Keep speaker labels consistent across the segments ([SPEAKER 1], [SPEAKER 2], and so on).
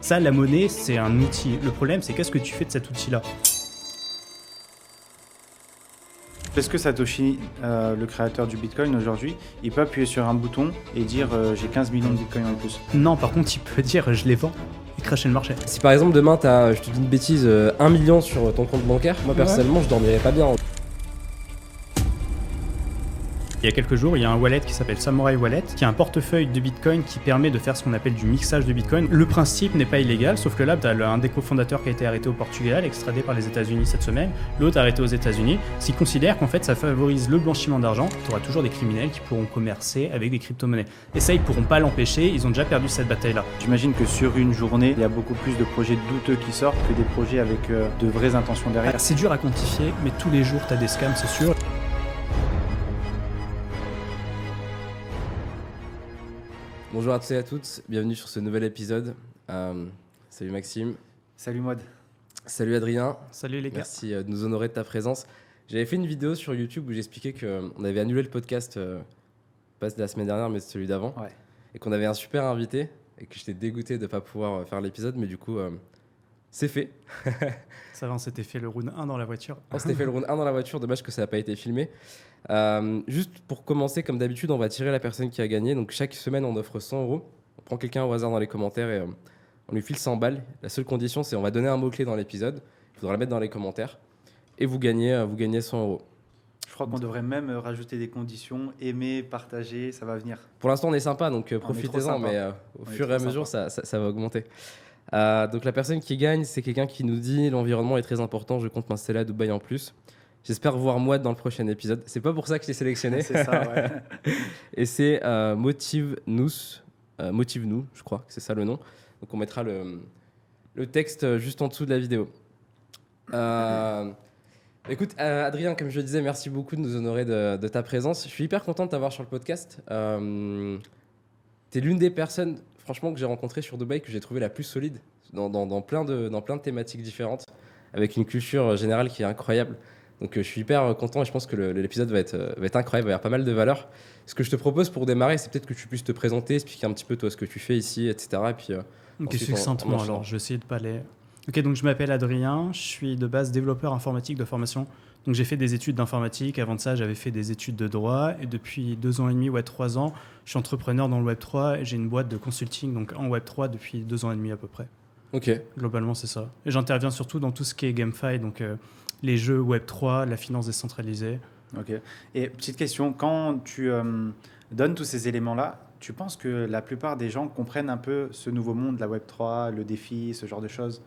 [SPEAKER 1] Ça, la monnaie, c'est un outil. Le problème, c'est qu'est-ce que tu fais de cet outil-là ?
[SPEAKER 2] Est-ce que Satoshi, le créateur du Bitcoin aujourd'hui, il peut appuyer sur un bouton et dire j'ai 15 millions de Bitcoin en plus?
[SPEAKER 1] Non, par contre, il peut dire je les vends et cracher le marché.
[SPEAKER 3] Si par exemple demain t'as, je te dis une bêtise, 1 million sur ton compte bancaire, moi personnellement je dormirais pas bien.
[SPEAKER 1] Il y a quelques jours, il y a un wallet qui s'appelle Samurai Wallet, qui a un portefeuille de Bitcoin qui permet de faire ce qu'on appelle du mixage de Bitcoin. Le principe n'est pas illégal, sauf que là, tu as un des cofondateurs qui a été arrêté au Portugal, extradé par les États-Unis cette semaine, l'autre arrêté aux États-Unis. S'ils considèrent qu'en fait, ça favorise le blanchiment d'argent, tu auras toujours des criminels qui pourront commercer avec des crypto-monnaies. Et ça, ils pourront pas l'empêcher, ils ont déjà perdu cette bataille-là.
[SPEAKER 2] J'imagine que sur une journée, il y a beaucoup plus de projets douteux qui sortent que des projets avec de vraies intentions derrière.
[SPEAKER 1] C'est dur à quantifier, mais tous les jours, tu as des scams, c'est sûr.
[SPEAKER 3] Bonjour à tous et à toutes, bienvenue sur ce nouvel épisode. Salut Maxime.
[SPEAKER 2] Salut Maude.
[SPEAKER 3] Salut Adrien.
[SPEAKER 1] Salut les gars.
[SPEAKER 3] Merci de nous honorer de ta présence. J'avais fait une vidéo sur YouTube où j'expliquais qu'on avait annulé le podcast, pas de la semaine dernière mais celui d'avant.
[SPEAKER 2] Ouais.
[SPEAKER 3] Et qu'on avait un super invité et que j'étais dégoûté de ne pas pouvoir faire l'épisode, mais du coup c'est fait.
[SPEAKER 1] Ça va, on s'était fait le round 1 dans la voiture.
[SPEAKER 3] On s'était fait le round 1 dans la voiture, dommage que ça n'a pas été filmé. Juste pour commencer, comme d'habitude, on va tirer la personne qui a gagné. Donc chaque semaine, on offre 100 €. On prend quelqu'un au hasard dans les commentaires et on lui file 100 balles. La seule condition, c'est on va donner un mot-clé dans l'épisode. Il faudra le mettre dans les commentaires. Et vous gagnez 100 €.
[SPEAKER 2] Je crois qu'on devrait même rajouter des conditions, aimer, partager, ça va venir.
[SPEAKER 3] Pour l'instant, on est sympa, donc profitez-en, mais au fur et à mesure, ça va augmenter. Donc la personne qui gagne, c'est quelqu'un qui nous dit l'environnement est très important, je compte m'installer à Dubaï en plus. J'espère voir Mouad dans le prochain épisode. C'est pas pour ça que je l'ai sélectionné.
[SPEAKER 2] C'est ça, ouais.
[SPEAKER 3] Et c'est Motive-nous, je crois que c'est ça le nom. Donc on mettra le texte juste en dessous de la vidéo. Écoute, Adrien, comme je le disais, merci beaucoup de nous honorer de ta présence. Je suis hyper content de t'avoir sur le podcast. T'es l'une des personnes, franchement, que j'ai rencontrées sur Dubaï, que j'ai trouvé la plus solide dans plein de thématiques différentes, avec une culture générale qui est incroyable. Donc je suis hyper content et je pense que l'épisode va être incroyable, il va y avoir pas mal de valeurs. Ce que je te propose pour démarrer, c'est peut-être que tu puisses te présenter, expliquer un petit peu toi ce que tu fais ici, etc. Et puis,
[SPEAKER 1] Ok, succinctement, alors je vais essayer de pas aller... Ok, donc je m'appelle Adrien, je suis de base développeur informatique de formation. Donc j'ai fait des études d'informatique, avant de ça j'avais fait des études de droit et depuis 2 ans et demi, 3 ans, je suis entrepreneur dans le Web3 et j'ai une boîte de consulting donc en Web3 depuis 2 ans et demi à peu près.
[SPEAKER 3] Ok.
[SPEAKER 1] Globalement c'est ça. Et j'interviens surtout dans tout ce qui est GameFi, donc les jeux Web3, la finance décentralisée.
[SPEAKER 2] Ok. Et petite question, quand tu donnes tous ces éléments-là, tu penses que la plupart des gens comprennent un peu ce nouveau monde, la Web3, le défi, ce genre de choses?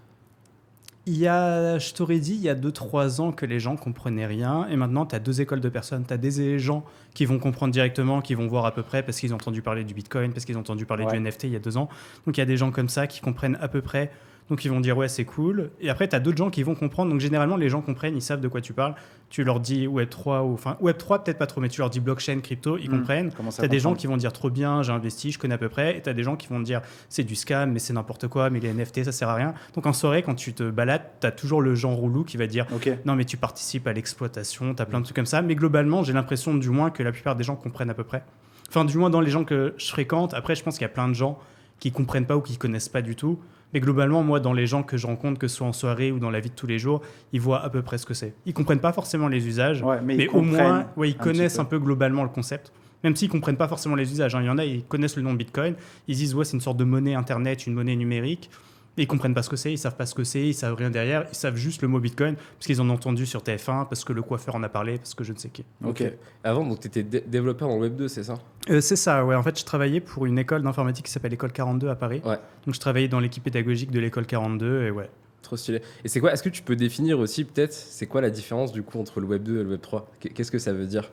[SPEAKER 1] Je t'aurais dit, il y a 2-3 ans que les gens comprenaient rien. Et maintenant, tu as 2 écoles de personnes. Tu as des gens qui vont comprendre directement, qui vont voir à peu près parce qu'ils ont entendu parler du Bitcoin, parce qu'ils ont entendu parler du NFT il y a 2 ans. Donc, il y a des gens comme ça qui comprennent à peu près. Donc, ils vont dire, ouais, c'est cool. Et après, tu as d'autres gens qui vont comprendre. Donc, généralement, les gens comprennent, ils savent de quoi tu parles. Tu leur dis Web3, enfin, Web3, peut-être pas trop, mais tu leur dis blockchain, crypto, ils comprennent. Tu as des gens qui vont dire trop bien, j'ai investi, je connais à peu près. Et tu as des gens qui vont dire, c'est du scam, mais c'est n'importe quoi, mais les NFT, ça sert à rien. Donc, en soirée, quand tu te balades, tu as toujours le Jean Roulou qui va dire, non, mais tu participes à l'exploitation, tu as plein de trucs comme ça. Mais globalement, j'ai l'impression, du moins, que la plupart des gens comprennent à peu près. Enfin, du moins, dans les gens que je fréquente. Après, je pense qu'il y a plein de gens qui comprennent pas ou qui connaissent pas du tout. Mais globalement, moi, dans les gens que je rencontre, que ce soit en soirée ou dans la vie de tous les jours, ils voient à peu près ce que c'est. Ils comprennent pas forcément les usages, mais au moins, ils connaissent un peu globalement le concept. Même s'ils comprennent pas forcément les usages. Il y en a, ils connaissent le nom de Bitcoin. Ils disent, ouais, c'est une sorte de monnaie Internet, une monnaie numérique. Et ils comprennent pas ce que c'est, ils savent pas ce que c'est, ils savent rien derrière. Ils savent juste le mot Bitcoin parce qu'ils en ont entendu sur TF1, parce que le coiffeur en a parlé, parce que je ne sais qui.
[SPEAKER 3] Ok. Avant, donc tu étais développeur dans le Web 2, c'est ça?
[SPEAKER 1] C'est ça, ouais. En fait, je travaillais pour une école d'informatique qui s'appelle École 42 à Paris.
[SPEAKER 3] Ouais.
[SPEAKER 1] Donc, je travaillais dans l'équipe pédagogique de l'École 42 et ouais.
[SPEAKER 3] Trop stylé. Et c'est quoi? Est-ce que tu peux définir aussi, peut-être, c'est quoi la différence du coup entre le Web 2 et le Web 3? Qu'est-ce que ça veut dire?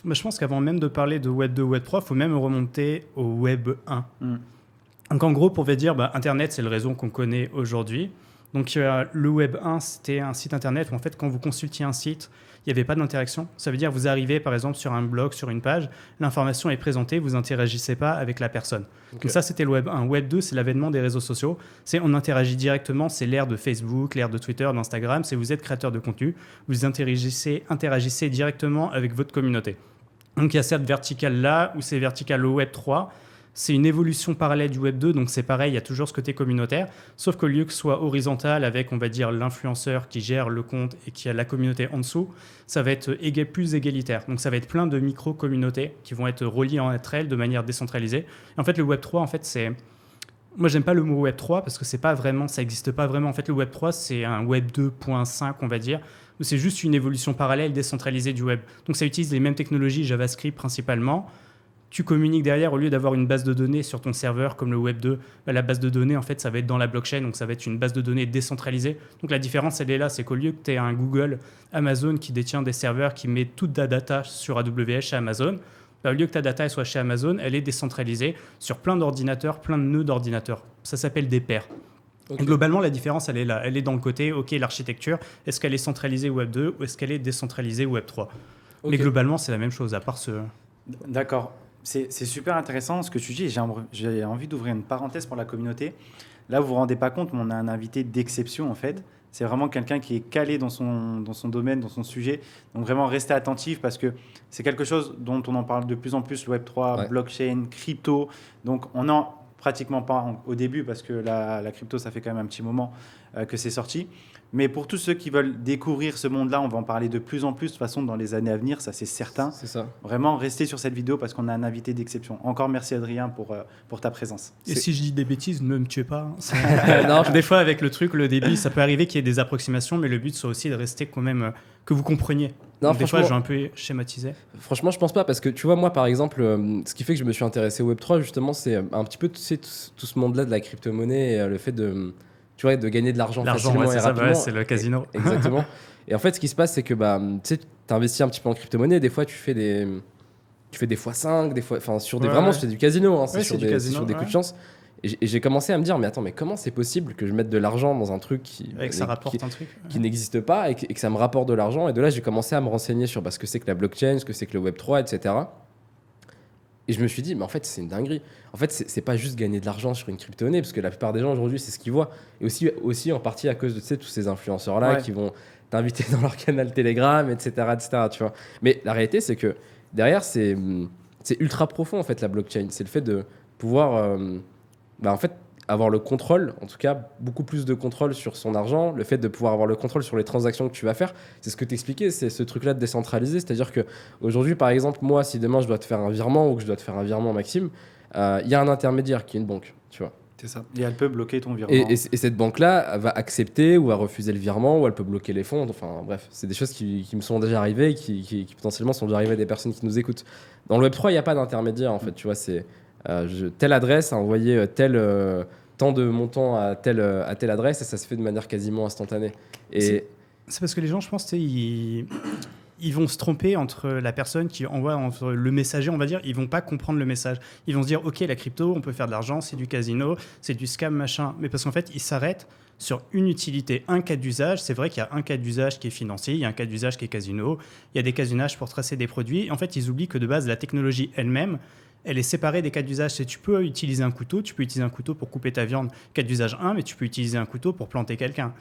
[SPEAKER 1] Je pense qu'avant même de parler de Web 2, Web 3, il faut même remonter au Web 1. Donc en gros, pour vous dire, Internet, c'est le réseau qu'on connaît aujourd'hui. Donc le Web 1, c'était un site Internet où en fait, quand vous consultiez un site, il n'y avait pas d'interaction. Ça veut dire vous arrivez par exemple sur un blog, sur une page, l'information est présentée, vous n'interagissez pas avec la personne. Okay. Donc ça, c'était le Web 1. Web 2, c'est l'avènement des réseaux sociaux. C'est on interagit directement, c'est l'ère de Facebook, l'ère de Twitter, d'Instagram. C'est vous êtes créateur de contenu, vous interagissez directement avec votre communauté. Donc il y a cette verticale là, où c'est vertical au Web 3. c'est une évolution parallèle du Web 2, donc c'est pareil, il y a toujours ce côté communautaire, sauf qu'au lieu que ce soit horizontal avec, on va dire, l'influenceur qui gère le compte et qui a la communauté en dessous, ça va être plus égalitaire. Donc ça va être plein de micro-communautés qui vont être reliées entre elles de manière décentralisée. Et en fait, le Web 3, en fait, c'est... Moi, j'aime pas le mot Web 3 parce que c'est pas vraiment, ça n'existe pas vraiment. En fait, le Web 3, c'est un Web 2.5, on va dire, où c'est juste une évolution parallèle décentralisée du web. Donc ça utilise les mêmes technologies JavaScript principalement. Tu communiques derrière, au lieu d'avoir une base de données sur ton serveur comme le Web 2, la base de données, en fait, ça va être dans la blockchain, donc ça va être une base de données décentralisée. Donc la différence, elle est là, c'est qu'au lieu que tu aies un Google, Amazon qui détient des serveurs, qui met toute ta data sur AWS chez Amazon, au lieu que ta data elle soit chez Amazon, elle est décentralisée sur plein d'ordinateurs, plein de nœuds d'ordinateurs. Ça s'appelle des pairs. Okay. Globalement, la différence, elle est là. Elle est dans le côté, OK, l'architecture, est-ce qu'elle est centralisée Web 2 ou est-ce qu'elle est décentralisée Web 3 ? Okay. Mais globalement, c'est la même chose, à part ce...
[SPEAKER 2] D'accord. C'est super intéressant ce que tu dis. J'ai envie d'ouvrir une parenthèse pour la communauté. Là, vous ne vous rendez pas compte, mais on a un invité d'exception, en fait. C'est vraiment quelqu'un qui est calé dans son domaine, dans son sujet. Donc, vraiment, restez attentifs parce que c'est quelque chose dont on en parle de plus en plus, le Web3, ouais. Blockchain, crypto. Donc, on n'en pratiquement pas au début parce que la crypto, ça fait quand même un petit moment que c'est sorti. Mais pour tous ceux qui veulent découvrir ce monde-là, on va en parler de plus en plus, de toute façon, dans les années à venir, ça c'est certain.
[SPEAKER 3] C'est ça.
[SPEAKER 2] Vraiment, restez sur cette vidéo parce qu'on a un invité d'exception. Encore merci Adrien pour ta présence.
[SPEAKER 1] Et si je dis des bêtises, ne me tuez pas. Non, des fois, avec le truc, le débit, ça peut arriver qu'il y ait des approximations, mais le but, c'est aussi de rester quand même, que vous compreniez.
[SPEAKER 3] Non,
[SPEAKER 1] des fois, je vais un peu schématiser.
[SPEAKER 3] Franchement, je pense pas, parce que tu vois, moi, par exemple, ce qui fait que je me suis intéressé au Web3, justement, c'est un petit peu tout ce monde-là de la crypto-monnaie et le fait de... Tu vois, de gagner de l'argent facilement et rapidement.
[SPEAKER 1] C'est le casino.
[SPEAKER 3] Exactement. Et en fait, ce qui se passe, c'est que tu investis un petit peu en crypto-monnaie. Des fois, tu fais des x5, des fois, sur des vraiment, c'est du casino. Hein, c'est sur des coups de chance. Et j'ai commencé à me dire, mais attends, mais comment c'est possible que je mette de l'argent dans un truc qui n'existe pas et que ça me rapporte de l'argent. Et de là, j'ai commencé à me renseigner sur ce que c'est que la blockchain, ce que c'est que le Web3, etc. Et je me suis dit, mais en fait, c'est une dinguerie. En fait, c'est pas juste gagner de l'argent sur une crypto-monnaie, parce que la plupart des gens aujourd'hui, c'est ce qu'ils voient. Et aussi en partie à cause de tous ces influenceurs-là qui vont t'inviter dans leur canal Telegram, etc., tu vois. Mais la réalité, c'est que derrière, c'est ultra profond, en fait, la blockchain. C'est le fait de pouvoir en fait, avoir le contrôle, en tout cas, beaucoup plus de contrôle sur son argent, le fait de pouvoir avoir le contrôle sur les transactions que tu vas faire. C'est ce que t'expliquais, c'est ce truc-là de décentraliser. C'est-à-dire qu'aujourd'hui, par exemple, moi, si demain, je dois te faire un virement ou que je dois te faire un virement, Maxime, il y a un intermédiaire qui est une banque, tu vois.
[SPEAKER 2] C'est ça. Et elle peut bloquer ton virement.
[SPEAKER 3] Et cette banque-là va accepter ou va refuser le virement ou elle peut bloquer les fonds. Enfin, bref, c'est des choses qui me sont déjà arrivées et qui potentiellement sont déjà arrivées à des personnes qui nous écoutent. Dans le Web3, il n'y a pas d'intermédiaire, en fait. Tu vois, c'est telle adresse a envoyé tant de montant à telle adresse et ça se fait de manière quasiment instantanée. Et
[SPEAKER 1] c'est parce que les gens, je pense, ils vont se tromper entre la personne qui envoie, entre le messager, on va dire, ils vont pas comprendre le message. Ils vont se dire, OK, la crypto, on peut faire de l'argent, c'est du casino, c'est du scam, machin. Mais parce qu'en fait, ils s'arrêtent sur une utilité, un cas d'usage. C'est vrai qu'il y a un cas d'usage qui est financier, il y a un cas d'usage qui est casino, il y a des cas d'usage pour tracer des produits. Et en fait, ils oublient que de base, la technologie elle-même, elle est séparée des cas d'usage. Tu peux utiliser un couteau pour couper ta viande, cas d'usage 1, mais tu peux utiliser un couteau pour planter quelqu'un.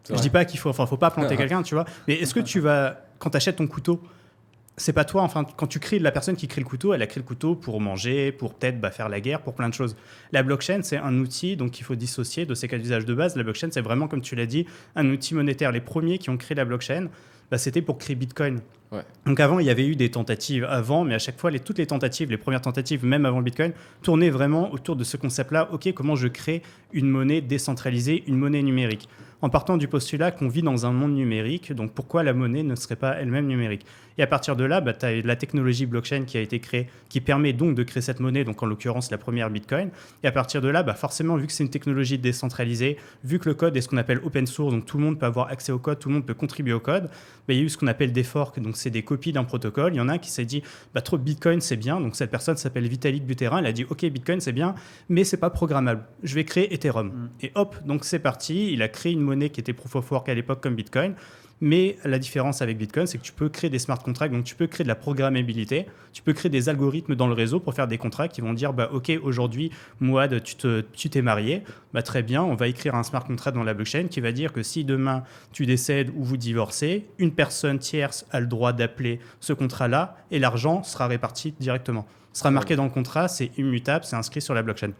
[SPEAKER 1] Je dis pas qu'il faut pas planter quelqu'un, tu vois. Mais est-ce que tu vas, quand tu achètes ton couteau, c'est pas toi, enfin, quand tu crées la personne qui crée le couteau, elle a créé le couteau pour manger, pour peut-être faire la guerre, pour plein de choses. La blockchain, c'est un outil, donc il faut dissocier de ces cas d'usage de base. La blockchain, c'est vraiment, comme tu l'as dit, un outil monétaire. Les premiers qui ont créé la blockchain, c'était pour créer Bitcoin.
[SPEAKER 3] Ouais.
[SPEAKER 1] Donc avant, il y avait eu des tentatives avant, mais à chaque fois, toutes les tentatives, les premières tentatives, même avant le Bitcoin, tournaient vraiment autour de ce concept-là. OK, comment je crée une monnaie décentralisée, une monnaie numérique ? En partant du postulat qu'on vit dans un monde numérique, donc pourquoi la monnaie ne serait pas elle-même numérique ? Et à partir de là, tu as la technologie blockchain qui a été créée, qui permet donc de créer cette monnaie, donc en l'occurrence la première Bitcoin. Et à partir de là, forcément, vu que c'est une technologie décentralisée, vu que le code est ce qu'on appelle open source, donc tout le monde peut avoir accès au code, tout le monde peut contribuer au code, il y a eu ce qu'on appelle des forks, donc c'est des copies d'un protocole. Il y en a un qui s'est dit, trop Bitcoin c'est bien, donc cette personne s'appelle Vitalik Buterin, elle a dit, OK, Bitcoin c'est bien, mais c'est pas programmable. Je vais créer Ethereum. Et hop, donc c'est parti, il a créé une monnaie qui était proof of work à l'époque comme Bitcoin. Mais la différence avec Bitcoin, c'est que tu peux créer des smart contracts, donc tu peux créer de la programmabilité, tu peux créer des algorithmes dans le réseau pour faire des contrats qui vont dire OK, aujourd'hui, Mouad, tu t'es marié, très bien, on va écrire un smart contract dans la blockchain qui va dire que si demain tu décèdes ou vous divorcez, une personne tierce a le droit d'appeler ce contrat-là et l'argent sera réparti directement. sera marqué dans le contrat, c'est immutable, c'est inscrit sur la blockchain.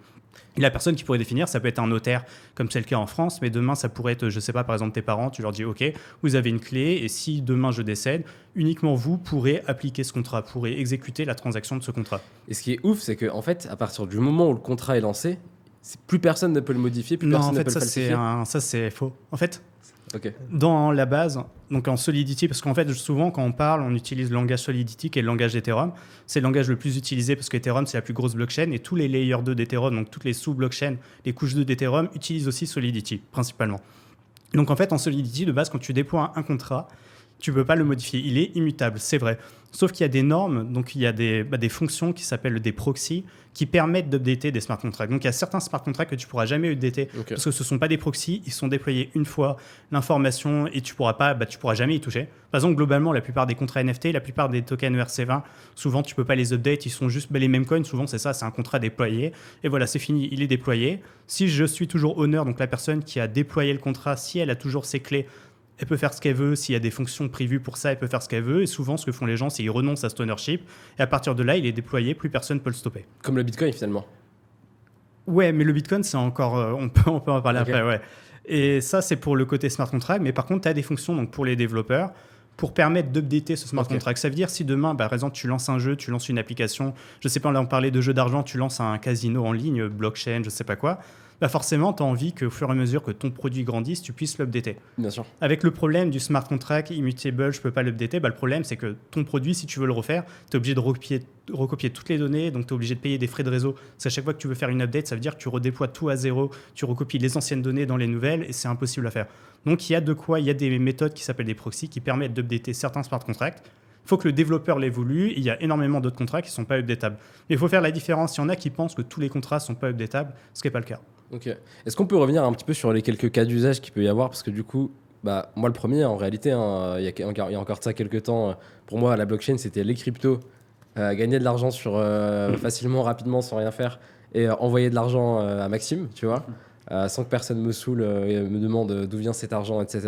[SPEAKER 1] Et la personne qui pourrait définir, ça peut être un notaire, comme c'est le cas en France, mais demain, ça pourrait être, je sais pas, par exemple, tes parents, tu leur dis, OK, vous avez une clé, et si demain je décède, uniquement vous pourrez appliquer ce contrat, pourrez exécuter la transaction de ce contrat.
[SPEAKER 3] Et ce qui est ouf, c'est qu'en fait, à partir du moment où le contrat est lancé, plus personne ne peut le modifier, plus personne ne peut le falsifier.
[SPEAKER 1] Ça, c'est faux. En fait,
[SPEAKER 3] Ok.
[SPEAKER 1] dans la base, donc en Solidity, parce qu'en fait, souvent, quand on parle, on utilise le langage Solidity, qui est le langage d'Ethereum. C'est le langage le plus utilisé parce qu'Ethereum, c'est la plus grosse blockchain, et tous les layers 2 d'Ethereum, donc toutes les sous-blockchains, les couches 2 d'Ethereum, utilisent aussi Solidity, principalement. Donc en fait, en Solidity, de base, quand tu déploies un contrat, tu ne peux pas le modifier. Il est immutable, c'est vrai. Sauf qu'il y a des normes, donc il y a des fonctions qui s'appellent des proxys qui permettent d'updater des smart contracts. Donc il y a certains smart contracts que tu ne pourras jamais updater parce que ce ne sont pas des proxys, ils sont déployés une fois l'information et tu pourras jamais y toucher. Par exemple, globalement, la plupart des contrats NFT, la plupart des tokens ERC20, souvent tu ne peux pas les update, ils sont juste les mêmes coins, souvent c'est ça, c'est un contrat déployé. Et voilà, c'est fini, il est déployé. Si je suis toujours owner, donc la personne qui a déployé le contrat, si elle a toujours ses clés, elle peut faire ce qu'elle veut. S'il y a des fonctions prévues pour ça, elle peut faire ce qu'elle veut. Et souvent, ce que font les gens, c'est qu'ils renoncent à cet ownership. Et à partir de là, il est déployé, plus personne ne peut le stopper.
[SPEAKER 3] Comme le Bitcoin, finalement.
[SPEAKER 1] Ouais, mais le Bitcoin, c'est encore... on peut en parler après, ouais. Et ça, c'est pour le côté smart contract. Mais par contre, tu as des fonctions donc, pour les développeurs pour permettre d'updater ce smart contract. Ça veut dire si demain, par exemple, tu lances un jeu, tu lances une application, je sais pas, on parlait de jeux d'argent, tu lances un casino en ligne, blockchain, je sais pas quoi, forcément, tu as envie qu'au fur et à mesure que ton produit grandisse, tu puisses l'updater.
[SPEAKER 3] Bien sûr.
[SPEAKER 1] Avec le problème du smart contract immutable, je peux pas l'updater, le problème, c'est que ton produit, si tu veux le refaire, tu es obligé de recopier toutes les données, donc tu es obligé de payer des frais de réseau. Parce qu'à chaque fois que tu veux faire une update, ça veut dire que tu redéploies tout à zéro, tu recopies les anciennes données dans les nouvelles, et c'est impossible à faire. Donc il y a des méthodes qui s'appellent des proxys qui permettent d'updater certains smart contracts. Il faut que le développeur l'évolue. Il y a énormément d'autres contrats qui ne sont pas updatables. Mais il faut faire la différence. Il y en a qui pensent que tous les contrats ne sont pas updatables, ce qui n'est pas le cas.
[SPEAKER 3] Ok. Est-ce qu'on peut revenir un petit peu sur les quelques cas d'usage qu'il peut y avoir? Parce que du coup, moi le premier, en réalité, il y a encore de ça quelques temps, pour moi, la blockchain, c'était les cryptos. Gagner de l'argent facilement, rapidement, sans rien faire. Et envoyer de l'argent à Maxime, tu vois, sans que personne me saoule et me demande d'où vient cet argent, etc.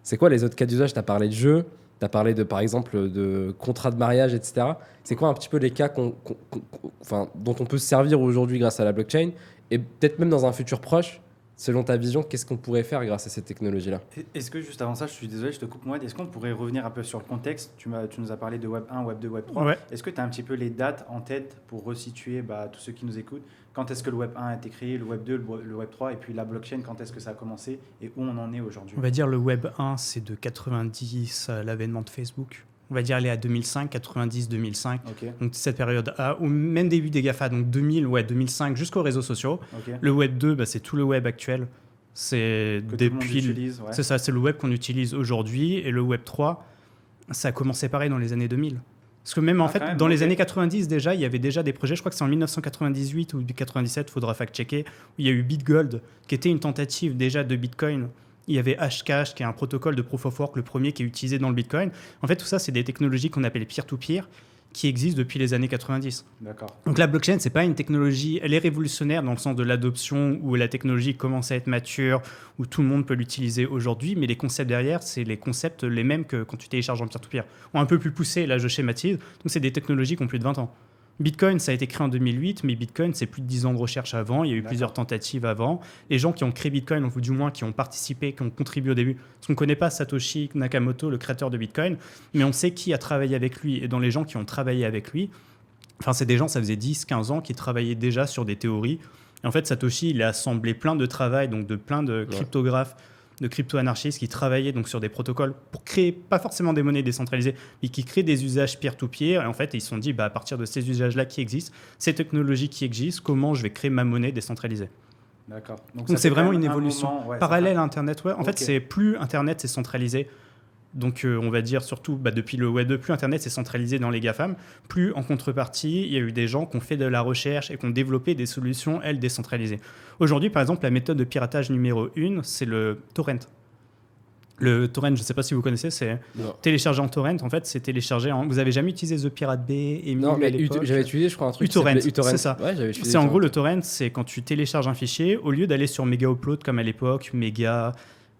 [SPEAKER 3] C'est quoi les autres cas d'usage? Tu as parlé de jeux. Tu as parlé par exemple de contrats de mariage, etc. C'est quoi un petit peu les cas dont on peut se servir aujourd'hui grâce à la blockchain et peut-être même dans un futur proche, selon ta vision, qu'est-ce qu'on pourrait faire grâce à cette technologie-là?
[SPEAKER 2] Est-ce que juste avant ça, je suis désolé, je te coupe moi, est-ce qu'on pourrait revenir un peu sur le contexte? Tu nous as parlé de Web 1, Web 2, Web 3.
[SPEAKER 1] Ouais.
[SPEAKER 2] Est-ce que tu as un petit peu les dates en tête pour resituer tous ceux qui nous écoutent? Quand est-ce que le Web 1 a été créé, le Web 2, le Web 3 et puis la blockchain, quand est-ce que ça a commencé et où on en est aujourd'hui?
[SPEAKER 1] On va dire le Web 1, c'est de 90 à l'avènement de Facebook. On va dire aller à 2005, 90, 2005.
[SPEAKER 2] Okay.
[SPEAKER 1] Donc cette période-là, ou même début des GAFA, donc 2005 jusqu'aux réseaux sociaux.
[SPEAKER 2] Okay.
[SPEAKER 1] Le Web 2, c'est tout le web actuel. C'est c'est ça, c'est le web qu'on utilise aujourd'hui. Et le Web 3, ça a commencé pareil dans les années 2000. Parce que même dans les années 90 déjà, il y avait déjà des projets, je crois que c'est en 1998 ou 97, il faudra fact-checker, où il y a eu BitGold, qui était une tentative déjà de Bitcoin. Il y avait Hashcash, qui est un protocole de Proof of Work, le premier qui est utilisé dans le Bitcoin. En fait, tout ça, c'est des technologies qu'on appelle peer-to-peer, qui existent depuis les années 90.
[SPEAKER 2] D'accord.
[SPEAKER 1] Donc la blockchain, c'est pas une technologie, elle est révolutionnaire dans le sens de l'adoption, où la technologie commence à être mature, où tout le monde peut l'utiliser aujourd'hui, mais les concepts derrière, c'est les concepts les mêmes que quand tu télécharges en peer-to-peer. Ou un peu plus poussés, là je schématise, donc c'est des technologies qui ont plus de 20 ans. Bitcoin, ça a été créé en 2008, mais Bitcoin, c'est plus de 10 ans de recherche avant. Il y a eu plusieurs tentatives avant. Les gens qui ont créé Bitcoin, ou du moins qui ont participé, qui ont contribué au début, parce qu'on ne connaît pas Satoshi Nakamoto, le créateur de Bitcoin, mais on sait qui a travaillé avec lui. Et dans les gens qui ont travaillé avec lui, c'est des gens, ça faisait 10, 15 ans, qui travaillaient déjà sur des théories. Et en fait, Satoshi, il a assemblé plein de travail, donc de plein de cryptographes, de crypto-anarchistes qui travaillaient donc sur des protocoles pour créer, pas forcément des monnaies décentralisées, mais qui créent des usages peer-to-peer. Et en fait, ils se sont dit, à partir de ces usages-là qui existent, ces technologies qui existent, comment je vais créer ma monnaie décentralisée?
[SPEAKER 2] D'accord.
[SPEAKER 1] Donc c'est vraiment une évolution parallèle à Internet. Ouais. En fait, c'est plus Internet, c'est centralisé. Donc on va dire surtout depuis le Web 2, plus Internet s'est centralisé dans les GAFAM, plus en contrepartie, il y a eu des gens qui ont fait de la recherche et qui ont développé des solutions, elles, décentralisées. Aujourd'hui, par exemple, la méthode de piratage numéro 1, c'est le torrent. Le torrent, je ne sais pas si vous connaissez, c'est télécharger en torrent. En fait, c'est télécharger en... Vous n'avez jamais utilisé The Pirate Bay et
[SPEAKER 3] Non, mais j'avais utilisé, je crois, un truc
[SPEAKER 1] uTorrent, c'est ça.
[SPEAKER 3] Ouais,
[SPEAKER 1] c'est en gros, le torrent, c'est quand tu télécharges un fichier, au lieu d'aller sur Mega Upload comme à l'époque, Mega...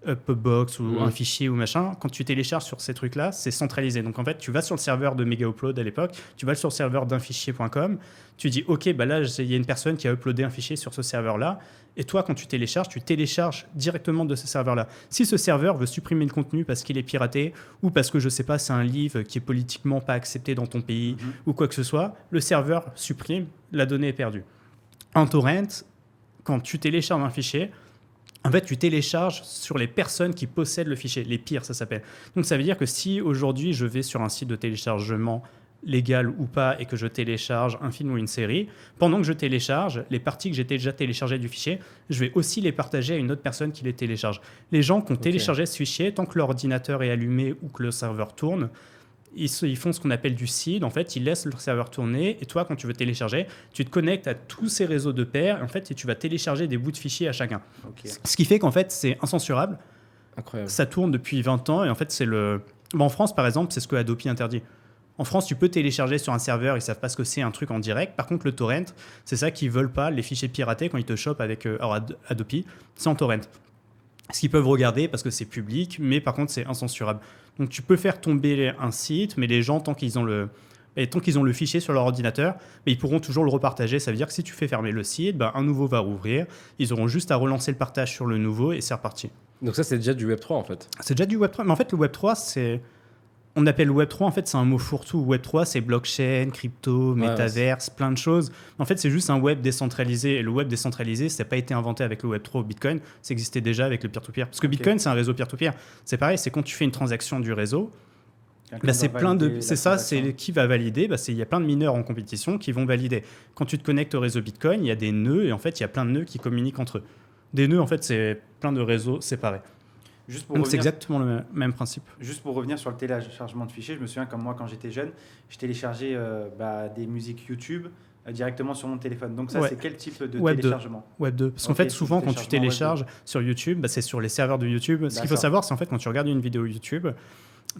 [SPEAKER 1] Upbox ou un fichier ou machin, quand tu télécharges sur ces trucs-là, c'est centralisé. Donc en fait, tu vas sur le serveur de Mega Upload à l'époque, tu vas sur le serveur d'infichier.com, tu dis ok, bah là il y a une personne qui a uploadé un fichier sur ce serveur-là, et toi quand tu télécharges directement de ce serveur-là. Si ce serveur veut supprimer le contenu parce qu'il est piraté ou parce que je sais pas, c'est un livre qui est politiquement pas accepté dans ton pays ou quoi que ce soit, le serveur supprime, la donnée est perdue. En torrent, quand tu télécharges un fichier, en fait, tu télécharges sur les personnes qui possèdent le fichier, les pires, ça s'appelle. Donc, ça veut dire que si aujourd'hui, je vais sur un site de téléchargement légal ou pas et que je télécharge un film ou une série, pendant que je télécharge, les parties que j'ai déjà téléchargées du fichier, je vais aussi les partager à une autre personne qui les télécharge. Les gens qui ont téléchargé ce fichier, tant que l'ordinateur est allumé ou que le serveur tourne, ils font ce qu'on appelle du seed. En fait, ils laissent leur serveur tourner et toi, quand tu veux télécharger, tu te connectes à tous ces réseaux de pairs en fait, et tu vas télécharger des bouts de fichiers à chacun. Ce qui fait qu'en fait, c'est incensurable.
[SPEAKER 3] Incroyable.
[SPEAKER 1] Ça tourne depuis 20 ans et en fait, c'est le... en France, par exemple, c'est ce que Adobe interdit. En France, tu peux télécharger sur un serveur, ils ne savent pas ce que c'est un truc en direct. Par contre, le torrent, c'est ça qu'ils ne veulent pas, les fichiers piratés, quand ils te chopent avec Adobe, c'est en torrent. Ce qu'ils peuvent regarder parce que c'est public, mais par contre, c'est incensurable. Donc, tu peux faire tomber un site, mais les gens, tant qu'ils ont le fichier sur leur ordinateur, ils pourront toujours le repartager. Ça veut dire que si tu fais fermer le site, un nouveau va rouvrir. Ils auront juste à relancer le partage sur le nouveau et c'est reparti.
[SPEAKER 3] Donc ça, c'est déjà du Web3 en fait.
[SPEAKER 1] C'est déjà du Web3. Mais en fait, le Web3, c'est... On appelle le Web3, en fait, c'est un mot fourre-tout. Web3, c'est blockchain, crypto, métaverse, plein de choses. En fait, c'est juste un web décentralisé. Et le web décentralisé, ça n'a pas été inventé avec le Web3 ou Bitcoin. Ça existait déjà avec le peer-to-peer. Parce que Bitcoin, c'est un réseau peer-to-peer. C'est pareil, c'est quand tu fais une transaction du réseau, c'est plein de... C'est ça, c'est qui va valider. Il y a plein de mineurs en compétition qui vont valider. Quand tu te connectes au réseau Bitcoin, il y a des nœuds. Et en fait, il y a plein de nœuds qui communiquent entre eux. Des nœuds, en fait, c'est plein de réseaux séparés. Donc c'est exactement le même principe.
[SPEAKER 2] Juste pour revenir sur le téléchargement de fichiers, je me souviens comme moi quand j'étais jeune, je téléchargeais des musiques YouTube directement sur mon téléphone. Donc ça, c'est quel type de téléchargement ?
[SPEAKER 1] Web 2. Parce qu'en fait, souvent quand tu télécharges sur YouTube, c'est sur les serveurs de YouTube. Ce qu'il faut savoir, c'est en fait quand tu regardes une vidéo YouTube,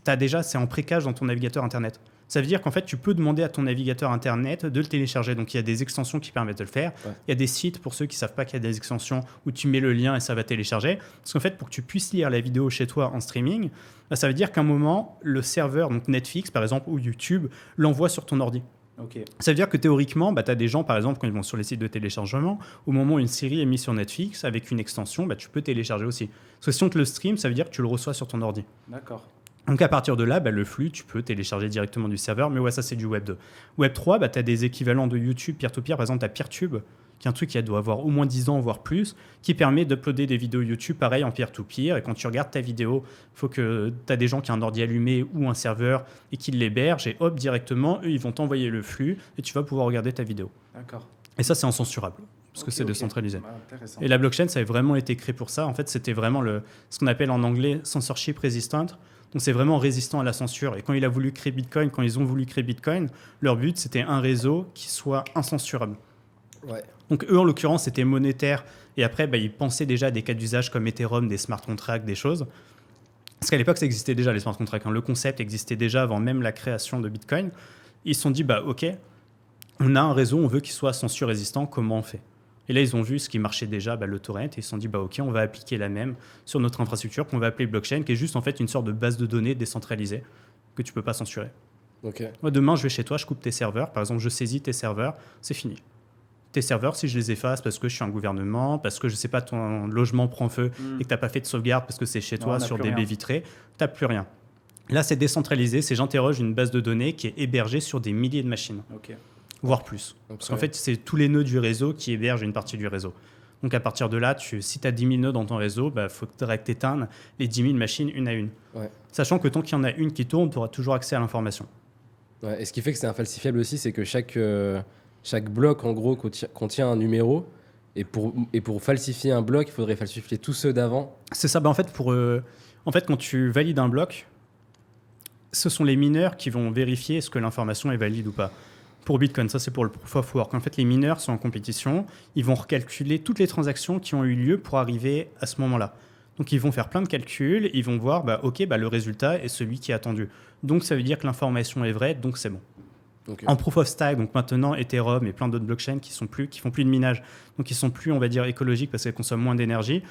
[SPEAKER 1] c'est en pré-cache dans ton navigateur Internet. Ça veut dire qu'en fait, tu peux demander à ton navigateur Internet de le télécharger. Donc, il y a des extensions qui permettent de le faire. Il y a des sites, pour ceux qui ne savent pas qu'il y a des extensions, où tu mets le lien et ça va télécharger. Parce qu'en fait, pour que tu puisses lire la vidéo chez toi en streaming, ça veut dire qu'à un moment, le serveur, donc Netflix par exemple, ou YouTube, l'envoie sur ton ordi. Ça veut dire que théoriquement, tu as des gens, par exemple, quand ils vont sur les sites de téléchargement, au moment où une série est mise sur Netflix, avec une extension, tu peux télécharger aussi. Parce que si on te le stream, ça veut dire que tu le reçois sur ton ordi.
[SPEAKER 2] D'accord.
[SPEAKER 1] Donc à partir de là, le flux, tu peux télécharger directement du serveur. Mais ça, c'est du Web 2. Web 3, tu as des équivalents de YouTube, peer-to-peer. Par exemple, tu as PeerTube, qui est un truc qui doit avoir au moins 10 ans, voire plus, qui permet d'uploader des vidéos YouTube, pareil, en peer-to-peer. Et quand tu regardes ta vidéo, il faut que tu as des gens qui ont un ordi allumé ou un serveur et qui l'hébergent. Et hop, directement, eux, ils vont t'envoyer le flux et tu vas pouvoir regarder ta vidéo.
[SPEAKER 2] D'accord.
[SPEAKER 1] Et ça, c'est incensurable. Parce que c'est décentralisé. Et la blockchain, ça a vraiment été créé pour ça. En fait, c'était vraiment ce qu'on appelle en anglais censorship resistant. Donc, c'est vraiment résistant à la censure. Et quand ils ont voulu créer Bitcoin, leur but, c'était un réseau qui soit incensurable.
[SPEAKER 3] Ouais.
[SPEAKER 1] Donc, eux, en l'occurrence, c'était monétaire. Et après, ils pensaient déjà à des cas d'usage comme Ethereum, des smart contracts, des choses. Parce qu'à l'époque, ça existait déjà, les smart contracts. Le concept existait déjà avant même la création de Bitcoin. Ils se sont dit, OK, on a un réseau, on veut qu'il soit censure résistant, comment on fait ? Et là, ils ont vu ce qui marchait déjà, le torrent, et ils se sont dit, OK, on va appliquer la même sur notre infrastructure qu'on va appeler blockchain, qui est juste en fait une sorte de base de données décentralisée que tu peux pas censurer. Moi, demain, je vais chez toi, je coupe tes serveurs. Par exemple, je saisis tes serveurs, c'est fini. Tes serveurs, si je les efface parce que je suis un gouvernement, parce que je sais pas, ton logement prend feu et que tu n'as pas fait de sauvegarde parce que c'est chez toi sur des baies vitrées, tu n'as plus rien. Là, c'est décentralisé, j'interroge une base de données qui est hébergée sur des milliers de machines. Voire plus. Parce qu'en fait, c'est tous les nœuds du réseau qui hébergent une partie du réseau. Donc, à partir de là, si tu as 10 000 nœuds dans ton réseau, il faudrait que tu éteignes les 10 000 machines une à une. Sachant que tant qu'il y en a une qui tourne, tu auras toujours accès à l'information.
[SPEAKER 3] Et ce qui fait que c'est infalsifiable aussi, c'est que chaque bloc, en gros, contient un numéro. Et pour falsifier un bloc, il faudrait falsifier tous ceux d'avant. C'est ça.
[SPEAKER 1] En fait, quand tu valides un bloc, ce sont les mineurs qui vont vérifier est-ce que l'information est valide ou pas. Pour Bitcoin, ça c'est pour le proof of work. En fait, les mineurs sont en compétition, ils vont recalculer toutes les transactions qui ont eu lieu pour arriver à ce moment-là. Donc ils vont faire plein de calculs, ils vont voir, le résultat est celui qui est attendu. Donc ça veut dire que l'information est vraie, donc c'est bon. En proof of stake, donc maintenant Ethereum et plein d'autres blockchains qui font plus de minage, donc ils sont plus, on va dire, écologiques parce qu'elles consomment moins d'énergie.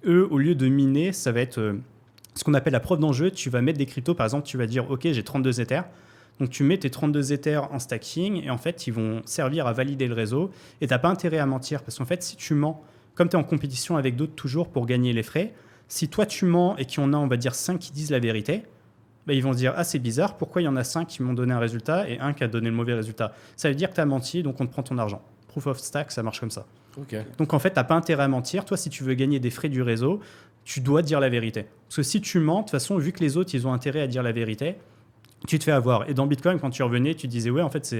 [SPEAKER 1] eux, au lieu de miner, ça va être ce qu'on appelle la preuve d'enjeu. Tu vas mettre des cryptos, par exemple, tu vas dire, OK, j'ai 32 Ethers. Donc, tu mets tes 32 Ethers en stacking et en fait, ils vont servir à valider le réseau. Et tu n'as pas intérêt à mentir parce qu'en fait, si tu mens, comme tu es en compétition avec d'autres toujours pour gagner les frais, si toi tu mens et qu'il y en a, on va dire, 5 qui disent la vérité, bah, ils vont se dire « Ah, c'est bizarre, pourquoi il y en a 5 qui m'ont donné un résultat et un qui a donné le mauvais résultat ?» Ça veut dire que tu as menti, donc on te prend ton argent. Proof of stack, ça marche comme ça.
[SPEAKER 3] Ok.
[SPEAKER 1] Donc en fait, tu n'as pas intérêt à mentir. Toi, si tu veux gagner des frais du réseau, tu dois dire la vérité. Parce que si tu mens, de toute façon, vu que les autres, ils ont intérêt à dire la vérité, tu te fais avoir. Et dans Bitcoin, quand tu revenais, tu disais « Ouais, en fait,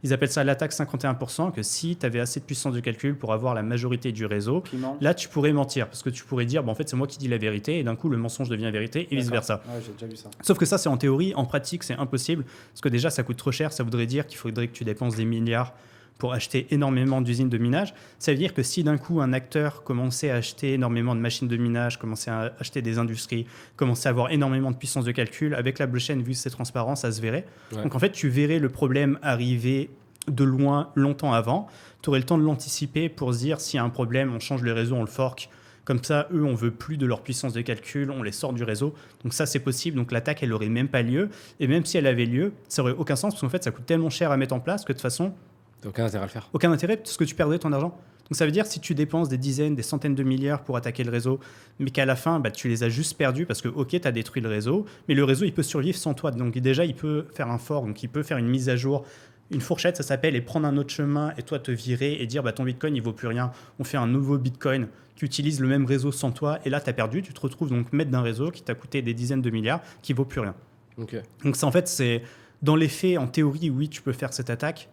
[SPEAKER 1] ils appellent ça l'attaque 51%, que si tu avais assez de puissance de calcul pour avoir la majorité du réseau, là, tu pourrais mentir. Parce que tu pourrais dire, en fait, c'est moi qui dis la vérité, et d'un coup, le mensonge devient vérité, et vice-versa.
[SPEAKER 2] Ouais, j'ai déjà vu ça.
[SPEAKER 1] Sauf que ça, c'est en théorie. En pratique, c'est impossible. Parce que déjà, ça coûte trop cher. Ça voudrait dire qu'il faudrait que tu dépenses des milliards pour acheter énormément d'usines de minage. Ça veut dire que si d'un coup, un acteur commençait à acheter énormément de machines de minage, commençait à acheter des industries, commençait à avoir énormément de puissance de calcul, avec la blockchain, vu que c'est transparent, ça se verrait.
[SPEAKER 3] Ouais.
[SPEAKER 1] Donc en fait, tu verrais le problème arriver de loin, longtemps avant. Tu aurais le temps de l'anticiper pour se dire, s'il y a un problème, on change le réseau, on le fork. Comme ça, eux, on veut plus de leur puissance de calcul, on les sort du réseau. Donc ça, c'est possible. Donc l'attaque, elle n'aurait même pas lieu. Et même si elle avait lieu, ça n'aurait aucun sens, parce qu'en fait, ça coûte tellement cher à mettre en place que de toute façon,
[SPEAKER 3] T'as aucun intérêt à le faire.
[SPEAKER 1] aucun intérêt, parce que tu perdrais ton argent. Donc ça veut dire si tu dépenses des dizaines, des centaines de milliards pour attaquer le réseau, mais qu'à la fin, bah, tu les as juste perdus parce que, ok, tu as détruit le réseau, mais le réseau, il peut survivre sans toi. Donc déjà, il peut faire un fork, donc il peut faire une mise à jour. Une fourchette, ça s'appelle, et prendre un autre chemin et toi te virer et dire bah, ton Bitcoin, il vaut plus rien. On fait un nouveau Bitcoin. Tu utilises le même réseau sans toi et là, tu as perdu. Tu te retrouves donc maître d'un réseau qui t'a coûté des dizaines de milliards qui vaut plus rien.
[SPEAKER 3] Ok.
[SPEAKER 1] Donc ça, en fait, c'est dans les faits, en théorie, oui, tu peux faire cette attaque.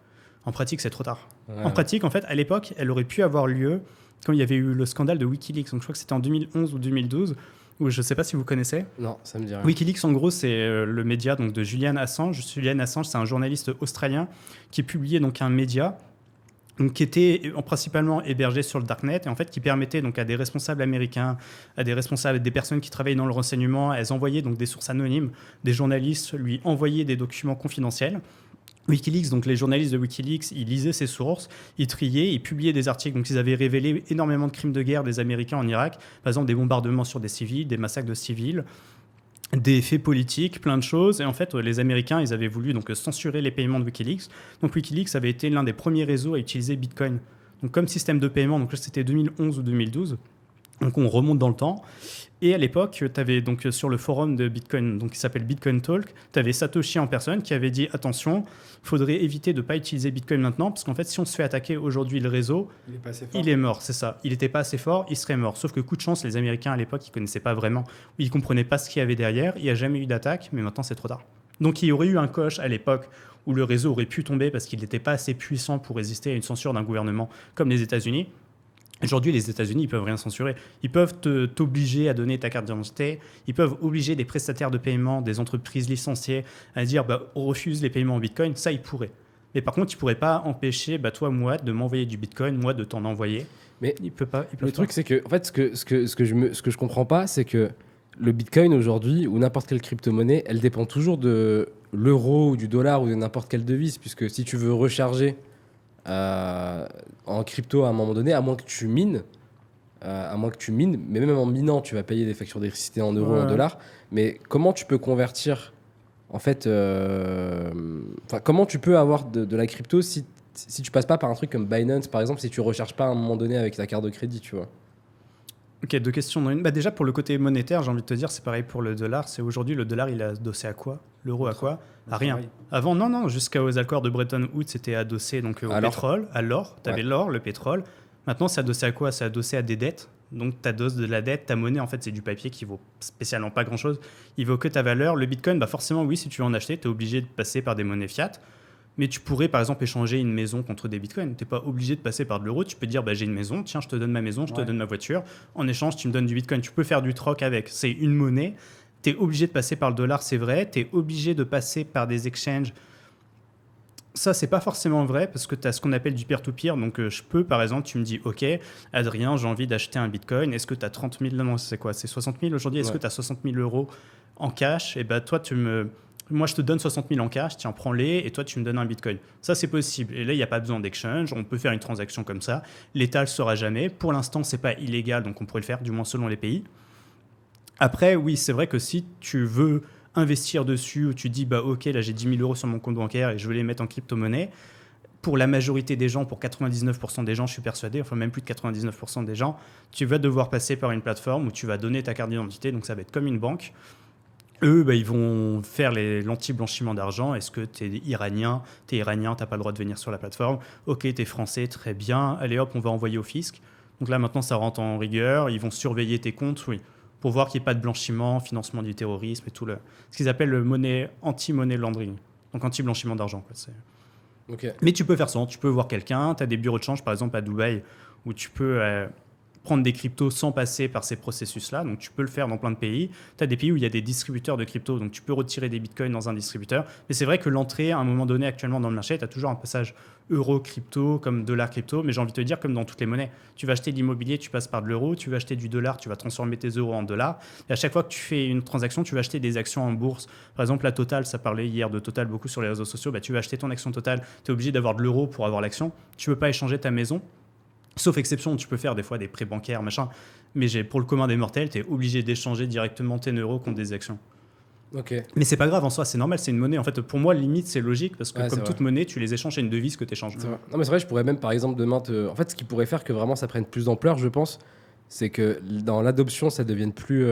[SPEAKER 1] En pratique, c'est trop tard.
[SPEAKER 3] Ouais.
[SPEAKER 1] En pratique, en fait, à l'époque, elle aurait pu avoir lieu quand il y avait eu le scandale de Wikileaks. Donc je crois que c'était en 2011 ou 2012, ou je ne sais pas si vous connaissez.
[SPEAKER 3] Non, ça me dit rien.
[SPEAKER 1] Wikileaks, en gros, c'est le média donc, de Julian Assange. Julian Assange, c'est un journaliste australien qui publiait donc un média donc, qui était principalement hébergé sur le darknet et en fait qui permettait donc à des responsables américains, à des responsables, des personnes qui travaillaient dans le renseignement, elles envoyaient donc des sources anonymes, des journalistes lui envoyaient des documents confidentiels. Wikileaks, donc les journalistes de Wikileaks, ils lisaient ces sources, ils triaient, ils publiaient des articles. Donc ils avaient révélé énormément de crimes de guerre des Américains en Irak, par exemple des bombardements sur des civils, des massacres de civils, des faits politiques, plein de choses. Et en fait, les Américains, ils avaient voulu donc censurer les paiements de Wikileaks. Donc Wikileaks avait été l'un des premiers réseaux à utiliser Bitcoin. Donc comme système de paiement, donc là c'était 2011 ou 2012. Donc on remonte dans le temps. Et à l'époque, tu avais donc sur le forum de Bitcoin, donc qui s'appelle Bitcoin Talk, tu avais Satoshi en personne qui avait dit attention, il faudrait éviter de ne pas utiliser Bitcoin maintenant, parce qu'en fait, si on se fait attaquer aujourd'hui le réseau, il est mort, c'est ça. Il n'était pas assez fort, il serait mort. Sauf que coup de chance, les Américains à l'époque, ils ne connaissaient pas vraiment, ils ne comprenaient pas ce qu'il y avait derrière, il n'y a jamais eu d'attaque, mais maintenant c'est trop tard. Donc il y aurait eu un coche à l'époque où le réseau aurait pu tomber parce qu'il n'était pas assez puissant pour résister à une censure d'un gouvernement comme les États-Unis. Aujourd'hui, les États-Unis, ils peuvent rien censurer. Ils peuvent t'obliger à donner ta carte d'identité. Ils peuvent obliger des prestataires de paiement, des entreprises licenciées à dire on refuse les paiements en Bitcoin. Ça, ils pourraient. Mais par contre, ils ne pourraient pas empêcher toi, moi, de m'envoyer du Bitcoin, moi, de t'en envoyer.
[SPEAKER 3] Mais
[SPEAKER 1] ils peuvent pas.
[SPEAKER 3] Le truc, c'est que, en fait, ce que je comprends pas, c'est que le Bitcoin aujourd'hui, ou n'importe quelle crypto-monnaie, elle dépend toujours de l'euro ou du dollar ou de n'importe quelle devise. Puisque si tu veux recharger en crypto à un moment donné, à moins que tu mines, mais même en minant, tu vas payer des factures d'électricité en euros, en dollars. Mais comment tu peux convertir, en fait, comment tu peux avoir de la crypto si tu passes pas par un truc comme Binance, par exemple, si tu recharges pas à un moment donné avec ta carte de crédit, tu vois?
[SPEAKER 1] Ok, deux questions dans une. Déjà, pour le côté monétaire, j'ai envie de te dire, c'est pareil pour le dollar. C'est aujourd'hui, le dollar, il est adossé à quoi? L'euro à quoi? À rien. Avant, non, jusqu'aux accords de Bretton Woods, c'était adossé donc, au pétrole, à l'or. Tu avais l'or, le pétrole. Maintenant, c'est adossé à quoi? C'est adossé à des dettes. Donc, tu adosses de la dette. Ta monnaie, en fait, c'est du papier qui vaut spécialement pas grand-chose. Il vaut que ta valeur. Le Bitcoin, forcément, oui, si tu veux en acheter, tu es obligé de passer par des monnaies fiat. Mais tu pourrais, par exemple, échanger une maison contre des bitcoins. Tu n'es pas obligé de passer par de l'euro. Tu peux dire, j'ai une maison, tiens, je te donne ma maison, je te donne ma voiture. En échange, tu me donnes du bitcoin. Tu peux faire du troc avec. C'est une monnaie. Tu es obligé de passer par le dollar, c'est vrai. Tu es obligé de passer par des exchanges. Ça, c'est pas forcément vrai parce que tu as ce qu'on appelle du peer-to-peer. Donc, je peux, par exemple, tu me dis, OK, Adrien, j'ai envie d'acheter un bitcoin. Est-ce que tu as 30 000 Non, c'est quoi? C'est 60 000 aujourd'hui. Est-ce que tu as 60 000 euros en cash? Et toi, moi, je te donne 60 000 en cash, tiens, prends-les, et toi, tu me donnes un bitcoin. Ça, c'est possible. Et là, il n'y a pas besoin d'exchange. On peut faire une transaction comme ça. L'État ne le saura jamais. Pour l'instant, ce n'est pas illégal, donc on pourrait le faire, du moins selon les pays. Après, oui, c'est vrai que si tu veux investir dessus, ou tu dis, bah, OK, là, j'ai 10 000 euros sur mon compte bancaire et je veux les mettre en crypto-monnaie, pour la majorité des gens, pour 99% des gens, je suis persuadé, enfin même plus de 99% des gens, tu vas devoir passer par une plateforme où tu vas donner ta carte d'identité, donc ça va être comme une banque. Eux, bah, ils vont faire l'anti-blanchiment d'argent. Est-ce que tu es iranien, tu n'as pas le droit de venir sur la plateforme. OK, tu es français, très bien. Allez hop, on va envoyer au fisc. Donc là, maintenant, ça rentre en rigueur. Ils vont surveiller tes comptes, oui, pour voir qu'il n'y ait pas de blanchiment, financement du terrorisme et tout ce qu'ils appellent le anti-money laundering. Donc anti-blanchiment d'argent, quoi.
[SPEAKER 3] Ok.
[SPEAKER 1] Mais tu peux faire ça. Tu peux voir quelqu'un. Tu as des bureaux de change, par exemple, à Dubaï, où tu peux prendre des cryptos sans passer par ces processus-là. Donc, tu peux le faire dans plein de pays. Tu as des pays où il y a des distributeurs de cryptos. Donc, tu peux retirer des bitcoins dans un distributeur. Mais c'est vrai que l'entrée, à un moment donné, actuellement, dans le marché, tu as toujours un passage euro-crypto comme dollar-crypto. Mais j'ai envie de te dire, comme dans toutes les monnaies, tu vas acheter de l'immobilier, tu passes par de l'euro. Tu vas acheter du dollar, tu vas transformer tes euros en dollars. Et à chaque fois que tu fais une transaction, tu vas acheter des actions en bourse. Par exemple, la Total, ça parlait hier de Total beaucoup sur les réseaux sociaux. Bah, tu vas acheter ton action Total. Tu es obligé d'avoir de l'euro pour avoir l'action. Tu ne peux pas échanger ta maison. Sauf exception, tu peux faire des fois des prêts bancaires, machin. Mais pour le commun des mortels, tu es obligé d'échanger directement tes euros contre des actions.
[SPEAKER 3] Ok.
[SPEAKER 1] Mais c'est pas grave en soi, c'est normal, c'est une monnaie. En fait, pour moi, limite, c'est logique parce que
[SPEAKER 3] Ouais,
[SPEAKER 1] comme
[SPEAKER 3] c'est
[SPEAKER 1] toute
[SPEAKER 3] vrai.
[SPEAKER 1] monnaie, tu les échanges à une devise que tu échanges.
[SPEAKER 3] C'est vrai. Non, mais c'est vrai, je pourrais même, par exemple, demain En fait, ce qui pourrait faire que vraiment ça prenne plus d'ampleur, je pense, c'est que dans l'adoption, ça devienne plus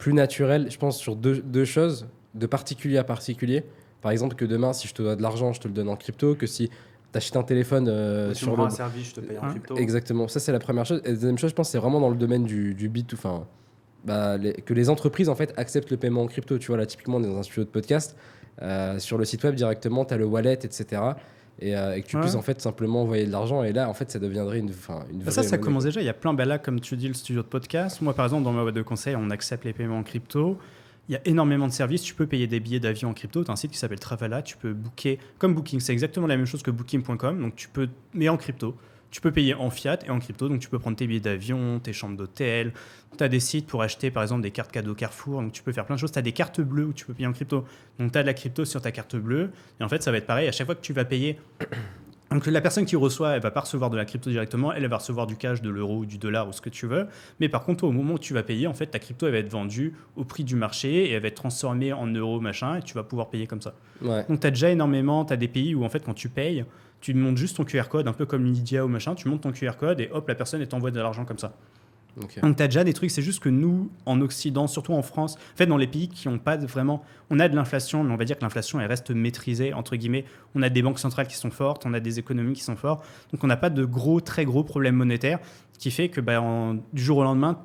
[SPEAKER 3] naturel, je pense, sur deux choses, de particulier à particulier. Par exemple, que demain, si je te dois de l'argent, je te le donne en crypto, que si tu achètes un téléphone
[SPEAKER 2] Tu
[SPEAKER 3] sur
[SPEAKER 2] me rends
[SPEAKER 3] le.
[SPEAKER 2] un service, je te paye en crypto.
[SPEAKER 3] Exactement, ça c'est la première chose. Et la deuxième chose, je pense, c'est vraiment dans le domaine du B2, enfin, que les entreprises en fait acceptent le paiement en crypto. Tu vois, là, typiquement, on est dans un studio de podcast, sur le site web directement, tu as le wallet, etc. Et que tu puisses en fait simplement envoyer de l'argent. Et là, en fait, ça deviendrait une vraie
[SPEAKER 1] Ça
[SPEAKER 3] monnaie,
[SPEAKER 1] commence
[SPEAKER 3] quoi.
[SPEAKER 1] déjà. Il y a plein, là, comme tu dis, le studio de podcast. Moi, par exemple, dans ma boîte de conseil, on accepte les paiements en crypto. Il y a énormément de services. Tu peux payer des billets d'avion en crypto. Tu as un site qui s'appelle Travala. Tu peux booker comme Booking. C'est exactement la même chose que Booking.com. Donc, mais en crypto. Tu peux payer en fiat et en crypto. Donc, tu peux prendre tes billets d'avion, tes chambres d'hôtel. Tu as des sites pour acheter, par exemple, des cartes cadeaux Carrefour. Donc, tu peux faire plein de choses. Tu as des cartes bleues où tu peux payer en crypto. Donc, tu as de la crypto sur ta carte bleue. Et en fait, ça va être pareil. À chaque fois que tu vas payer. Donc la personne qui reçoit, elle va pas recevoir de la crypto directement, elle va recevoir du cash, de l'euro ou du dollar ou ce que tu veux. Mais par contre, au moment où tu vas payer, en fait, ta crypto elle va être vendue au prix du marché et elle va être transformée en euros, machin, et tu vas pouvoir payer comme ça.
[SPEAKER 3] Ouais.
[SPEAKER 1] Donc tu as déjà énormément, tu as des pays où en fait quand tu payes, tu montes juste ton QR code, un peu comme Lydia ou machin, tu montes ton QR code et hop, la personne elle t'envoie de l'argent comme ça.
[SPEAKER 3] Ok.
[SPEAKER 1] Donc, tu as déjà des trucs, c'est juste que nous, en Occident, surtout en France, en fait, dans les pays qui n'ont pas vraiment. On a de l'inflation, mais on va dire que l'inflation, elle reste maîtrisée, entre guillemets. On a des banques centrales qui sont fortes, on a des économies qui sont fortes. Donc, on n'a pas de très gros problèmes monétaires, ce qui fait que du jour au lendemain,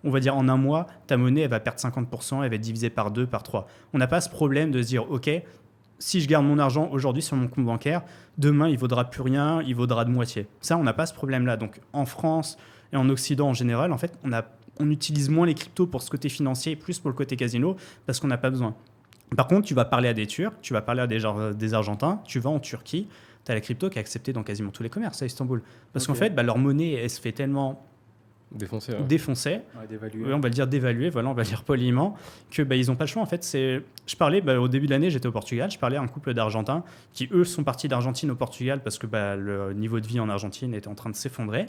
[SPEAKER 1] on va dire en un mois, ta monnaie, elle va perdre 50%, elle va être divisée par 2, par 3. On n'a pas ce problème de se dire, OK, si je garde mon argent aujourd'hui sur mon compte bancaire, demain, il vaudra plus rien, il vaudra de moitié. Ça, on n'a pas ce problème-là. Donc, en France et en Occident en général, en fait, on utilise moins les cryptos pour ce côté financier et plus pour le côté casino parce qu'on n'a pas besoin. Par contre, tu vas parler à des Turcs, tu vas parler à des Argentins, tu vas en Turquie, tu as la crypto qui est acceptée dans quasiment tous les commerces à Istanbul. Parce qu'en fait, leur monnaie, elle se fait tellement
[SPEAKER 3] Défoncé. Ouais.
[SPEAKER 1] défoncer,
[SPEAKER 2] Ouais, d'évaluer.
[SPEAKER 1] on va le dire dévaluer, voilà, on va le dire poliment, que ils n'ont pas le choix. En fait, je parlais, au début de l'année, j'étais au Portugal, je parlais à un couple d'Argentins qui, eux, sont partis d'Argentine au Portugal parce que le niveau de vie en Argentine était en train de s'effondrer.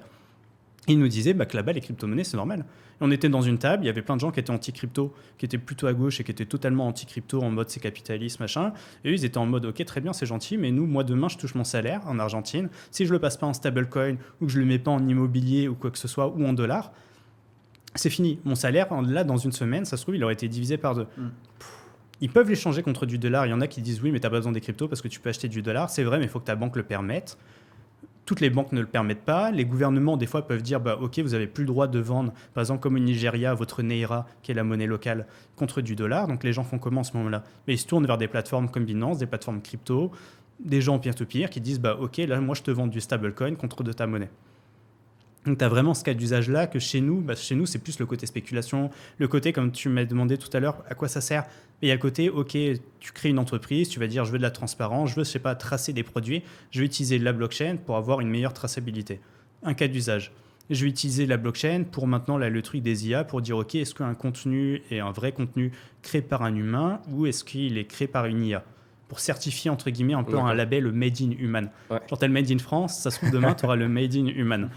[SPEAKER 1] Ils nous disaient que là-bas, les crypto-monnaies, c'est normal. Et on était dans une table, il y avait plein de gens qui étaient anti-crypto, qui étaient plutôt à gauche et qui étaient totalement anti-crypto, en mode c'est capitaliste, machin. Et eux, ils étaient en mode ok, très bien, c'est gentil, mais nous, moi, demain, je touche mon salaire en Argentine. Si je le passe pas en stablecoin ou que je le mets pas en immobilier ou quoi que ce soit, ou en dollars, c'est fini. Mon salaire, là, dans une semaine, ça se trouve, il aurait été divisé par 2. Ils peuvent l'échanger contre du dollar. Il y en a qui disent oui, mais tu n'as pas besoin des cryptos parce que tu peux acheter du dollar. C'est vrai, mais il faut que ta banque le permette. Toutes les banques ne le permettent pas. Les gouvernements, des fois, peuvent dire ok, vous n'avez plus le droit de vendre, par exemple, comme au Nigeria, votre Naira, qui est la monnaie locale, contre du dollar. Donc les gens font comment à ce moment-là? Mais ils se tournent vers des plateformes comme Binance, des plateformes crypto, des gens peer-to-peer qui disent ok, là, moi, je te vends du stablecoin contre de ta monnaie. Donc, tu as vraiment ce cas d'usage-là que chez nous, c'est plus le côté spéculation, le côté, comme tu m'as demandé tout à l'heure, à quoi ça sert. Mais il y a le côté, ok, tu crées une entreprise, tu vas dire, je veux de la transparence, je veux, tracer des produits, je vais utiliser la blockchain pour avoir une meilleure traçabilité. Un cas d'usage. Je vais utiliser la blockchain pour maintenant le truc des IA pour dire, OK, est-ce qu'un contenu est un vrai contenu créé par un humain ou est-ce qu'il est créé par une IA? Pour certifier, entre guillemets, un peu un label Made in Human.
[SPEAKER 3] Ouais.
[SPEAKER 1] Genre, t'as le Made in France, ça se trouve demain, tu auras le Made in Human.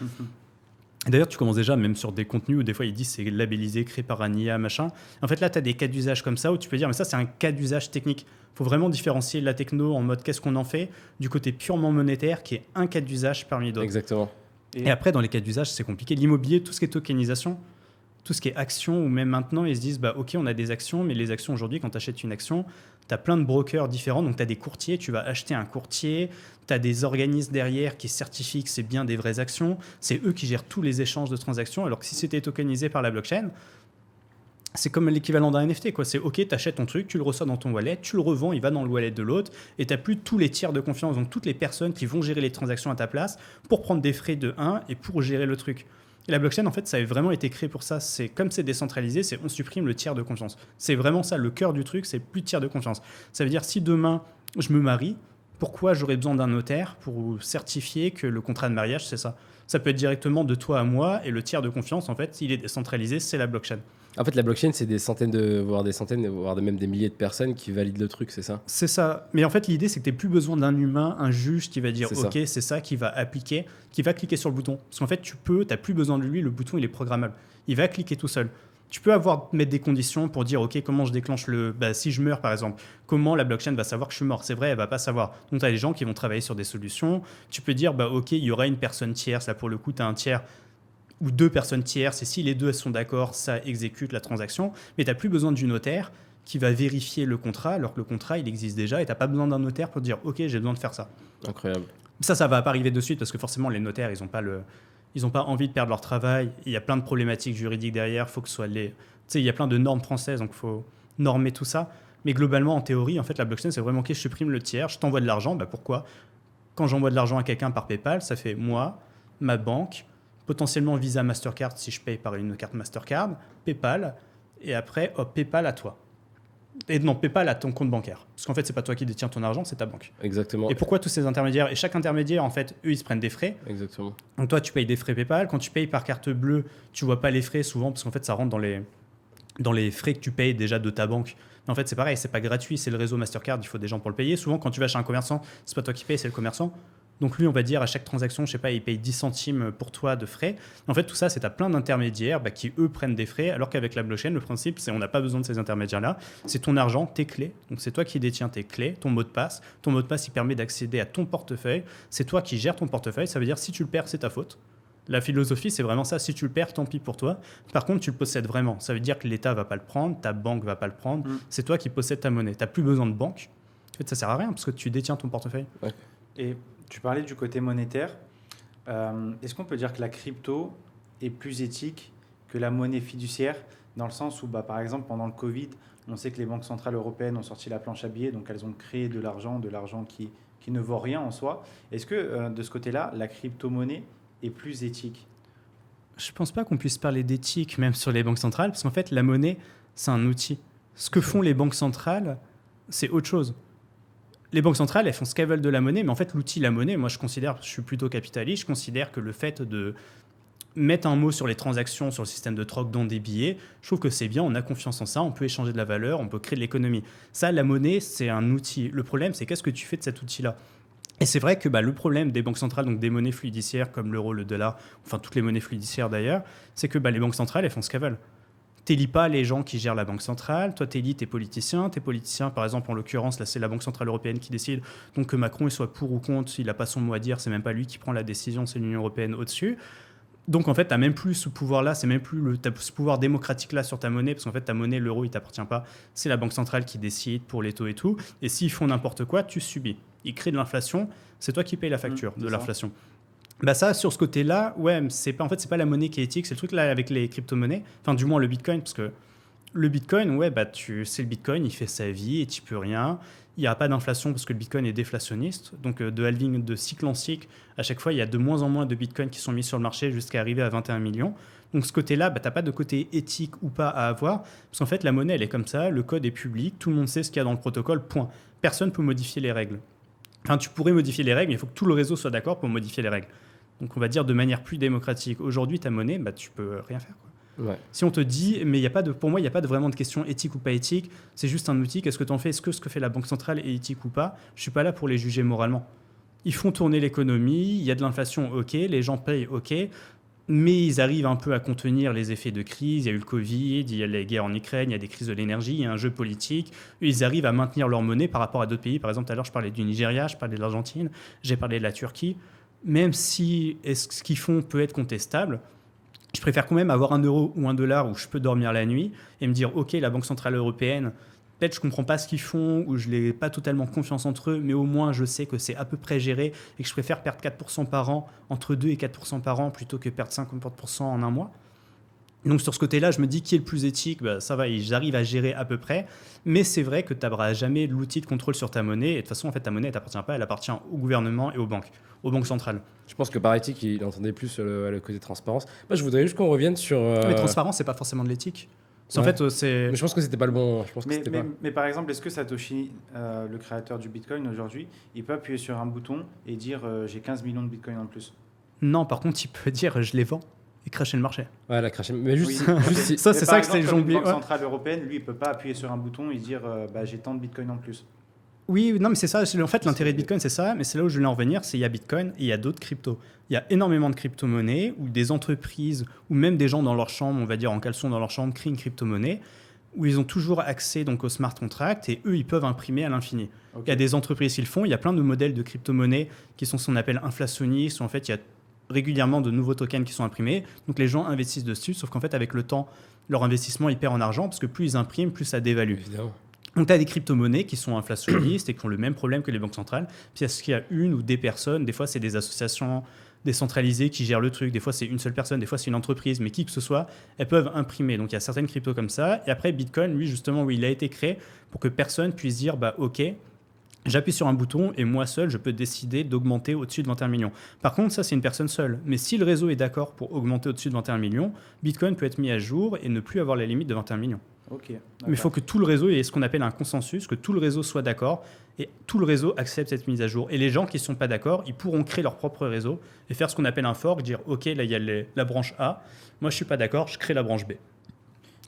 [SPEAKER 1] D'ailleurs, tu commences déjà, même sur des contenus où des fois ils disent c'est labellisé, créé par un IA, machin. En fait, là, tu as des cas d'usage comme ça où tu peux dire, mais ça, c'est un cas d'usage technique. Il faut vraiment différencier la techno en mode qu'est-ce qu'on en fait du côté purement monétaire qui est un cas d'usage parmi d'autres.
[SPEAKER 3] Exactement.
[SPEAKER 1] Et après, dans les cas d'usage, c'est compliqué. L'immobilier, tout ce qui est tokenisation, tout ce qui est action, ou même maintenant, ils se disent, bah, OK, on a des actions, mais les actions aujourd'hui, quand tu achètes une action, tu as plein de brokers différents. Donc, tu as des courtiers, tu vas acheter un courtier, tu as des organismes derrière qui certifient que c'est bien des vraies actions. C'est eux qui gèrent tous les échanges de transactions, alors que si c'était tokenisé par la blockchain, c'est comme l'équivalent d'un NFT, quoi. C'est OK, tu achètes ton truc, tu le reçois dans ton wallet, tu le revends, il va dans le wallet de l'autre, et tu n'as plus tous les tiers de confiance, donc toutes les personnes qui vont gérer les transactions à ta place pour prendre des frais de 1 et pour gérer le truc. Et la blockchain, en fait, ça a vraiment été créé pour ça. C'est comme c'est décentralisé, c'est on supprime le tiers de confiance. C'est vraiment ça, le cœur du truc, c'est plus de tiers de confiance. Ça veut dire si demain je me marie, pourquoi j'aurais besoin d'un notaire pour certifier que le contrat de mariage, c'est ça? Ça peut être directement de toi à moi, et le tiers de confiance, en fait, il est décentralisé, c'est la blockchain.
[SPEAKER 3] En fait, la blockchain, c'est des centaines, voire même des milliers de personnes qui valident le truc, c'est ça?
[SPEAKER 1] C'est ça. Mais en fait, l'idée, c'est que tu n'as plus besoin d'un humain, un juge qui va dire
[SPEAKER 3] C'est
[SPEAKER 1] OK, c'est ça, qui va appliquer, qui va cliquer sur le bouton. Parce qu'en fait, tu n'as plus besoin de lui, le bouton, il est programmable. Il va cliquer tout seul. Tu peux mettre des conditions pour dire OK, comment je déclenche si je meurs, par exemple, comment la blockchain va savoir que je suis mort? C'est vrai, elle ne va pas savoir. Donc, tu as des gens qui vont travailler sur des solutions. Tu peux dire OK, il y aura une personne tierce. Là, pour le coup, tu as un tiers ou 2 personnes tierces, et si les 2 elles sont d'accord, ça exécute la transaction, mais tu n'as plus besoin du notaire qui va vérifier le contrat, alors que le contrat, il existe déjà, et tu n'as pas besoin d'un notaire pour dire « Ok, j'ai besoin de faire ça ».
[SPEAKER 3] Incroyable.
[SPEAKER 1] Ça ne va pas arriver de suite, parce que forcément, les notaires, ils n'ont pas envie de perdre leur travail, il y a plein de problématiques juridiques derrière, faut que ce soit il y a plein de normes françaises, donc il faut normer tout ça, mais globalement, en théorie, en fait, la blockchain, c'est vraiment « Ok, je supprime le tiers, je t'envoie de l'argent », pourquoi? Quand j'envoie de l'argent à quelqu'un par PayPal, ça fait moi, ma banque, potentiellement Visa, Mastercard si je paye par une carte Mastercard, PayPal, et après, PayPal à toi. Et non, PayPal à ton compte bancaire. Parce qu'en fait, c'est pas toi qui détiens ton argent, c'est ta banque.
[SPEAKER 3] Exactement.
[SPEAKER 1] Et pourquoi tous ces intermédiaires? Et chaque intermédiaire, en fait, eux, ils se prennent des frais.
[SPEAKER 3] Exactement.
[SPEAKER 1] Donc toi, tu payes des frais PayPal. Quand tu payes par carte bleue, tu vois pas les frais souvent, parce qu'en fait, ça rentre dans les frais que tu payes déjà de ta banque. Mais en fait, c'est pareil, c'est pas gratuit, c'est le réseau Mastercard, il faut des gens pour le payer. Souvent, quand tu vas chez un commerçant, c'est pas toi qui payes, c'est le commerçant. Donc lui, on va dire à chaque transaction, je sais pas, il paye 10 centimes pour toi de frais. En fait, tout ça, c'est à plein d'intermédiaires qui, eux, prennent des frais, alors qu'avec la blockchain, le principe, c'est on n'a pas besoin de ces intermédiaires-là. C'est ton argent, tes clés. Donc c'est toi qui détiens tes clés, ton mot de passe. Ton mot de passe, il permet d'accéder à ton portefeuille. C'est toi qui gères ton portefeuille. Ça veut dire si tu le perds, c'est ta faute. La philosophie, c'est vraiment ça. Si tu le perds, tant pis pour toi. Par contre, tu le possèdes vraiment. Ça veut dire que l'État va pas le prendre, ta banque va pas le prendre. C'est toi qui possèdes ta monnaie. Tu n'as plus besoin de banque. En fait, ça sert à rien parce que tu détiens ton portefeuille.
[SPEAKER 3] Ouais.
[SPEAKER 2] Et tu parlais du côté monétaire. Est-ce qu'on peut dire que la crypto est plus éthique que la monnaie fiduciaire, dans le sens où, par exemple, pendant le Covid, on sait que les banques centrales européennes ont sorti la planche à billets, donc elles ont créé de l'argent qui ne vaut rien en soi. Est-ce que, de ce côté-là, la crypto-monnaie est plus éthique?
[SPEAKER 1] Je ne pense pas qu'on puisse parler d'éthique, même sur les banques centrales, parce qu'en fait, la monnaie, c'est un outil. Ce que font les banques centrales, c'est autre chose. Les banques centrales, elles font ce qu'elles veulent de la monnaie, mais en fait, l'outil, la monnaie, moi, je suis plutôt capitaliste, je considère que le fait de mettre un mot sur les transactions, sur le système de troc dans des billets, je trouve que c'est bien, on a confiance en ça, on peut échanger de la valeur, on peut créer de l'économie. Ça, la monnaie, c'est un outil. Le problème, c'est qu'est-ce que tu fais de cet outil-là? Et c'est vrai que le problème des banques centrales, donc des monnaies fluidiciaires comme l'euro, le dollar, enfin toutes les monnaies fluidiciaires d'ailleurs, c'est que les banques centrales, elles font ce qu'elles veulent. T'élis pas les gens qui gèrent la banque centrale, toi t'élis tes politiciens, par exemple en l'occurrence là c'est la Banque Centrale Européenne qui décide, donc que Macron il soit pour ou contre, il n'a pas son mot à dire, c'est même pas lui qui prend la décision, c'est l'Union Européenne au-dessus. Donc en fait t'as même plus ce pouvoir-là, c'est même plus ce pouvoir démocratique-là sur ta monnaie, parce qu'en fait ta monnaie, l'euro il t'appartient pas, c'est la Banque Centrale qui décide pour les taux et tout, et s'ils font n'importe quoi, tu subis. Ils créent de l'inflation, c'est toi qui payes la facture de l'inflation. Ça, sur ce côté-là, ouais, c'est pas la monnaie qui est éthique, c'est le truc là avec les crypto-monnaies, enfin du moins le Bitcoin, parce que le Bitcoin, ouais, c'est le Bitcoin, il fait sa vie et tu peux rien. Il n'y a pas d'inflation parce que le Bitcoin est déflationniste, donc de halving, de cycle en cycle, à chaque fois il y a de moins en moins de Bitcoin qui sont mis sur le marché jusqu'à arriver à 21 millions. Donc ce côté-là, tu n'as pas de côté éthique ou pas à avoir, parce qu'en fait la monnaie elle est comme ça, le code est public, tout le monde sait ce qu'il y a dans le protocole, point. Personne ne peut modifier les règles. Enfin, tu pourrais modifier les règles, mais il faut que tout le réseau soit d'accord pour modifier les règles. Donc on va dire de manière plus démocratique. Aujourd'hui, ta monnaie, bah, tu peux rien faire, quoi.
[SPEAKER 3] Ouais.
[SPEAKER 1] Si on te dit, mais pour moi, il n'y a pas vraiment de question éthique ou pas éthique, c'est juste un outil, qu'est-ce que tu en fais? Est-ce que ce que fait la Banque centrale est éthique ou pas? Je ne suis pas là pour les juger moralement. Ils font tourner l'économie, il y a de l'inflation, ok, les gens payent, ok, mais ils arrivent un peu à contenir les effets de crise. Il y a eu le Covid, il y a les guerres en Ukraine, il y a des crises de l'énergie, il y a un jeu politique. Ils arrivent à maintenir leur monnaie par rapport à d'autres pays. Par exemple, tout à l'heure, je parlais du Nigeria, je parlais de l'Argentine, j'ai parlé de la Turquie. Même si ce qu'ils font peut être contestable, je préfère quand même avoir 1 euro ou 1 dollar où je peux dormir la nuit et me dire, ok, la Banque Centrale Européenne, peut-être je ne comprends pas ce qu'ils font ou je n'ai pas totalement confiance entre eux, mais au moins je sais que c'est à peu près géré et que je préfère perdre 4% par an, entre 2 et 4% par an, plutôt que perdre 50% en un mois. Donc sur ce côté-là, je me dis qui est le plus éthique, bah, ça va, j'arrive à gérer à peu près, mais c'est vrai que tu n'auras jamais l'outil de contrôle sur ta monnaie, et de toute façon, en fait, ta monnaie, elle t'appartient pas, elle appartient au gouvernement et aux banques centrales.
[SPEAKER 3] Je pense que par éthique, il entendait plus le côté transparence. Moi, je voudrais juste qu'on revienne sur.
[SPEAKER 1] Mais transparence, c'est pas forcément de l'éthique. En
[SPEAKER 3] Ouais.
[SPEAKER 1] fait, c'est...
[SPEAKER 3] Mais je pense que c'était pas le bon. Je pense que
[SPEAKER 2] Mais,
[SPEAKER 3] c'était
[SPEAKER 2] mais,
[SPEAKER 3] pas.
[SPEAKER 2] mais par exemple, est-ce que Satoshi, le créateur du Bitcoin aujourd'hui, il peut appuyer sur un bouton et dire j'ai 15 millions de Bitcoin en plus?
[SPEAKER 1] Non, par contre, il peut dire je les vends et cracher le marché.
[SPEAKER 3] Ouais, la crash. Mais juste,
[SPEAKER 2] Oui.
[SPEAKER 3] juste si-
[SPEAKER 1] Ça,
[SPEAKER 2] Mais
[SPEAKER 1] c'est
[SPEAKER 2] par
[SPEAKER 1] ça que c'est
[SPEAKER 2] exemple, comme
[SPEAKER 1] jonglé.
[SPEAKER 2] une Banque
[SPEAKER 1] Ouais.
[SPEAKER 2] centrale européenne, lui, il peut pas appuyer sur un bouton et dire j'ai tant de Bitcoin en plus.
[SPEAKER 1] Oui, non, mais c'est ça. En fait, l'intérêt de Bitcoin, c'est ça. Mais c'est là où je voulais en revenir. C'est il y a Bitcoin et il y a d'autres cryptos. Il y a énormément de crypto-monnaies où des entreprises ou même des gens dans leur chambre, on va dire en caleçon dans leur chambre, créent une crypto-monnaie où ils ont toujours accès donc au smart contract et eux, ils peuvent imprimer à l'infini.
[SPEAKER 2] Ok.
[SPEAKER 1] Il y a des entreprises qui le font. Il y a plein de modèles de crypto-monnaies qui sont ce qu'on appelle inflationnistes. Où en fait, il y a régulièrement de nouveaux tokens qui sont imprimés. Donc les gens investissent dessus. Sauf qu'en fait, avec le temps, leur investissement, il perd en argent parce que plus ils impriment, plus ça dévalue.
[SPEAKER 3] Évidemment.
[SPEAKER 1] Donc, tu as des crypto-monnaies qui sont inflationnistes et qui ont le même problème que les banques centrales. Puis, est-ce qu'il y a une ou des personnes, des fois, c'est des associations décentralisées qui gèrent le truc, des fois, c'est une seule personne, des fois, c'est une entreprise, mais qui que ce soit, elles peuvent imprimer. Donc, il y a certaines cryptos comme ça. Et après, Bitcoin, lui, justement, oui, il a été créé pour que personne puisse dire, bah, OK, j'appuie sur un bouton et moi seul, je peux décider d'augmenter au-dessus de 21 millions. Par contre, ça, c'est une personne seule. Mais si le réseau est d'accord pour augmenter au-dessus de 21 millions, Bitcoin peut être mis à jour et ne plus avoir la limite de 21 millions.
[SPEAKER 2] Ok.
[SPEAKER 1] Mais il faut
[SPEAKER 2] d'accord.
[SPEAKER 1] que tout le réseau ait ce qu'on appelle un consensus, que tout le réseau soit d'accord et tout le réseau accepte cette mise à jour. Et les gens qui ne sont pas d'accord, ils pourront créer leur propre réseau et faire ce qu'on appelle un fork, dire OK, là il y a la branche A, moi je ne suis pas d'accord, je crée la branche B.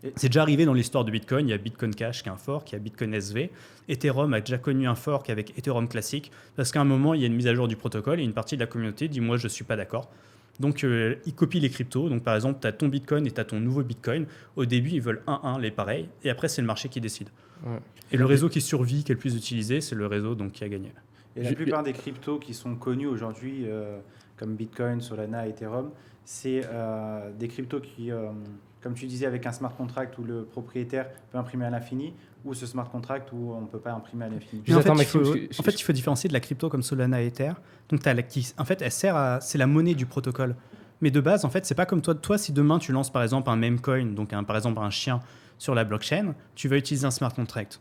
[SPEAKER 2] Et-
[SPEAKER 1] C'est déjà arrivé dans l'histoire de Bitcoin, il y a Bitcoin Cash qui est un fork, il y a Bitcoin SV. Ethereum a déjà connu un fork avec Ethereum classique parce qu'à un moment il y a une mise à jour du protocole et une partie de la communauté dit moi je ne suis pas d'accord. Donc, ils copient les cryptos. Donc, par exemple, tu as ton Bitcoin et tu as ton nouveau Bitcoin. Au début, ils veulent 1-1, les pareils. Et après, c'est le marché qui décide.
[SPEAKER 3] Ouais.
[SPEAKER 1] Et le réseau qui survit, qui est le plus utilisé, c'est le réseau donc, qui a gagné.
[SPEAKER 2] Et la
[SPEAKER 3] Je-
[SPEAKER 2] plupart des cryptos qui sont connus aujourd'hui, comme Bitcoin, Solana, Ethereum, c'est des cryptos qui, comme tu disais, avec un smart contract où le propriétaire peut imprimer à l'infini, ou ce smart contract où on ne peut pas imprimer à l'infini.
[SPEAKER 3] Juste
[SPEAKER 1] Mais en,
[SPEAKER 3] attends,
[SPEAKER 1] fait,
[SPEAKER 3] Maxime,
[SPEAKER 1] il faut différencier de la crypto comme Solana et Ether. Donc, en fait, elle sert c'est la monnaie du protocole. Mais de base, en fait, c'est pas comme toi. Toi, si demain tu lances par exemple un meme coin, donc par exemple un chien sur la blockchain, tu vas utiliser un smart contract.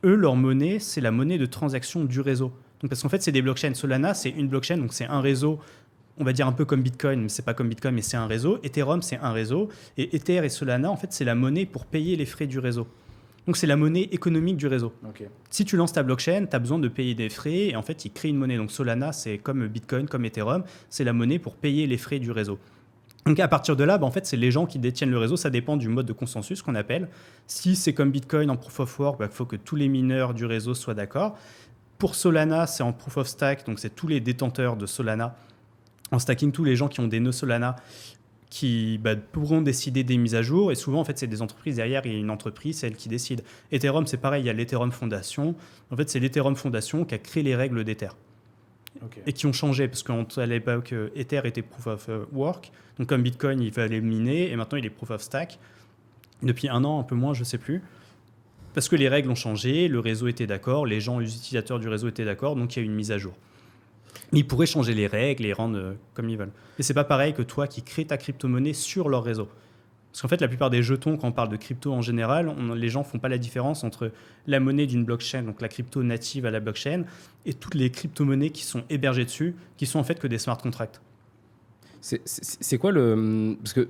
[SPEAKER 1] Eux, leur monnaie, c'est la monnaie de transaction du réseau. Donc, parce qu'en fait, c'est des blockchains. Solana, c'est une blockchain, donc c'est un réseau. On va dire un peu comme Bitcoin, mais c'est pas comme Bitcoin, mais c'est un réseau. Ethereum, c'est un réseau. Et Ether et Solana, en fait, c'est la monnaie pour payer les frais du réseau. Donc, c'est la monnaie économique du réseau.
[SPEAKER 2] Ok.
[SPEAKER 1] Si tu lances ta blockchain, tu as besoin de payer des frais et en fait, ils créent une monnaie. Donc, Solana, c'est comme Bitcoin, comme Ethereum, c'est la monnaie pour payer les frais du réseau. Donc, à partir de là, en fait, c'est les gens qui détiennent le réseau. Ça dépend du mode de consensus qu'on appelle. Si c'est comme Bitcoin en proof of work, il faut que tous les mineurs du réseau soient d'accord. Pour Solana, c'est en proof of stack, donc c'est tous les détenteurs de Solana. En stacking, tous les gens qui ont des nœuds Solana qui pourront décider des mises à jour. Et souvent, en fait, c'est des entreprises derrière. Il y a une entreprise, c'est elle qui décide. Ethereum, c'est pareil. Il y a l'Ethereum Foundation. En fait, c'est l'Ethereum Foundation qui a créé les règles d'Ether
[SPEAKER 2] Ok.
[SPEAKER 1] et qui ont changé parce qu'à l'époque, Ether était proof of work. Donc, comme Bitcoin, il fallait miner et maintenant, il est proof of stack. Depuis 1 an, un peu moins, je ne sais plus. Parce que les règles ont changé, le réseau était d'accord, les gens, les utilisateurs du réseau étaient d'accord, donc il y a eu une mise à jour. Ils pourraient changer les règles et rendre comme ils veulent. Mais c'est pas pareil que toi qui crées ta crypto-monnaie sur leur réseau. Parce qu'en fait, la plupart des jetons, quand on parle de crypto en général, les gens font pas la différence entre la monnaie d'une blockchain, donc la crypto native à la blockchain, et toutes les crypto-monnaies qui sont hébergées dessus, qui sont en fait que des smart contracts.
[SPEAKER 3] C'est quoi le. Parce que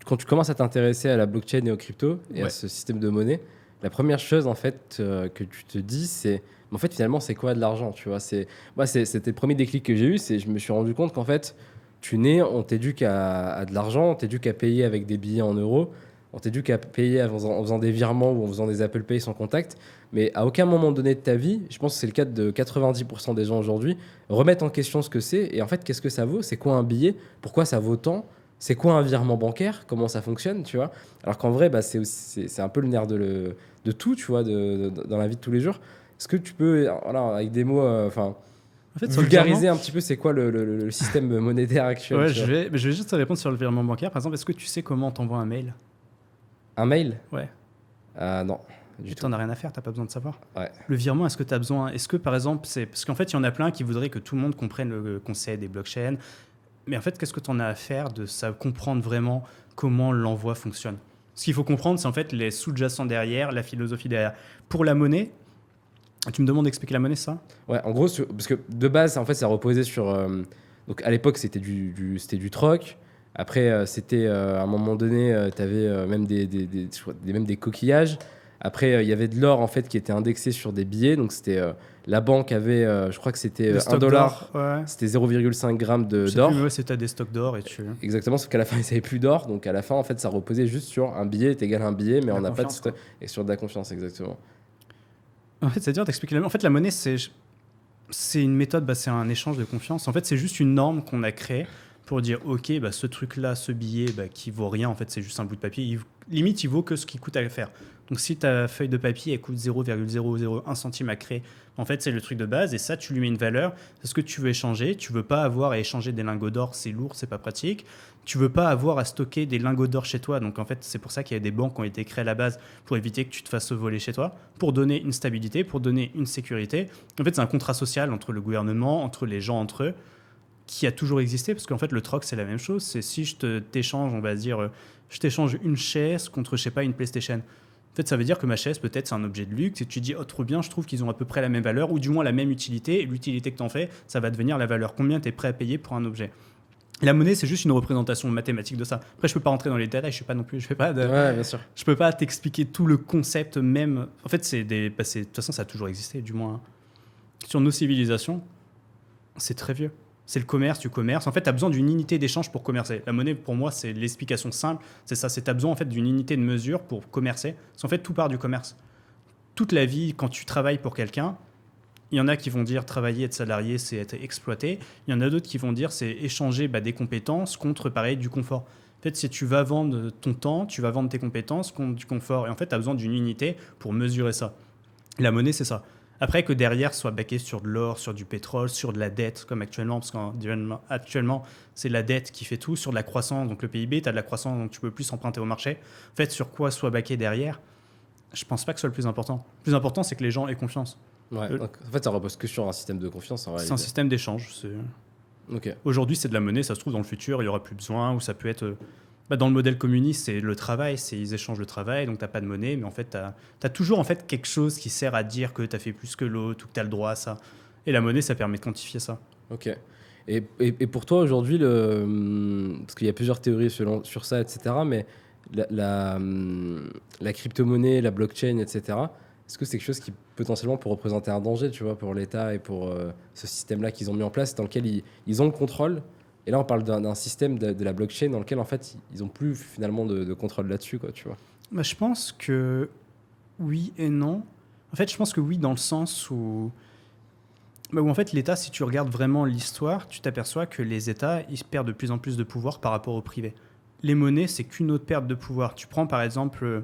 [SPEAKER 3] quand tu commences à t'intéresser à la blockchain et aux cryptos et à
[SPEAKER 1] Ouais.
[SPEAKER 3] ce système de monnaie, la première chose en fait que tu te dis, c'est Mais en fait, finalement, c'est quoi de l'argent, tu vois? C'était le premier déclic que j'ai eu, je me suis rendu compte qu'en fait, tu nais, on t'éduque à de l'argent, on t'éduque à payer avec des billets en euros, on t'éduque à payer en faisant des virements ou en faisant des Apple Pay sans contact. Mais à aucun moment donné de ta vie, je pense que c'est le cas de 90% des gens aujourd'hui, remettent en question ce que c'est. Et en fait, qu'est-ce que ça vaut? C'est quoi un billet? Pourquoi ça vaut tant? C'est quoi un virement bancaire? Comment ça fonctionne, tu vois? Alors qu'en vrai, bah, c'est un peu le nerf de tout, tu vois, dans la vie de tous les jours. Est-ce que tu peux, voilà, avec des mots,
[SPEAKER 1] En fait, sur le
[SPEAKER 3] vulgariser
[SPEAKER 1] virement,
[SPEAKER 3] un petit peu c'est quoi le système monétaire actuel?
[SPEAKER 1] ouais,
[SPEAKER 3] Tu vois
[SPEAKER 1] je vais juste te répondre sur le virement bancaire. Par exemple, est-ce que tu sais comment on t'envoie un mail?
[SPEAKER 3] Un mail?
[SPEAKER 1] Ouais.
[SPEAKER 3] Non, du
[SPEAKER 1] Tu
[SPEAKER 3] tout.
[SPEAKER 1] t'en as rien à faire, t'as pas besoin de savoir.
[SPEAKER 3] Ouais.
[SPEAKER 1] Le virement, est-ce que tu as besoin? Est-ce que par exemple, c'est parce qu'en fait, il y en a plein qui voudraient que tout le monde comprenne le concept des blockchains. Mais en fait, qu'est-ce que tu en as à faire de ça, comprendre vraiment comment l'envoi fonctionne? Ce qu'il faut comprendre, c'est en fait les sous-jacents derrière, la philosophie derrière. Pour la monnaie, tu me demandes d'expliquer la monnaie, ça?
[SPEAKER 3] Ouais, en gros, parce que de base, en fait, ça reposait sur. Donc à l'époque, c'était c'était du troc. Après, c'était à un moment donné, tu avais même même des coquillages. Après, il y avait de l'or en fait qui était indexé sur des billets. Donc c'était la banque avait, je crois que c'était
[SPEAKER 1] Des
[SPEAKER 3] 1
[SPEAKER 1] stocks
[SPEAKER 3] dollar,
[SPEAKER 1] d'or, ouais.
[SPEAKER 3] c'était 0,5 g
[SPEAKER 1] Je sais
[SPEAKER 3] d'or.
[SPEAKER 1] plus, mais ouais, c'est t'as des stocks d'or et tu.
[SPEAKER 3] Exactement, sauf qu'à la fin, ils n'avaient plus d'or. Donc à la fin, en fait, ça reposait juste sur un billet est égal à un billet, mais
[SPEAKER 2] La
[SPEAKER 3] on n'a pas de
[SPEAKER 2] confiance,
[SPEAKER 3] stock. Et sur de la confiance, exactement.
[SPEAKER 1] En fait, c'est dur d'expliquer la monnaie. En fait, la monnaie, c'est une méthode, bah, c'est un échange de confiance. En fait, c'est juste une norme qu'on a créée pour dire, OK, bah, ce truc-là, ce billet, bah, qui vaut rien, en fait, c'est juste un bout de papier. Limite, il vaut que ce qui coûte à faire. Donc, si ta feuille de papier, elle coûte 0,001 centime à créer, en fait, c'est le truc de base. Et ça, tu lui mets une valeur. C'est ce que tu veux échanger. Tu veux pas avoir à échanger des lingots d'or, c'est lourd, c'est pas pratique. Tu veux pas avoir à stocker des lingots d'or chez toi. Donc, en fait, c'est pour ça qu'il y a des banques qui ont été créées à la base pour éviter que tu te fasses voler chez toi, pour donner une stabilité, pour donner une sécurité. En fait, c'est un contrat social entre le gouvernement, entre les gens, entre eux, qui a toujours existé, parce qu'en fait, le troc, c'est la même chose. C'est si t'échange, on va dire, je t'échange une chaise contre, je sais pas, une PlayStation. En fait, ça veut dire que ma chaise, peut-être, c'est un objet de luxe, et tu dis, oh, trop bien, je trouve qu'ils ont à peu près la même valeur, ou du moins la même utilité, et l'utilité que t'en fais, ça va devenir la valeur. Combien t'es prêt à payer pour un objet? La monnaie, c'est juste une représentation mathématique de ça. Après, je peux pas rentrer dans les détails, je sais pas non plus,
[SPEAKER 3] Ouais, bien sûr.
[SPEAKER 1] je peux pas t'expliquer tout le concept même. En fait, de toute façon, ça a toujours existé, du moins. Sur nos civilisations, c'est très vieux. C'est le commerce, tu commerces. En fait, tu as besoin d'une unité d'échange pour commercer. La monnaie, pour moi, c'est l'explication simple. C'est ça, c'est tu as besoin en fait, d'une unité de mesure pour commercer. Parce qu'en fait, tout part du commerce. Toute la vie, quand tu travailles pour quelqu'un, il y en a qui vont dire travailler, être salarié, c'est être exploité. Il y en a d'autres qui vont dire c'est échanger des compétences contre, pareil, du confort. En fait, si tu vas vendre ton temps, tu vas vendre tes compétences contre du confort. Et en fait, tu as besoin d'une unité pour mesurer ça. La monnaie, c'est ça. Après que derrière soit baqué sur de l'or, sur du pétrole, sur de la dette, comme actuellement, parce qu'actuellement, c'est la dette qui fait tout, sur de la croissance, donc le PIB, tu as de la croissance, donc tu peux plus emprunter au marché. En fait, sur quoi soit baqué derrière, je pense pas que ce soit le plus important. Le plus important, c'est que les gens aient confiance.
[SPEAKER 3] Ouais. Donc, en fait, ça repose que sur un système de confiance en
[SPEAKER 1] C'est
[SPEAKER 3] réalité.
[SPEAKER 1] un système d'échange.
[SPEAKER 3] Ok.
[SPEAKER 1] Aujourd'hui, c'est de la monnaie, ça se trouve, dans le futur, il n'y aura plus besoin, ou ça peut être... dans le modèle communiste, c'est le travail, ils échangent le travail, donc tu n'as pas de monnaie, mais en fait, tu as toujours en fait, quelque chose qui sert à dire que tu as fait plus que l'autre, ou que tu as le droit à ça. Et la monnaie, ça permet de quantifier ça.
[SPEAKER 3] Ok. Et pour toi, aujourd'hui, parce qu'il y a plusieurs théories sur ça, etc., mais la crypto-monnaie, la blockchain, etc., est-ce que c'est quelque chose qui potentiellement peut représenter un danger, tu vois, pour l'État et pour ce système-là qu'ils ont mis en place, dans lequel ils ont le contrôle? Et là, on parle d'un système de la blockchain dans lequel, en fait, ils n'ont plus finalement de contrôle là-dessus, quoi, tu vois.
[SPEAKER 1] Je pense que oui et non. En fait, je pense que oui, dans le sens où en fait, l'État, si tu regardes vraiment l'histoire, tu t'aperçois que les États, ils perdent de plus en plus de pouvoir par rapport au privé. Les monnaies, c'est qu'une autre perte de pouvoir. Tu prends par exemple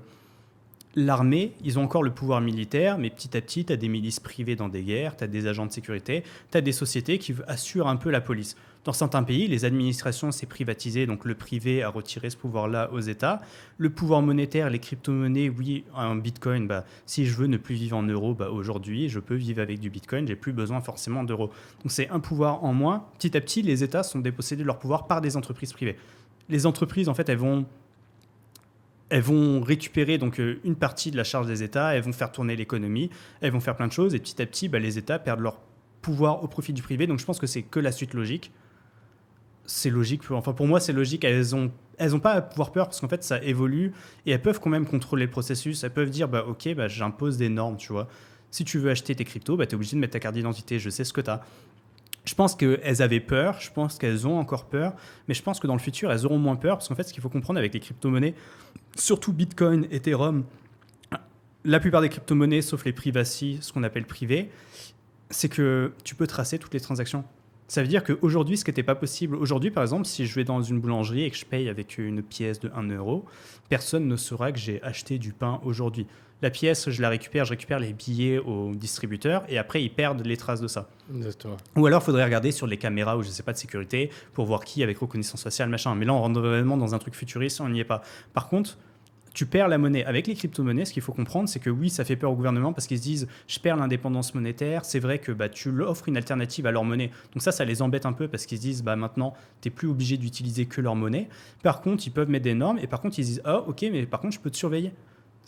[SPEAKER 1] l'armée, ils ont encore le pouvoir militaire, mais petit à petit, tu as des milices privées dans des guerres, tu as des agents de sécurité, tu as des sociétés qui assurent un peu la police. Dans certains pays, les administrations, c'est privatisé, donc le privé a retiré ce pouvoir-là aux États. Le pouvoir monétaire, les crypto-monnaies, oui, un bitcoin, si je veux ne plus vivre en euros, aujourd'hui, je peux vivre avec du bitcoin, j'ai plus besoin forcément d'euros. Donc c'est un pouvoir en moins. Petit à petit, les États sont dépossédés de leur pouvoir par des entreprises privées. Les entreprises, en fait, elles vont récupérer donc une partie de la charge des États, elles vont faire tourner l'économie, elles vont faire plein de choses, et petit à petit, les États perdent leur pouvoir au profit du privé. Donc je pense que c'est que la suite logique. C'est logique, pour moi c'est logique, elles ont pas à avoir peur parce qu'en fait ça évolue et elles peuvent quand même contrôler le processus, elles peuvent dire ok, j'impose des normes, tu vois. Si tu veux acheter tes cryptos, bah, tu es obligé de mettre ta carte d'identité. Je sais ce que tu as. Je pense qu'elles avaient peur, je pense qu'elles ont encore peur, mais je pense que dans le futur, elles auront moins peur, parce qu'en fait, ce qu'il faut comprendre avec les crypto-monnaies, surtout Bitcoin, Ethereum, la plupart des crypto-monnaies, sauf les privacy, ce qu'on appelle privés, c'est que tu peux tracer toutes les transactions. Ça veut dire qu'aujourd'hui, ce qui n'était pas possible, aujourd'hui par exemple, si je vais dans une boulangerie et que je paye avec une pièce de 1 euro, personne ne saura que j'ai acheté du pain aujourd'hui. La pièce, je récupère les billets au distributeur et après ils perdent les traces de ça.
[SPEAKER 3] Exactement.
[SPEAKER 1] Ou alors il faudrait regarder sur les caméras ou je sais pas de sécurité pour voir qui avec reconnaissance faciale, machin. Mais là on rentre vraiment dans un truc futuriste, on n'y est pas. Par contre, tu perds la monnaie. Avec les crypto-monnaies, ce qu'il faut comprendre, c'est que oui, ça fait peur au gouvernement parce qu'ils se disent je perds l'indépendance monétaire. C'est vrai que tu leur offres une alternative à leur monnaie. Donc ça les embête un peu parce qu'ils se disent maintenant, tu n'es plus obligé d'utiliser que leur monnaie. Par contre, ils peuvent mettre des normes et par contre, ils disent ok, mais par contre, je peux te surveiller.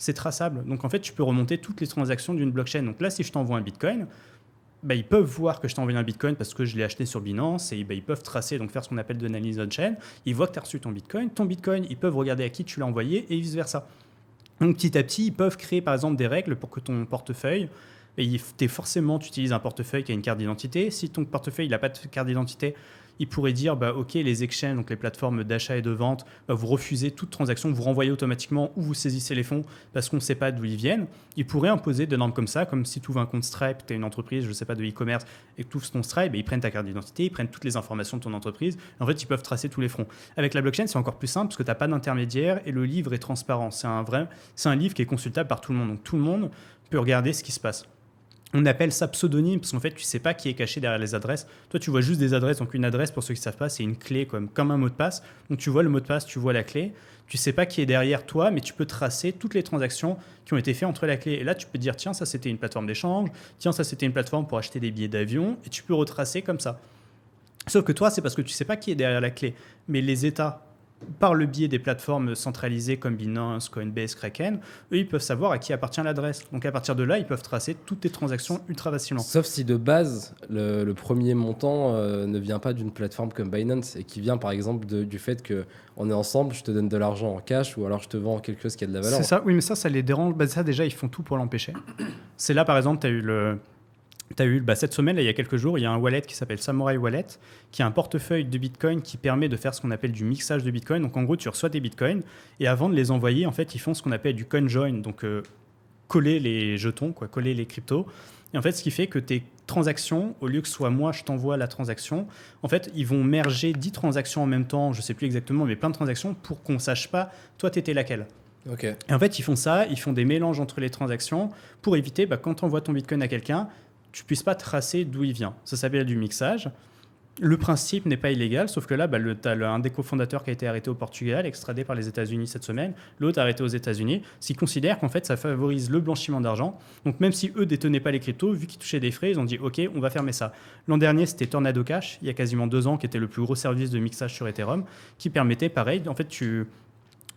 [SPEAKER 1] C'est traçable. Donc en fait, tu peux remonter toutes les transactions d'une blockchain. Donc là, si je t'envoie un Bitcoin, ils peuvent voir que je t'ai envoyé un Bitcoin parce que je l'ai acheté sur Binance et ils peuvent tracer, donc faire ce qu'on appelle de l'analyse on-chain. Ils voient que tu as reçu ton Bitcoin. Ton Bitcoin, ils peuvent regarder à qui tu l'as envoyé et vice-versa. Donc petit à petit, ils peuvent créer par exemple des règles pour que ton portefeuille, tu utilises un portefeuille qui a une carte d'identité. Si ton portefeuille n'a pas de carte d'identité, ils pourraient dire ok, les exchanges, donc les plateformes d'achat et de vente, vous refusez toute transaction, vous renvoyez automatiquement ou vous saisissez les fonds parce qu'on ne sait pas d'où ils viennent. Ils pourraient imposer des normes comme ça, comme si tu ouvres un compte Stripe, tu es une entreprise, je ne sais pas, de e-commerce, et que tu ouvres ton Stripe, ils prennent ta carte d'identité, ils prennent toutes les informations de ton entreprise. En fait, ils peuvent tracer tous les fronts. Avec la blockchain, c'est encore plus simple parce que tu n'as pas d'intermédiaire et le livre est transparent. C'est un livre qui est consultable par tout le monde. Donc tout le monde peut regarder ce qui se passe. On appelle ça pseudonyme parce qu'en fait, tu ne sais pas qui est caché derrière les adresses. Toi, tu vois juste des adresses. Donc, une adresse, pour ceux qui ne savent pas, c'est une clé comme un mot de passe. Donc, tu vois le mot de passe, tu vois la clé. Tu ne sais pas qui est derrière toi, mais tu peux tracer toutes les transactions qui ont été faites entre la clé. Et là, tu peux te dire, tiens, ça, c'était une plateforme d'échange. Tiens, ça, c'était une plateforme pour acheter des billets d'avion. Et tu peux retracer comme ça. Sauf que toi, c'est parce que tu ne sais pas qui est derrière la clé. Mais les États, par le biais des plateformes centralisées comme Binance, Coinbase, Kraken, eux, ils peuvent savoir à qui appartient l'adresse. Donc à partir de là, ils peuvent tracer toutes tes transactions ultra facilement.
[SPEAKER 3] Sauf si de base, le premier montant ne vient pas d'une plateforme comme Binance et qui vient par exemple du fait qu'on est ensemble, je te donne de l'argent en cash ou alors je te vends quelque chose qui a de la valeur.
[SPEAKER 1] C'est ça, oui, mais ça les dérange. Ça déjà, ils font tout pour l'empêcher. C'est là, par exemple, tu as eu cette semaine, là, il y a quelques jours, il y a un wallet qui s'appelle Samurai Wallet, qui est un portefeuille de Bitcoin qui permet de faire ce qu'on appelle du mixage de Bitcoin. Donc en gros, tu reçois des Bitcoins et avant de les envoyer, en fait, ils font ce qu'on appelle du coin join, donc coller les jetons, coller les cryptos. Et en fait, ce qui fait que tes transactions, au lieu que ce soit moi, je t'envoie la transaction, en fait, ils vont merger 10 transactions en même temps, je ne sais plus exactement, mais plein de transactions pour qu'on ne sache pas, toi, tu étais laquelle.
[SPEAKER 3] Okay.
[SPEAKER 1] Et en fait, ils font ça, ils font des mélanges entre les transactions pour éviter, quand tu envoies ton Bitcoin à quelqu'un, tu ne puisses pas tracer d'où il vient. Ça s'appelle du mixage. Le principe n'est pas illégal, sauf que là, tu as un des cofondateurs qui a été arrêté au Portugal, extradé par les États-Unis cette semaine, l'autre arrêté aux États-Unis. Ils considèrent qu'en fait, ça favorise le blanchiment d'argent. Donc même si eux détenaient pas les cryptos, vu qu'ils touchaient des frais, ils ont dit OK, on va fermer ça. L'an dernier, c'était Tornado Cash, il y a quasiment 2 ans, qui était le plus gros service de mixage sur Ethereum, qui permettait, pareil, en fait,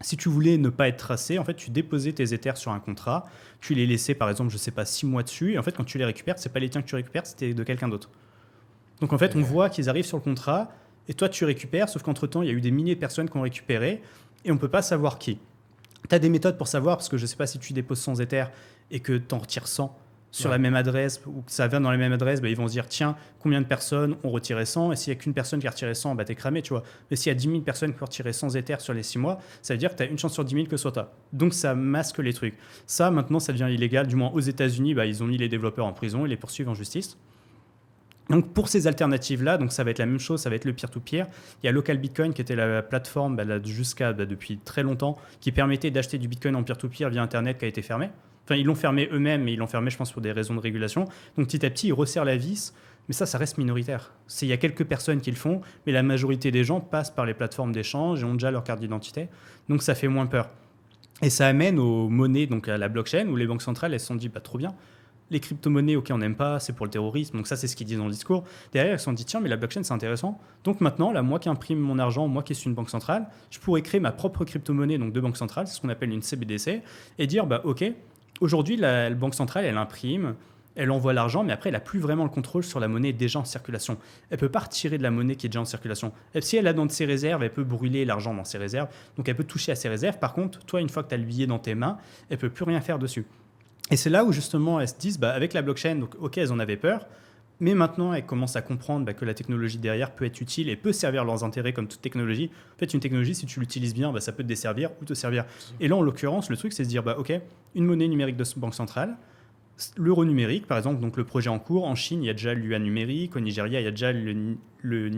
[SPEAKER 1] si tu voulais ne pas être tracé, en fait, tu déposais tes Ethers sur un contrat, tu les laissais, par exemple, 6 mois dessus, et en fait, quand tu les récupères, c'est pas les tiens que tu récupères, c'était de quelqu'un d'autre. Donc, en fait, on voit qu'ils arrivent sur le contrat, et toi, tu récupères, sauf qu'entre-temps, il y a eu des milliers de personnes qui ont récupéré, et on peut pas savoir qui. Tu as des méthodes pour savoir, parce que je sais pas si tu déposes 100 Ethers et que tu en retires 100 sur la même adresse, ou que ça vient dans la même adresse, ils vont se dire, tiens, combien de personnes ont retiré 100, et s'il n'y a qu'une personne qui a retiré 100, t'es cramé, tu vois. Mais s'il y a 10 000 personnes qui ont retiré 100 Ethers sur les 6 mois, ça veut dire que tu as une chance sur 10 000 que ce soit toi. Donc ça masque les trucs. Ça, maintenant, ça devient illégal, du moins aux États-Unis, ils ont mis les développeurs en prison, ils les poursuivent en justice. Donc pour ces alternatives-là, donc ça va être la même chose, ça va être le peer-to-peer. Il y a Local Bitcoin qui était la plateforme depuis très longtemps, qui permettait d'acheter du Bitcoin en peer-to-peer via Internet, qui a été fermée. Enfin, ils l'ont fermé eux-mêmes, mais ils l'ont fermé, je pense, pour des raisons de régulation. Donc, petit à petit, ils resserrent la vis, mais ça reste minoritaire. Il y a quelques personnes qui le font, mais la majorité des gens passent par les plateformes d'échange et ont déjà leur carte d'identité. Donc, ça fait moins peur. Et ça amène aux monnaies, donc à la blockchain, où les banques centrales, elles se sont dit, trop bien. Les crypto-monnaies, ok, on n'aime pas, c'est pour le terrorisme. Donc ça, c'est ce qu'ils disent dans le discours. Derrière, ils se sont dit, tiens, mais la blockchain, c'est intéressant. Donc maintenant, là, moi qui imprime mon argent, moi qui suis une banque centrale, je pourrais créer ma propre crypto-monnaie, donc de banque centrale, c'est ce qu'on appelle une CBDC, et dire, ok, aujourd'hui, la banque centrale, elle imprime, elle envoie l'argent, mais après, elle n'a plus vraiment le contrôle sur la monnaie déjà en circulation. Elle ne peut pas retirer de la monnaie qui est déjà en circulation. Et si elle a dans ses réserves, elle peut brûler l'argent dans ses réserves. Donc, elle peut toucher à ses réserves. Par contre, toi, une fois que tu as le billet dans tes mains, elle ne peut plus rien faire dessus. Et c'est là où justement elles se disent, avec la blockchain, donc ok, elles en avaient peur, mais maintenant elles commencent à comprendre que la technologie derrière peut être utile et peut servir leurs intérêts comme toute technologie. En fait, une technologie, si tu l'utilises bien, ça peut te desservir ou te servir. Et là, en l'occurrence, le truc, c'est de se dire, ok, une monnaie numérique de banque centrale, l'euro numérique, par exemple, donc le projet en cours, en Chine, il y a déjà l'Yuan numérique, au Nigeria, il y a déjà le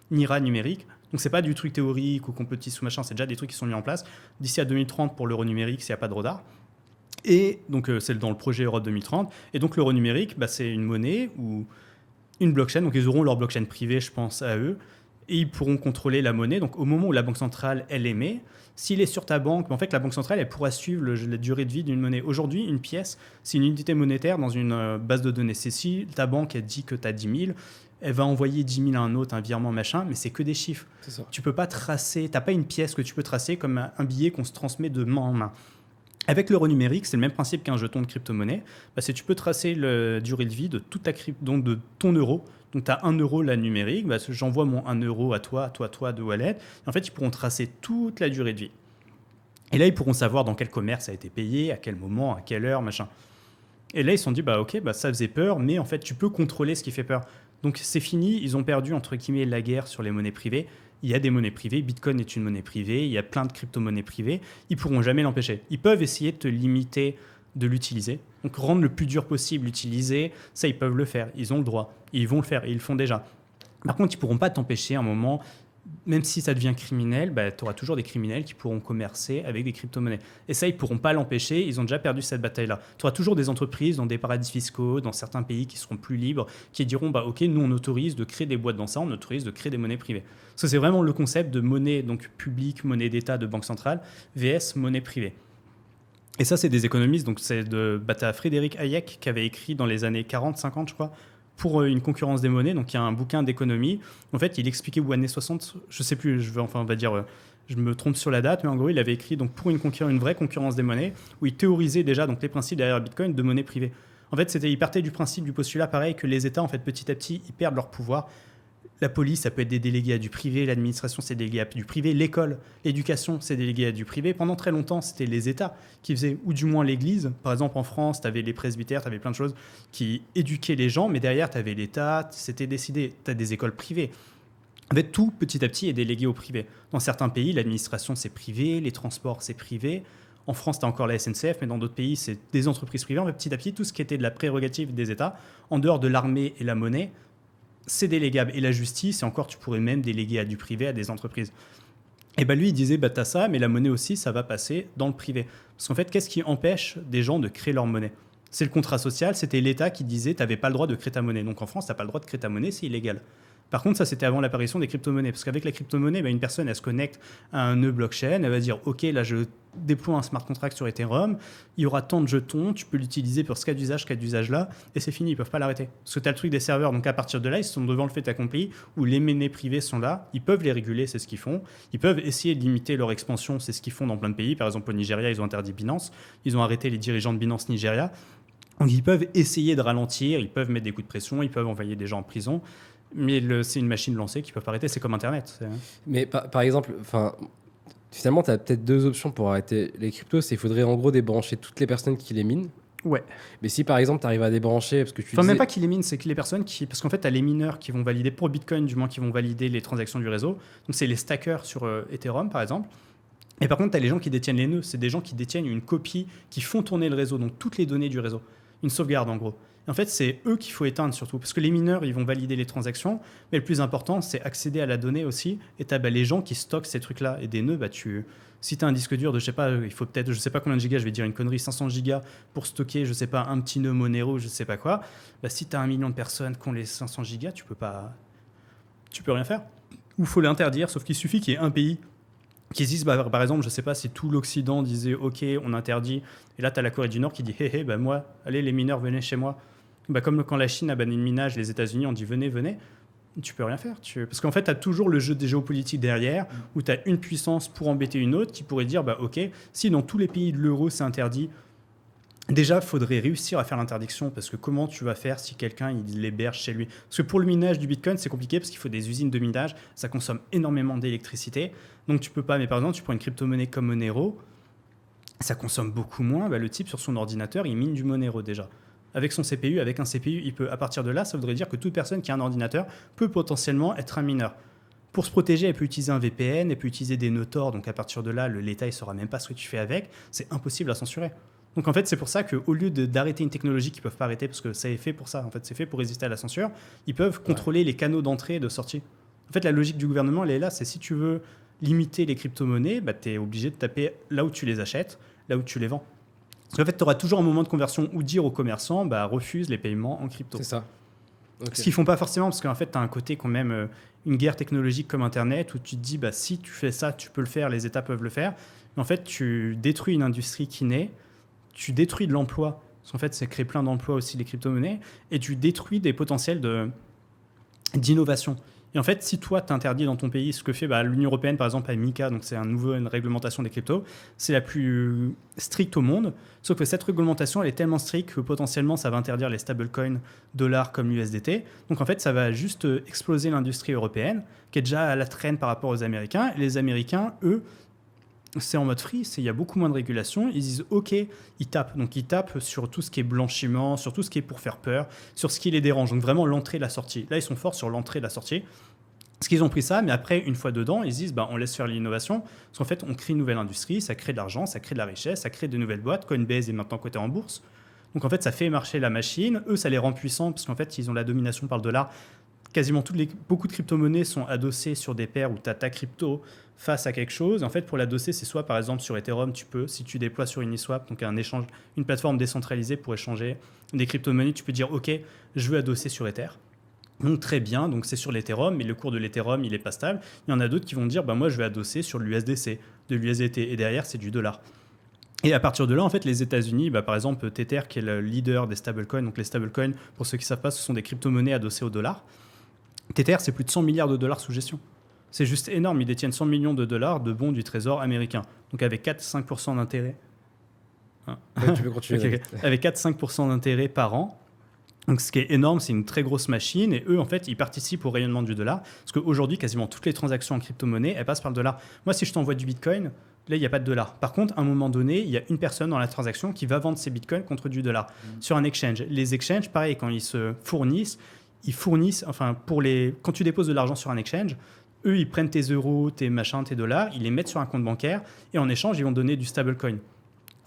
[SPEAKER 1] Nira numérique. Donc, c'est pas du truc théorique ou complotis ou machin, c'est déjà des trucs qui sont mis en place. D'ici à 2030, pour l'euro numérique, s'il n'y a pas de retard. Et donc, c'est dans le projet Europe 2030. Et donc, l'euro numérique, c'est une monnaie ou une blockchain. Donc, ils auront leur blockchain privée, je pense, à eux. Et ils pourront contrôler la monnaie. Donc, au moment où la banque centrale, elle émet, s'il est sur ta banque, en fait, la banque centrale, elle pourra suivre la durée de vie d'une monnaie. Aujourd'hui, une pièce, c'est une unité monétaire dans une base de données. C'est si ta banque, elle dit que tu as 10 000, elle va envoyer 10 000 à un autre, un virement, machin, mais c'est que des chiffres.
[SPEAKER 3] C'est ça.
[SPEAKER 1] Tu peux pas tracer, tu n'as pas une pièce que tu peux tracer comme un billet qu'on se transmet de main en main. Avec l'euro numérique, c'est le même principe qu'un jeton de crypto-monnaie. C'est tu peux tracer la durée de vie de toute donc de ton euro. Donc, tu as 1 euro la numérique. J'envoie mon 1 euro à toi de wallet. Et en fait, ils pourront tracer toute la durée de vie. Et là, ils pourront savoir dans quel commerce ça a été payé, à quel moment, à quelle heure, machin. Et là, ils se sont dit, ok, ça faisait peur, mais en fait, tu peux contrôler ce qui fait peur. Donc, c'est fini. Ils ont perdu, entre guillemets, la guerre sur les monnaies privées. Il y a des monnaies privées, Bitcoin est une monnaie privée, il y a plein de crypto-monnaies privées, ils ne pourront jamais l'empêcher. Ils peuvent essayer de te limiter de l'utiliser, donc rendre le plus dur possible l'utiliser, ça ils peuvent le faire, ils ont le droit, ils vont le faire, et ils le font déjà. Par contre, ils ne pourront pas t'empêcher à un moment, même si ça devient criminel, tu auras toujours des criminels qui pourront commercer avec des crypto-monnaies. Et ça, ils ne pourront pas l'empêcher, ils ont déjà perdu cette bataille-là. Tu auras toujours des entreprises dans des paradis fiscaux, dans certains pays qui seront plus libres, qui diront, ok, nous on autorise de créer des boîtes dans ça, on autorise de créer des monnaies privées. Parce que c'est vraiment le concept de monnaie donc publique, monnaie d'État, de banque centrale, vs monnaie privée. Et ça, c'est des économistes, donc c'est t'as Frédéric Hayek qui avait écrit dans les années 40, 50, je crois, pour une concurrence des monnaies. Donc, il y a un bouquin d'économie. En fait, il expliquait, ou années 60, je sais plus, on va dire, je me trompe sur la date, mais en gros, il avait écrit donc, pour une vraie concurrence des monnaies, où il théorisait déjà donc, les principes derrière Bitcoin de monnaie privée. En fait, il partait du principe, du postulat, pareil, que les États, en fait, petit à petit, ils perdent leur pouvoir. La police, ça peut être des délégués à du privé, l'administration, c'est délégué à du privé, l'école, l'éducation, c'est délégué à du privé. Pendant très longtemps, c'était les États qui faisaient, ou du moins l'Église. Par exemple, en France, tu avais les presbytères, tu avais plein de choses qui éduquaient les gens, mais derrière, tu avais l'État, c'était décidé, tu as des écoles privées. En fait, tout, petit à petit, est délégué au privé. Dans certains pays, l'administration, c'est privé, les transports, c'est privé. En France, tu as encore la SNCF, mais dans d'autres pays, c'est des entreprises privées. En fait, petit à petit, tout ce qui était de la prérogative des États, en dehors de l'armée et la monnaie, c'est délégable. Et la justice, et encore, tu pourrais même déléguer à du privé, à des entreprises. Et lui, il disait, t'as ça, mais la monnaie aussi, ça va passer dans le privé. Parce qu'en fait, qu'est-ce qui empêche des gens de créer leur monnaie ? C'est le contrat social, c'était l'État qui disait, t'avais pas le droit de créer ta monnaie. Donc en France, t'as pas le droit de créer ta monnaie, c'est illégal. Par contre, ça, c'était avant l'apparition des crypto-monnaies. Parce qu'avec la crypto-monnaie, une personne, elle se connecte à un nœud blockchain, elle va dire, OK, là, je déploie un smart contract sur Ethereum, il y aura tant de jetons, tu peux l'utiliser pour ce cas d'usage-là, et c'est fini, ils peuvent pas l'arrêter. Parce que tu as le truc des serveurs, donc à partir de là, ils sont devant le fait accompli, où les monnaies privées sont là, ils peuvent les réguler, c'est ce qu'ils font, ils peuvent essayer de limiter leur expansion, c'est ce qu'ils font dans plein de pays. Par exemple, au Nigeria, ils ont interdit Binance, ils ont arrêté les dirigeants de Binance Nigeria. Donc ils peuvent essayer de ralentir, ils peuvent mettre des coups de pression, ils peuvent envoyer des gens en prison, mais c'est une machine lancée qu'ils peuvent arrêter, c'est comme Internet.
[SPEAKER 3] Mais par exemple, finalement, tu as peut-être deux options pour arrêter les cryptos. Il faudrait en gros débrancher toutes les personnes qui les minent.
[SPEAKER 1] Ouais.
[SPEAKER 3] Mais si par exemple, tu arrives à débrancher, parce que tu disais...
[SPEAKER 1] même pas qui les minent, c'est que les personnes qui... Parce qu'en fait, tu as les mineurs qui vont valider, pour Bitcoin du moins, qui vont valider les transactions du réseau. Donc c'est les stackers sur Ethereum, par exemple. Et par contre, tu as les gens qui détiennent les nœuds. C'est des gens qui détiennent une copie, qui font tourner le réseau, donc toutes les données du réseau. Une sauvegarde, en gros. Et en fait, c'est eux qu'il faut éteindre surtout. Parce que les mineurs, ils vont valider les transactions. Mais le plus important, c'est accéder à la donnée aussi. Et tu as les gens qui stockent ces trucs-là. Et des nœuds, si tu as un disque dur de, je sais pas, il faut peut-être, je sais pas combien de gigas, je vais dire une connerie, 500 gigas pour stocker, je sais pas, un petit nœud Monero, je sais pas quoi. Si tu as 1 million de personnes qui ont les 500 gigas, tu peux rien faire. Ou il faut l'interdire, sauf qu'il suffit qu'il y ait un pays qui disent, par exemple, je sais pas si tout l'Occident disait OK, on interdit, et là tu as la Corée du Nord qui dit moi, allez les mineurs, venez chez moi. Comme quand la Chine a banni le minage, les États-Unis ont dit venez, tu peux rien faire. Parce qu'en fait, tu as toujours le jeu des géopolitiques derrière, où tu as une puissance pour embêter une autre qui pourrait dire OK, si dans tous les pays de l'euro c'est interdit, déjà, il faudrait réussir à faire l'interdiction, parce que comment tu vas faire si quelqu'un il l'héberge chez lui ? Parce que pour le minage du Bitcoin, c'est compliqué, parce qu'il faut des usines de minage, ça consomme énormément d'électricité, donc tu peux pas. Mais par exemple, tu prends une crypto-monnaie comme Monero, ça consomme beaucoup moins. Le type, sur son ordinateur, il mine du Monero déjà. Avec son CPU, avec un CPU, il peut, à partir de là, ça voudrait dire que toute personne qui a un ordinateur peut potentiellement être un mineur. Pour se protéger, elle peut utiliser un VPN, elle peut utiliser des nœuds Tor, donc à partir de là, l'État ne saura même pas ce que tu fais avec. C'est impossible à censurer. Donc en fait, c'est pour ça qu'au lieu d'arrêter une technologie qu'ils ne peuvent pas arrêter, parce que ça est fait pour ça, en fait, c'est fait pour résister à la censure, ils peuvent contrôler les canaux d'entrée et de sortie. En fait, la logique du gouvernement, elle est là, c'est si tu veux limiter les crypto-monnaies, tu es obligé de taper là où tu les achètes, là où tu les vends. Parce qu'en fait, tu auras toujours un moment de conversion où dire aux commerçants, refuse les paiements en crypto.
[SPEAKER 3] C'est ça. Okay.
[SPEAKER 1] Ce qu'ils font pas forcément, parce qu'en fait, tu as un côté quand même, une guerre technologique comme Internet, où tu te dis, si tu fais ça, tu peux le faire, les États peuvent le faire. Mais en fait, tu détruis une industrie qui naît, tu détruis de l'emploi, parce qu'en fait, ça crée plein d'emplois aussi, les crypto-monnaies, et tu détruis des potentiels d'innovation. Et en fait, si toi, tu interdis dans ton pays ce que fait l'Union européenne, par exemple, avec MiCA, donc c'est une réglementation des cryptos, c'est la plus stricte au monde, sauf que cette réglementation, elle est tellement stricte que potentiellement, ça va interdire les stablecoins dollars comme l'USDT. Donc en fait, ça va juste exploser l'industrie européenne, qui est déjà à la traîne par rapport aux Américains. Et les Américains, eux, c'est en mode free, il y a beaucoup moins de régulation. Ils disent OK, ils tapent. Donc ils tapent sur tout ce qui est blanchiment, sur tout ce qui est pour faire peur, sur ce qui les dérange. Donc vraiment l'entrée et la sortie. Là, ils sont forts sur l'entrée et la sortie. Parce qu'ils ont pris ça, mais après, une fois dedans, ils disent on laisse faire l'innovation. Parce qu'en fait, on crée une nouvelle industrie, ça crée de l'argent, ça crée de la richesse, ça crée de nouvelles boîtes. Coinbase est maintenant coté en bourse. Donc en fait, ça fait marcher la machine. Eux, ça les rend puissants parce qu'en fait, ils ont la domination par le dollar. Quasiment beaucoup de crypto-monnaies sont adossées sur des paires où tu as ta crypto face à quelque chose. En fait, pour l'adosser, c'est soit par exemple sur Ethereum, tu peux, si tu déploies sur Uniswap, donc un échange, une plateforme décentralisée pour échanger des crypto-monnaies, tu peux dire OK, je veux adosser sur Ether. Donc très bien, donc c'est sur l'Ethereum, mais le cours de l'Ethereum, il n'est pas stable. Il y en a d'autres qui vont dire moi je vais adosser sur l'USDC, de l'USDT, et derrière c'est du dollar. Et à partir de là, en fait, les États-Unis, par exemple, Tether, qui est le leader des stablecoins, donc les stablecoins, pour ceux qui ne savent pas, ce sont des crypto-monnaies adossées au dollar. Tether, c'est plus de 100 milliards de dollars sous gestion. C'est juste énorme. Ils détiennent 100 millions de dollars de bons du trésor américain. Donc avec 4-5% d'intérêt.
[SPEAKER 3] Ouais, tu peux continuer.
[SPEAKER 1] Okay. Avec 4-5% d'intérêt par an. Donc ce qui est énorme, c'est une très grosse machine. Et eux, en fait, ils participent au rayonnement du dollar. Parce qu'aujourd'hui, quasiment toutes les transactions en crypto-monnaie, elles passent par le dollar. Moi, si je t'envoie du Bitcoin, là, il n'y a pas de dollar. Par contre, à un moment donné, il y a une personne dans la transaction qui va vendre ses Bitcoins contre du dollar sur un exchange. Les exchanges, pareil, quand ils se fournissent, quand tu déposes de l'argent sur un exchange, eux, ils prennent tes euros, tes machins, tes dollars, ils les mettent sur un compte bancaire et en échange, ils vont donner du stablecoin.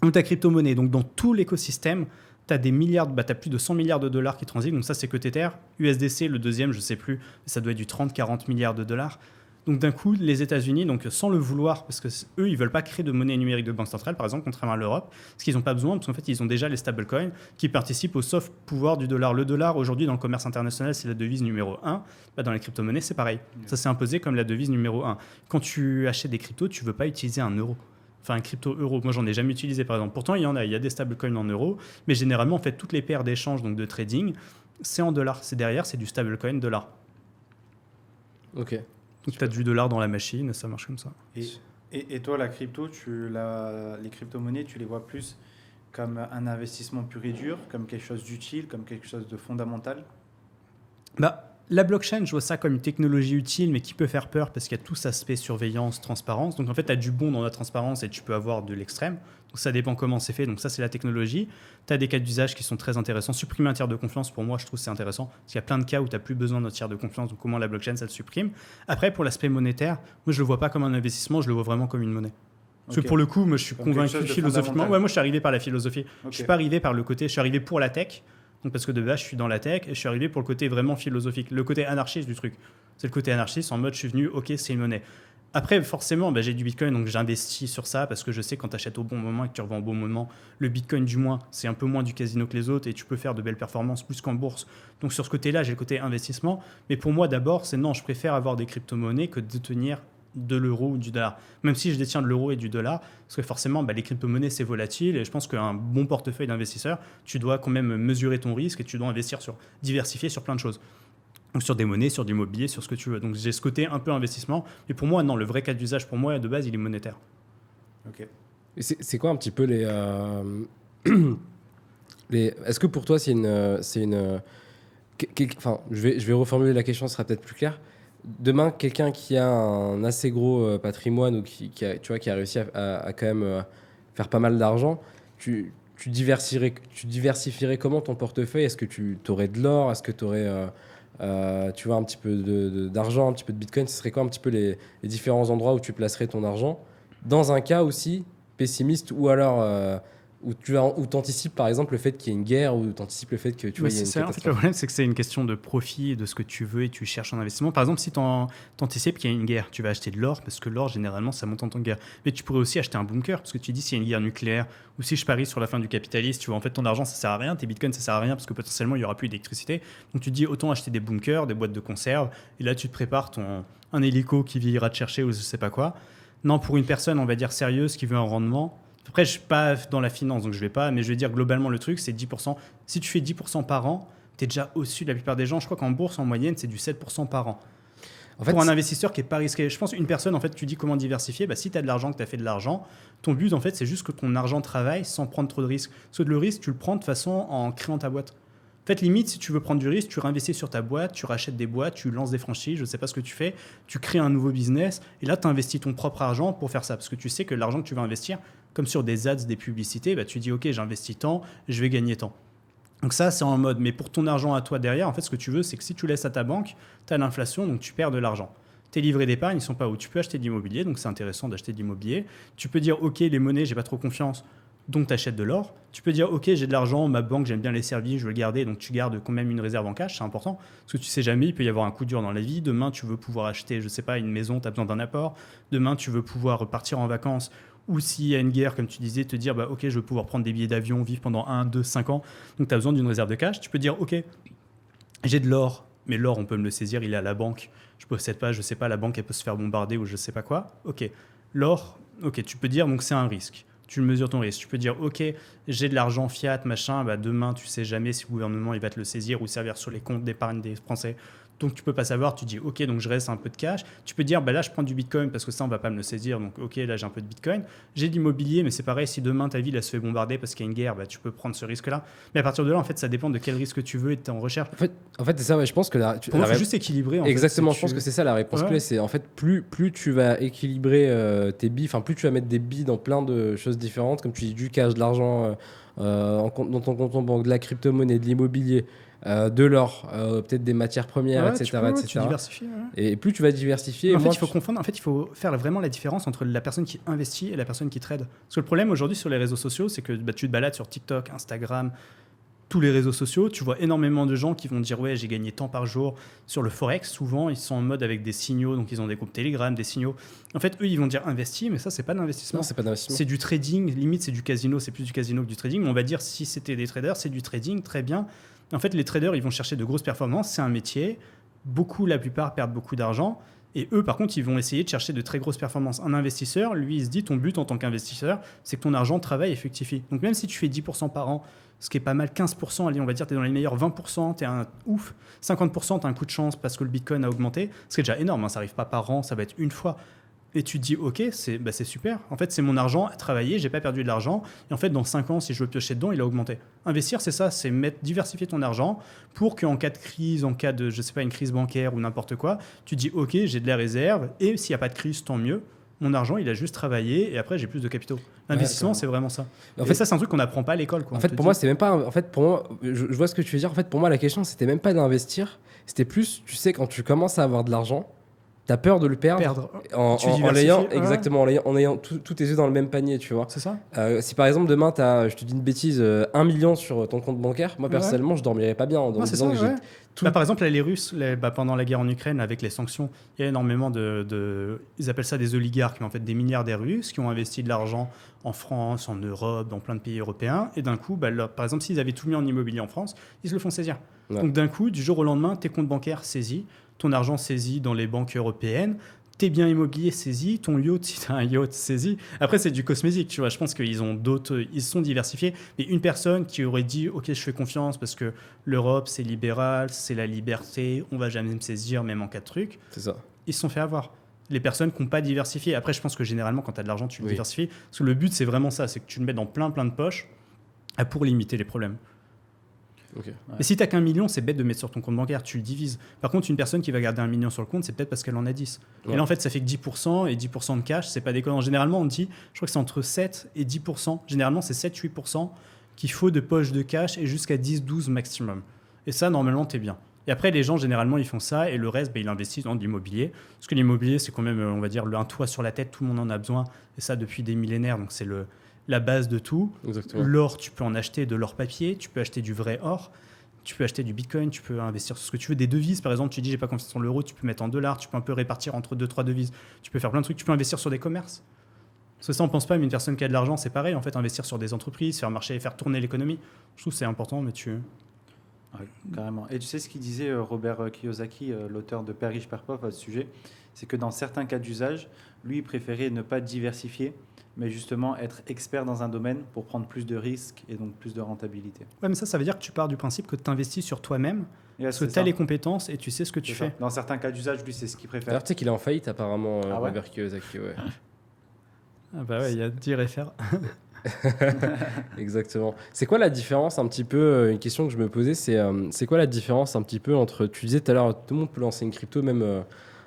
[SPEAKER 1] Donc, ta crypto-monnaie. Donc, dans tout l'écosystème, tu as des milliards, t'as plus de 100 milliards de dollars qui transitent. Donc, ça, c'est que Tether. USDC, le deuxième, je ne sais plus, ça doit être du 30-40 milliards de dollars. Donc d'un coup, les États-Unis, donc sans le vouloir, parce que eux, ils veulent pas créer de monnaie numérique de banque centrale, par exemple, contrairement à l'Europe, parce qu'ils n'ont pas besoin, parce qu'en fait, ils ont déjà les stablecoins qui participent au soft pouvoir du dollar. Le dollar, aujourd'hui, dans le commerce international, c'est la devise numéro 1. Dans les crypto-monnaies, c'est pareil. Ça s'est imposé comme la devise numéro 1. Quand tu achètes des cryptos, tu veux pas utiliser un euro. Enfin, un crypto euro. Moi, j'en ai jamais utilisé, par exemple. Pourtant, il y a des stablecoins en euros, mais généralement, en fait, toutes les paires d'échanges, donc de trading, c'est en dollars. Derrière, c'est du stablecoin dollar.
[SPEAKER 3] Ok.
[SPEAKER 1] Donc, tu as du dollar dans la machine, ça marche comme ça.
[SPEAKER 2] Et toi, la crypto, les crypto-monnaies, tu les vois plus comme un investissement pur et dur, comme quelque chose d'utile, comme quelque chose de fondamental?
[SPEAKER 1] La blockchain, je vois ça comme une technologie utile, mais qui peut faire peur parce qu'il y a tout cet aspect surveillance, transparence. Donc en fait, tu as du bon dans la transparence et tu peux avoir de l'extrême. Donc ça dépend comment c'est fait. Donc ça, c'est la technologie. Tu as des cas d'usage qui sont très intéressants. Supprimer un tiers de confiance, pour moi, je trouve que c'est intéressant. Parce qu'il y a plein de cas où tu n'as plus besoin d'un tiers de confiance. Donc comment la blockchain, ça le supprime. Après, pour l'aspect monétaire, moi, je ne le vois pas comme un investissement, je le vois vraiment comme une monnaie. Parce que pour le coup, moi, je suis convaincu philosophiquement. Ouais, moi, je suis arrivé par la philosophie. Okay. Je ne suis pas arrivé par le côté, je suis arrivé pour la tech. Donc parce que de base, je suis dans la tech et je suis arrivé pour le côté vraiment philosophique, le côté anarchiste du truc. C'est le côté anarchiste en mode, je suis venu, ok, c'est une monnaie. Après, forcément, j'ai du Bitcoin, donc j'investis sur ça parce que je sais quand tu achètes au bon moment et que tu revends au bon moment, le Bitcoin du moins, c'est un peu moins du casino que les autres et tu peux faire de belles performances plus qu'en bourse. Donc sur ce côté-là, j'ai le côté investissement. Mais pour moi, d'abord, c'est non, je préfère avoir des crypto-monnaies que de détenir de l'euro ou du dollar. Même si je détiens de l'euro et du dollar, parce que forcément, les crypto-monnaies, c'est volatile et je pense qu'un bon portefeuille d'investisseur, tu dois quand même mesurer ton risque et tu dois investir diversifier sur plein de choses. Donc sur des monnaies, sur du mobilier, sur ce que tu veux. Donc j'ai ce côté un peu investissement. Mais pour moi, non, le vrai cas d'usage pour moi, de base, il est monétaire.
[SPEAKER 3] Ok. Et c'est quoi un petit peu les... Est-ce que pour toi, c'est une... Enfin, je vais reformuler la question, ce sera peut-être plus clair. Demain, quelqu'un qui a un assez gros patrimoine ou qui a réussi à quand même faire pas mal d'argent, tu diversifierais comment ton portefeuille? Est-ce que tu aurais de l'or? Est-ce que tu aurais tu vois, un petit peu d'argent, un petit peu de bitcoin? Ce serait quoi un petit peu les différents endroits où tu placerais ton argent? Dans un cas aussi pessimiste, ou alors où tu anticipes par exemple le fait qu'il y ait une guerre, ou tu anticipes le fait que tu vois, il y a une
[SPEAKER 1] En fait, le
[SPEAKER 3] catastrophe.
[SPEAKER 1] problème, c'est que c'est une question de profit et de ce que tu veux et tu cherches un investissement. Par exemple, si tu anticipes qu'il y a une guerre, tu vas acheter de l'or parce que l'or, généralement, ça monte en temps de guerre. Mais tu pourrais aussi acheter un bunker parce que tu dis s'il y a une guerre nucléaire ou si je parie sur la fin du capitalisme, tu vois, en fait, ton argent, ça sert à rien, tes bitcoins, ça sert à rien parce que potentiellement, il n'y aura plus d'électricité. Donc, tu dis autant acheter des bunkers, des boîtes de conserve et là, tu te prépares un hélico qui ira te chercher ou je sais pas quoi. Non, pour une personne, on va dire sérieuse qui veut un rendement. Après, je ne suis pas dans la finance, donc je ne vais pas, mais je vais dire globalement le truc, c'est 10%. Si tu fais 10% par an, tu es déjà au-dessus de la plupart des gens. Je crois qu'en bourse, en moyenne, c'est du 7% par an.
[SPEAKER 3] En fait,
[SPEAKER 1] Pour un investisseur qui n'est pas risqué, je pense une personne, en fait, tu dis comment diversifier, bah, si tu as de l'argent, que tu as fait de l'argent, ton but, en fait, c'est juste que ton argent travaille sans prendre trop de risques. Parce que le risque, tu le prends de toute façon en créant ta boîte. En fait, limite, si tu veux prendre du risque, tu réinvestis sur ta boîte, tu rachètes des boîtes, tu lances des franchises, je ne sais pas ce que tu fais, tu crées un nouveau business, et là, tu investis ton propre argent pour faire ça. Parce que tu sais que l'argent que tu vas investir, comme sur des ads, des publicités, bah, tu dis, OK, j'investis tant, je vais gagner tant. Donc ça, c'est en mode, mais pour ton argent à toi derrière, en fait, ce que tu veux, c'est que si tu laisses à ta banque, tu as l'inflation, donc tu perds de l'argent. Tes livrets d'épargne, ils sont pas où. Tu peux acheter de l'immobilier, donc c'est intéressant d'acheter de l'immobilier. Tu peux dire, OK, les monnaies, j'ai pas trop confiance, donc tu achètes de l'or. Tu peux dire, OK, j'ai de l'argent, ma banque, j'aime bien les services, je veux le garder, donc tu gardes quand même une réserve en cash, c'est important. Parce que tu sais jamais, il peut y avoir un coup dur dans la vie. Demain, tu veux pouvoir acheter, je sais pas, une maison, tu as besoin d'un apport. Demain, tu veux pouvoir partir en vacances. Ou s'il y a une guerre, comme tu disais, te dire, bah, OK, je veux pouvoir prendre des billets d'avion, vivre pendant 1, 2, 5 ans. Donc tu as besoin d'une réserve de cash. Tu peux dire, OK, j'ai de l'or, mais l'or, on peut me le saisir, il est à la banque. Je ne possède pas, je ne sais pas, la banque, elle peut se faire bombarder ou je ne sais pas quoi. OK, l'or, OK, tu peux dire, donc c'est un risque. Tu mesures ton risque. Tu peux dire, OK, j'ai de l'argent fiat, machin, bah demain, tu sais jamais si le gouvernement il va te le saisir ou servir sur les comptes d'épargne des Français. Donc tu peux pas savoir, tu dis, OK, donc je reste un peu de cash. Tu peux dire, bah là, je prends du bitcoin parce que ça, on va pas me le saisir. Donc, OK, là, j'ai un peu de bitcoin. J'ai de l'immobilier, mais c'est pareil, si demain ta ville elle se fait bombarder parce qu'il y a une guerre, bah, tu peux prendre ce risque-là. Mais à partir de là, en fait, ça dépend de quel risque tu veux et tu es en recherche.
[SPEAKER 3] En fait c'est ça, ouais, je pense que
[SPEAKER 1] Pour moi, il faut juste équilibrer.
[SPEAKER 3] Exactement,
[SPEAKER 1] fait,
[SPEAKER 3] je pense que c'est ça la réponse
[SPEAKER 1] Ouais.
[SPEAKER 3] clé. C'est en fait, plus tu vas équilibrer tes billes, enfin, plus tu vas mettre des billes dans plein de choses différentes, comme tu dis, du cash, de l'argent dans ton compte en banque, de la crypto-monnaie, de l'immobilier, de l'or, peut-être des matières premières,
[SPEAKER 1] Ouais,
[SPEAKER 3] etc.
[SPEAKER 1] tu
[SPEAKER 3] etc.
[SPEAKER 1] diversifies. Ouais.
[SPEAKER 3] Et plus tu vas diversifier,
[SPEAKER 1] En fait,
[SPEAKER 3] moins
[SPEAKER 1] il faut confondre. En fait, il faut faire vraiment la différence entre la personne qui investit et la personne qui trade. Parce que le problème aujourd'hui sur les réseaux sociaux, c'est que bah, tu te balades sur TikTok, Instagram, tous les réseaux sociaux, tu vois énormément de gens qui vont dire ouais, j'ai gagné tant par jour sur le forex. Souvent, ils sont en mode avec des signaux, donc ils ont des groupes Telegram, des signaux. En fait, eux, ils vont dire investi, mais ça, c'est pas d'investissement.
[SPEAKER 3] Non, c'est pas d'investissement.
[SPEAKER 1] C'est du trading. Limite, c'est du casino. C'est plus du casino que du trading. Mais on va dire si c'était des traders, c'est du trading, très bien. En fait, les traders, ils vont chercher de grosses performances. C'est un métier. Beaucoup, la plupart, perdent beaucoup d'argent. Et eux, par contre, ils vont essayer de chercher de très grosses performances. Un investisseur, lui, il se dit, ton but en tant qu'investisseur, c'est que ton argent travaille et fructifie. Donc même si tu fais 10% par an, ce qui est pas mal, 15%, allez, on va dire, tu es dans les meilleurs, 20%, tu es un ouf, 50%, tu as un coup de chance parce que le Bitcoin a augmenté, ce qui est déjà énorme, hein, ça n'arrive pas par an, ça va être une fois. Et tu te dis, ok, c'est super. En fait, c'est mon argent à travailler, j'ai pas perdu de l'argent. Et en fait, dans 5 ans, si je veux piocher dedans, il a augmenté. Investir, c'est ça, c'est diversifier ton argent pour qu'en cas de crise, en cas de, je sais pas, une crise bancaire ou n'importe quoi, tu te dis, ok, j'ai de la réserve. Et s'il n'y a pas de crise, tant mieux. Mon argent, il a juste travaillé et après, j'ai plus de capitaux. L'investissement,
[SPEAKER 3] Ouais,
[SPEAKER 1] c'est vraiment ça.
[SPEAKER 3] En
[SPEAKER 1] Et
[SPEAKER 3] fait,
[SPEAKER 1] ça, c'est un truc qu'on n'apprend pas à l'école. Quoi.
[SPEAKER 3] En fait, pour moi, c'est même pas. En fait, pour moi, je vois ce que tu veux dire. En fait, pour moi, la question, c'était même pas d'investir. C'était plus, tu sais, quand tu commences à avoir de l'argent, t'as peur de le perdre.
[SPEAKER 1] Tu
[SPEAKER 3] En
[SPEAKER 1] diversifies,
[SPEAKER 3] l'ayant,
[SPEAKER 1] ouais.
[SPEAKER 3] exactement, en ayant tous tes œufs dans le même panier, tu vois.
[SPEAKER 1] C'est ça.
[SPEAKER 3] Si par exemple, demain, je te dis une bêtise, 1 million sur ton compte bancaire, moi, personnellement, je dormirais pas bien en
[SPEAKER 1] Ouais, c'est
[SPEAKER 3] disant
[SPEAKER 1] ça,
[SPEAKER 3] que j'ai
[SPEAKER 1] ouais.
[SPEAKER 3] tout.
[SPEAKER 1] Bah, par exemple, là, les Russes, pendant la guerre en Ukraine, avec les sanctions, il y a énormément ils appellent ça des oligarques, mais en fait des milliardaires russes qui ont investi de l'argent en France, en Europe, dans plein de pays européens. Et d'un coup, par exemple, s'ils avaient tout mis en immobilier en France, ils se le font saisir.
[SPEAKER 3] Ouais.
[SPEAKER 1] Donc d'un coup, du jour au lendemain, tes comptes bancaires saisis, ton argent saisi dans les banques européennes, tes biens immobiliers saisis, ton yacht, si tu as un yacht saisi. Après, c'est du cosmétique, tu vois. Je pense qu'ils ont ils sont diversifiés. Mais une personne qui aurait dit, OK, je fais confiance parce que l'Europe, c'est libéral, c'est la liberté, on va jamais me saisir, même en cas de truc,
[SPEAKER 3] C'est ça.
[SPEAKER 1] ils se sont fait avoir. Les personnes qui n'ont pas diversifié. Après, je pense que généralement, quand tu as de l'argent, tu le
[SPEAKER 3] Oui.
[SPEAKER 1] diversifies. Parce que le but, c'est vraiment ça, c'est que tu le mets dans plein de poches pour limiter les problèmes.
[SPEAKER 3] Ok.
[SPEAKER 1] Et si t'as qu'1 million, c'est bête de mettre sur ton compte bancaire, tu le divises. Par contre, une personne qui va garder 1 million sur le compte, c'est peut-être parce qu'elle en a 10.
[SPEAKER 3] Ouais.
[SPEAKER 1] Et là, en fait, ça fait que 10%, et 10% de cash, c'est pas déconnant. Généralement, on dit, je crois que c'est entre 7 et 10%. Généralement, c'est 7-8% qu'il faut de poche de cash et jusqu'à 10-12 maximum. Et ça, normalement, t'es bien. Et après, les gens, généralement, ils font ça, et le reste, ils investissent dans de l'immobilier. Parce que l'immobilier, c'est quand même, on va dire, un toit sur la tête, tout le monde en a besoin. Et ça, depuis des millénaires, donc c'est la base de tout.
[SPEAKER 3] Exactement.
[SPEAKER 1] L'or, tu peux en acheter de l'or papier, tu peux acheter du vrai or. Tu peux acheter du bitcoin, tu peux investir sur ce que tu veux, des devises par exemple. Tu dis j'ai pas confiance en l'euro, tu peux mettre en dollars, tu peux un peu répartir entre 2-3 devises, tu peux faire plein de trucs, tu peux investir sur des commerces. Parce que ça on pense pas, mais une personne qui a de l'argent c'est pareil en fait, investir sur des entreprises, faire marcher, faire tourner l'économie. Je trouve que c'est important, mais
[SPEAKER 2] Ouais, carrément. Et tu sais ce qu'il disait Robert Kiyosaki, l'auteur de Père riche, Père pauvre à ce sujet, c'est que dans certains cas d'usage, lui il préférait ne pas diversifier, mais justement être expert dans un domaine pour prendre plus de risques et donc plus de rentabilité.
[SPEAKER 1] Ouais, mais ça veut dire que tu pars du principe que tu investis sur toi-même,
[SPEAKER 2] Et
[SPEAKER 1] parce que tu as les compétences et tu sais ce que tu
[SPEAKER 2] C'est ça.
[SPEAKER 1] fais.
[SPEAKER 2] Dans certains cas d'usage, lui c'est ce qu'il préfère.
[SPEAKER 3] D'ailleurs, tu sais qu'il est en faillite apparemment,
[SPEAKER 2] Ah ouais
[SPEAKER 3] Robert Kiyosaki. Ouais.
[SPEAKER 1] Ah bah ouais, il y a 10 réfères.
[SPEAKER 3] Exactement. C'est quoi la différence un petit peu, une question que je me posais, c'est quoi la différence un petit peu entre, tu disais tout à l'heure, tout le monde peut lancer une crypto même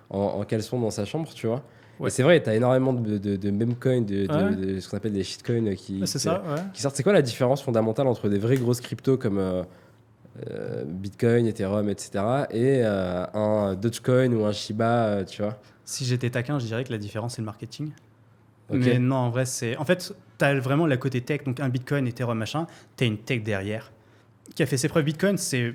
[SPEAKER 3] en caleçon dans sa chambre, tu vois.
[SPEAKER 1] Ouais.
[SPEAKER 3] Et c'est vrai, tu as énormément de meme coins, de ce qu'on appelle des shitcoins
[SPEAKER 1] Ouais, c'est ça, ouais.
[SPEAKER 3] qui sortent. C'est quoi la différence fondamentale entre des vraies grosses cryptos comme Bitcoin, Ethereum, etc. et un Dogecoin ou un Shiba, tu vois?
[SPEAKER 1] Si j'étais taquin, je dirais que la différence c'est le marketing.
[SPEAKER 3] Ok.
[SPEAKER 1] Mais non, en vrai, c'est. En fait, tu as vraiment la côté tech, donc un Bitcoin, Ethereum, machin, tu as une tech derrière qui a fait ses preuves. Bitcoin, c'est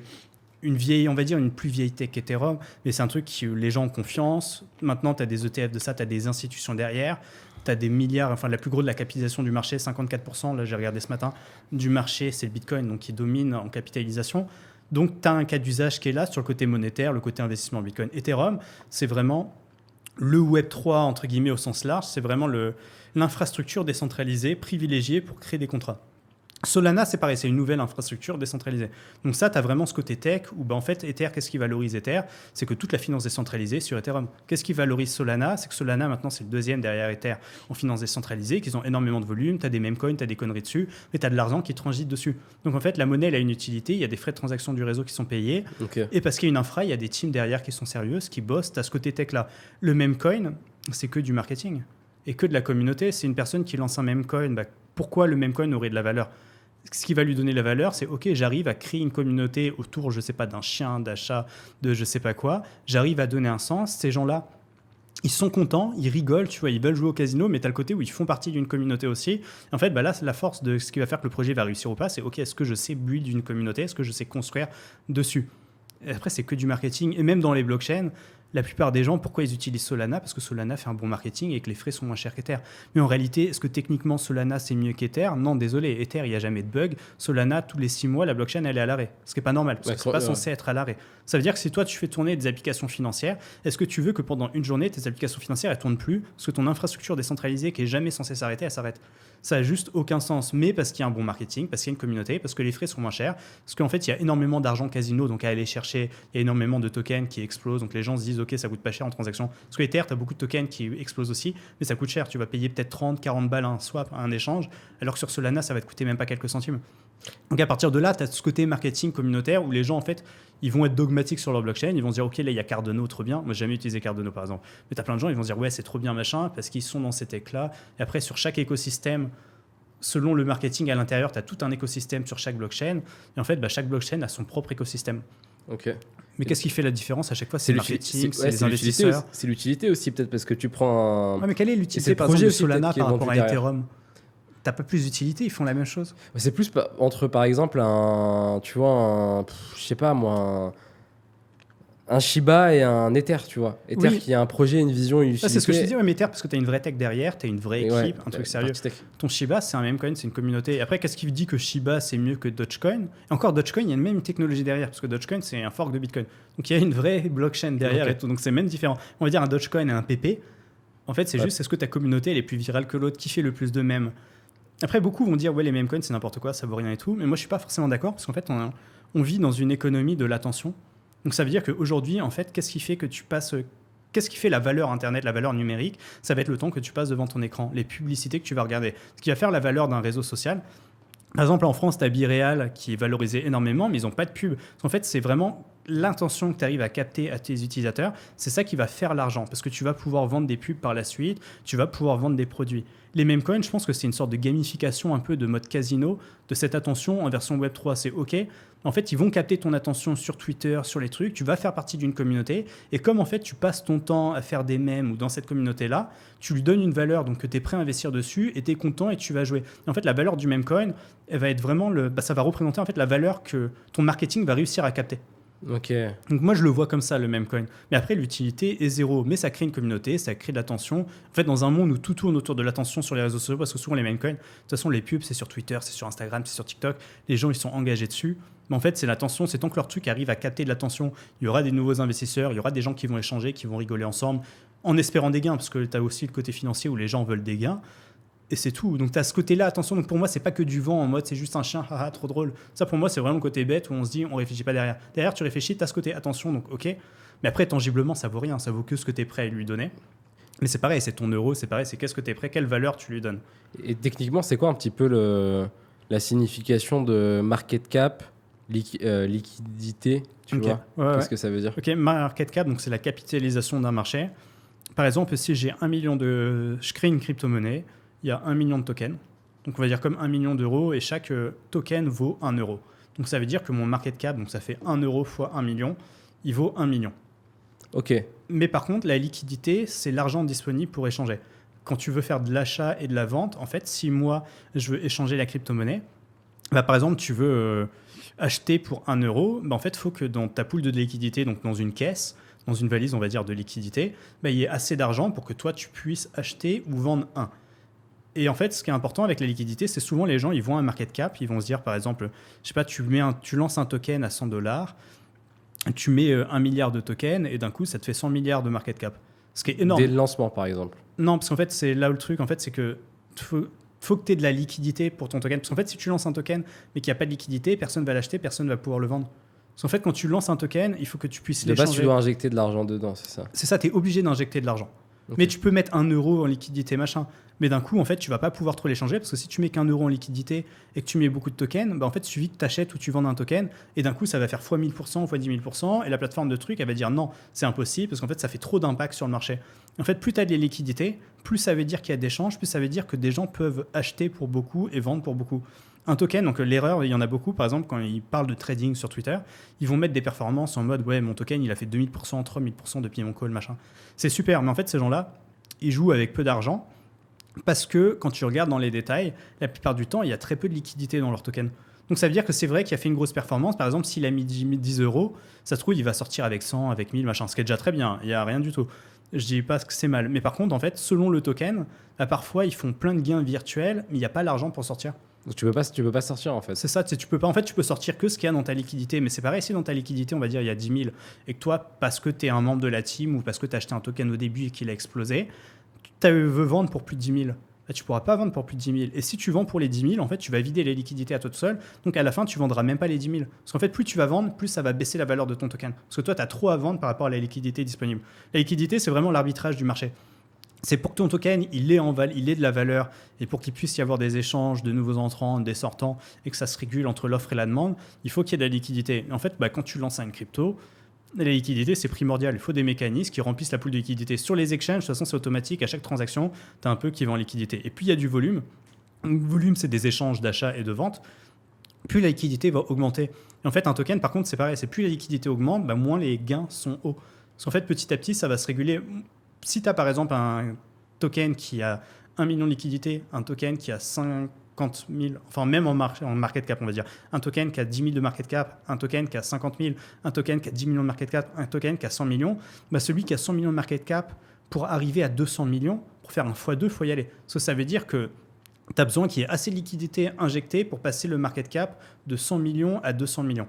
[SPEAKER 1] une vieille, on va dire, une plus vieille tech qu'Ethereum, mais c'est un truc qui les gens ont confiance. Maintenant, tu as des ETF de ça, tu as des institutions derrière, tu as des milliards, enfin, la plus grosse de la capitalisation du marché, 54%, là, j'ai regardé ce matin, du marché, c'est le Bitcoin, donc qui domine en capitalisation. Donc, tu as un cas d'usage qui est là sur le côté monétaire, le côté investissement en Bitcoin. Ethereum, c'est vraiment le Web3, entre guillemets, au sens large, c'est vraiment l'infrastructure décentralisée, privilégiée pour créer des contrats. Solana, c'est pareil, c'est une nouvelle infrastructure décentralisée. Donc ça, tu as vraiment ce côté tech où, en fait, Ether, qu'est-ce qui valorise Ether? C'est que toute la finance décentralisée sur Ethereum. Qu'est-ce qui valorise Solana? C'est que Solana, maintenant, c'est le deuxième derrière Ether en finance décentralisée, qu'ils ont énormément de volume, tu as des meme coins, tu as des conneries dessus, mais tu as de l'argent qui transite dessus. Donc en fait, la monnaie, elle a une utilité, il y a des frais de transaction du réseau qui sont payés,
[SPEAKER 3] Ok.
[SPEAKER 1] et parce qu'il y a une infra, il y a des teams derrière qui sont sérieuses, qui bossent, tu as ce côté tech-là. Le meme coin, c'est que du marketing et que de la communauté. C'est une personne qui lance un meme coin, bah, pourquoi le meme coin aurait de la valeur? Ce qui va lui donner la valeur, c'est ok, j'arrive à créer une communauté autour, je sais pas, d'un chien, d'achat, de je sais pas quoi. J'arrive à donner un sens. Ces gens-là, ils sont contents, ils rigolent, tu vois, ils veulent jouer au casino, mais tu as le côté où ils font partie d'une communauté aussi. Et en fait, bah là, la force de ce qui va faire que le projet va réussir ou pas, c'est ok, est-ce que je sais build d'une communauté, est-ce que je sais construire dessus? Et après, c'est que du marketing. Et même dans les blockchains, la plupart des gens, pourquoi ils utilisent Solana? Parce que Solana fait un bon marketing et que les frais sont moins chers qu'Ether. Mais en réalité, est-ce que techniquement Solana c'est mieux qu'Ether? Non, désolé, Ether, il n'y a jamais de bug. Solana, tous les 6 mois, la blockchain, elle est à l'arrêt. Ce qui n'est pas normal, parce que c'est pas censé être à l'arrêt. Ça veut dire que si toi, tu fais tourner des applications financières, est-ce que tu veux que pendant une journée, tes applications financières, elles ne tournent plus? Parce que ton infrastructure décentralisée qui est jamais censée s'arrêter, elle s'arrête. Ça n'a juste aucun sens, mais parce qu'il y a un bon marketing, parce qu'il y a une communauté, parce que les frais sont moins chers, parce qu'en fait, il y a énormément d'argent casino, donc à aller chercher, il y a énormément de tokens qui explosent, donc les gens se disent, ok, ça coûte pas cher en transaction. Parce que Ether, tu as beaucoup de tokens qui explosent aussi, mais ça coûte cher, tu vas payer peut-être 30, 40 balles un swap, un échange, alors que sur Solana, ça va te coûter même pas quelques centimes. Donc à partir de là, tu as ce côté marketing communautaire où les gens, en fait, ils vont être dogmatiques sur leur blockchain, ils vont se dire, ok, là, il y a Cardano, trop bien. Moi, j'ai jamais utilisé Cardano, par exemple. Mais tu as plein de gens, ils vont se dire, ouais, c'est trop bien, machin, parce qu'ils sont dans ces tech-là. Et après, sur chaque écosystème, selon le marketing à l'intérieur, tu as tout un écosystème sur chaque blockchain. Et en fait, bah, chaque blockchain a son propre écosystème.
[SPEAKER 3] Ok.
[SPEAKER 1] Mais qu'est-ce qui fait la différence à chaque fois? C'est le marketing, c'est les
[SPEAKER 3] l'utilité
[SPEAKER 1] investisseurs.
[SPEAKER 3] aussi. C'est l'utilité aussi, peut-être, parce que tu prends un.
[SPEAKER 1] Ouais, mais quelle est
[SPEAKER 3] c'est
[SPEAKER 1] l'utilité,
[SPEAKER 3] le
[SPEAKER 1] par
[SPEAKER 3] projet
[SPEAKER 1] exemple, de
[SPEAKER 3] aussi,
[SPEAKER 1] Solana
[SPEAKER 3] peut-être, qui est
[SPEAKER 1] par rapport à
[SPEAKER 3] vendu derrière.
[SPEAKER 1] Ethereum? T'as pas plus d'utilité, ils font la même chose.
[SPEAKER 3] C'est plus entre, par exemple, tu vois, je sais pas moi, un Shiba et un Ether, tu vois. Ether
[SPEAKER 1] Oui.
[SPEAKER 3] qui a un projet, une vision, une utilité.
[SPEAKER 1] Ça, c'est ce que je te dis, ouais, mais Ether, parce que tu as une vraie tech derrière, tu as une vraie
[SPEAKER 3] Et
[SPEAKER 1] équipe,
[SPEAKER 3] ouais,
[SPEAKER 1] un truc sérieux.
[SPEAKER 3] partie tech.
[SPEAKER 1] Ton Shiba, c'est un meme coin, c'est une communauté. Et après, qu'est-ce qui dit que Shiba, c'est mieux que Dogecoin? Et encore, Dogecoin, il y a même une technologie derrière, parce que Dogecoin, c'est un fork de Bitcoin. Donc, il y a une vraie blockchain derrière
[SPEAKER 3] Ok.
[SPEAKER 1] et tout. Donc, c'est même différent. On va dire un Dogecoin et un PP. En fait, c'est
[SPEAKER 3] Ouais.
[SPEAKER 1] juste, est-ce que ta communauté, elle est plus virale que l'autre? Qui fait le plus de mèmes? Après, beaucoup vont dire, ouais, les meme coins, c'est n'importe quoi, ça vaut rien et tout. Mais moi, je suis pas forcément d'accord, parce qu'en fait, on vit dans une économie de l'attention. Donc, ça veut dire qu'aujourd'hui, en fait, qu'est-ce qui fait que tu passes. Qu'est-ce qui fait la valeur Internet, la valeur numérique? Ça va être le temps que tu passes devant ton écran, les publicités que tu vas regarder. Ce qui va faire la valeur d'un réseau social, Par exemple, en France, tu as Bireal qui est valorisé énormément, mais ils n'ont pas de pub. Parce qu'en fait, c'est vraiment l'intention que tu arrives à capter à tes utilisateurs. C'est ça qui va faire l'argent. Parce que tu vas pouvoir vendre des pubs par la suite, tu vas pouvoir vendre des produits. Les meme coins, je pense que c'est une sorte de gamification un peu de mode casino de cette attention en version Web3. C'est OK. En fait, ils vont capter ton attention sur Twitter, sur les trucs. Tu vas faire partie d'une communauté. Et comme en fait, tu passes ton temps à faire des mèmes ou dans cette communauté-là, tu lui donnes une valeur donc que tu es prêt à investir dessus et tu es content et tu vas jouer. Et en fait, la valeur du meme coin, elle va être vraiment ça va représenter en fait la valeur que ton marketing va réussir à capter.
[SPEAKER 3] Ok.
[SPEAKER 1] Donc moi je le vois comme ça le meme coin. Mais après l'utilité est zéro, mais ça crée une communauté, ça crée de l'attention. En fait dans un monde où tout tourne autour de l'attention sur les réseaux sociaux, parce que souvent les meme coins, de toute façon les pubs c'est sur Twitter, c'est sur Instagram, c'est sur TikTok, les gens ils sont engagés dessus. Mais en fait c'est l'attention, c'est tant que leur truc arrive à capter de l'attention, il y aura des nouveaux investisseurs, il y aura des gens qui vont échanger, qui vont rigoler ensemble, en espérant des gains, parce que tu as aussi le côté financier où les gens veulent des gains. Et c'est tout. Donc tu as ce côté-là, attention. Donc pour moi, c'est pas que du vent en mode c'est juste un chien, haha, trop drôle. Ça pour moi, c'est vraiment le côté bête où on se dit on réfléchit pas derrière. Derrière, tu réfléchis, tu as ce côté attention, donc ok. Mais après, tangiblement, ça vaut rien. Ça vaut que ce que tu es prêt à lui donner. Mais c'est pareil, c'est ton euro, c'est pareil, c'est qu'est-ce que tu es prêt, quelle valeur tu lui donnes.
[SPEAKER 3] Et techniquement, c'est quoi un petit peu la signification de market cap, liquidité, tu vois? Qu'est-ce que ça veut dire?
[SPEAKER 1] Ok, market cap, donc c'est la capitalisation d'un marché. Par exemple, si j'ai 1 million je crée une crypto-monnaie, il y a 1 million de tokens. Donc on va dire comme 1 million d'euros et chaque token vaut 1 euro. Donc ça veut dire que mon market cap, donc ça fait 1 euro fois 1 million, il vaut 1 million.
[SPEAKER 3] Ok.
[SPEAKER 1] Mais par contre, la liquidité, c'est l'argent disponible pour échanger. Quand tu veux faire de l'achat et de la vente, en fait, si moi, je veux échanger la crypto-monnaie, bah, par exemple, tu veux acheter pour 1 euro, bah, en fait, il faut que dans ta pool de liquidité, donc dans une caisse, dans une valise, on va dire, de liquidité, bah, il y ait assez d'argent pour que toi, tu puisses acheter ou vendre 1. Et en fait, ce qui est important avec la liquidité, c'est souvent les gens, ils voient un market cap, ils vont se dire, par exemple, je sais pas, tu lances un token à $100, tu mets 1 milliard de tokens et d'un coup, ça te fait 100 milliards de market cap. Ce qui est énorme.
[SPEAKER 3] Dès le lancement, par exemple.
[SPEAKER 1] Non, parce qu'en fait, c'est là où le truc, en fait, c'est que faut que tu aies de la liquidité pour ton token. Parce qu'en fait, si tu lances un token mais qu'il n'y a pas de liquidité, personne ne va l'acheter, personne ne va pouvoir le vendre. Parce qu'en fait, quand tu lances un token, il faut que tu puisses l'échanger.
[SPEAKER 3] De base, tu dois injecter de l'argent dedans, c'est ça?
[SPEAKER 1] C'est ça, tu es obligé d'injecter de l'argent. Okay. Mais tu peux mettre 1 euro en liquidité, machin. Mais d'un coup, en fait, tu vas pas pouvoir trop l'échanger parce que si tu mets qu'1 euro en liquidité et que tu mets beaucoup de tokens, bah en fait, il suffit que tu achètes ou tu vends un token et d'un coup, ça va faire fois 1000%, fois 10 000%. Et la plateforme de trucs, elle va dire non, c'est impossible parce qu'en fait, ça fait trop d'impact sur le marché. En fait, plus tu as des liquidités, plus ça veut dire qu'il y a d'échanges, plus ça veut dire que des gens peuvent acheter pour beaucoup et vendre pour beaucoup. Un token, donc l'erreur, il y en a beaucoup, par exemple, quand ils parlent de trading sur Twitter, ils vont mettre des performances en mode ouais, mon token, il a fait 2000%, 3000% depuis mon call, machin. C'est super, mais en fait, ces gens-là, ils jouent avec peu d'argent parce que quand tu regardes dans les détails, la plupart du temps, il y a très peu de liquidité dans leur token. Donc ça veut dire que c'est vrai qu'il a fait une grosse performance. Par exemple, s'il a mis 10 euros, ça se trouve, il va sortir avec 100, avec 1000, machin, ce qui est déjà très bien. Il n'y a rien du tout. Je dis pas que c'est mal. Mais par contre, en fait, selon le token, bah, parfois, ils font plein de gains virtuels, mais il n'y a pas l'argent pour sortir.
[SPEAKER 3] Donc tu peux pas sortir, en fait.
[SPEAKER 1] C'est ça, tu peux pas. En fait, tu peux sortir que ce qu'il y a dans ta liquidité. Mais c'est pareil, si dans ta liquidité, on va dire, il y a 10 000, et que toi, parce que tu es un membre de la team ou parce que tu as acheté un token au début et qu'il a explosé, tu veux vendre pour plus de 10 000. Là, tu ne pourras pas vendre pour plus de 10 000. Et si tu vends pour les 10 000, en fait, tu vas vider les liquidités à toi tout seul. Donc, à la fin, tu ne vendras même pas les 10 000. Parce qu'en fait, plus tu vas vendre, plus ça va baisser la valeur de ton token. Parce que toi, tu as trop à vendre par rapport à la liquidité disponible. La liquidité, c'est vraiment l'arbitrage du marché. C'est pour que ton token, il ait de la valeur et pour qu'il puisse y avoir des échanges de nouveaux entrants, des sortants et que ça se régule entre l'offre et la demande, il faut qu'il y ait de la liquidité. Et en fait, quand tu lances une crypto, la liquidité, c'est primordial. Il faut des mécanismes qui remplissent la pool de liquidité. Sur les exchanges, de toute façon, c'est automatique. À chaque transaction, tu as un peu qui va en liquidité. Et puis, il y a du volume. Le volume, c'est des échanges d'achat et de vente. Plus la liquidité va augmenter. Et en fait, un token, par contre, c'est pareil. C'est plus la liquidité augmente, moins les gains sont hauts. Parce qu'en fait, petit à petit, ça va se réguler. Si tu as, par exemple, un token qui a 1 million de liquidité, un token qui a 50 000, enfin même en market cap, on va dire, un token qui a 10 000 de market cap, un token qui a 50 000, un token qui a 10 millions de market cap, un token qui a 100 millions, celui qui a 100 millions de market cap, pour arriver à 200 millions, pour faire un x2, il faut y aller. Parce que ça veut dire que tu as besoin qu'il y ait assez de liquidité injectée pour passer le market cap de 100 millions à 200 millions.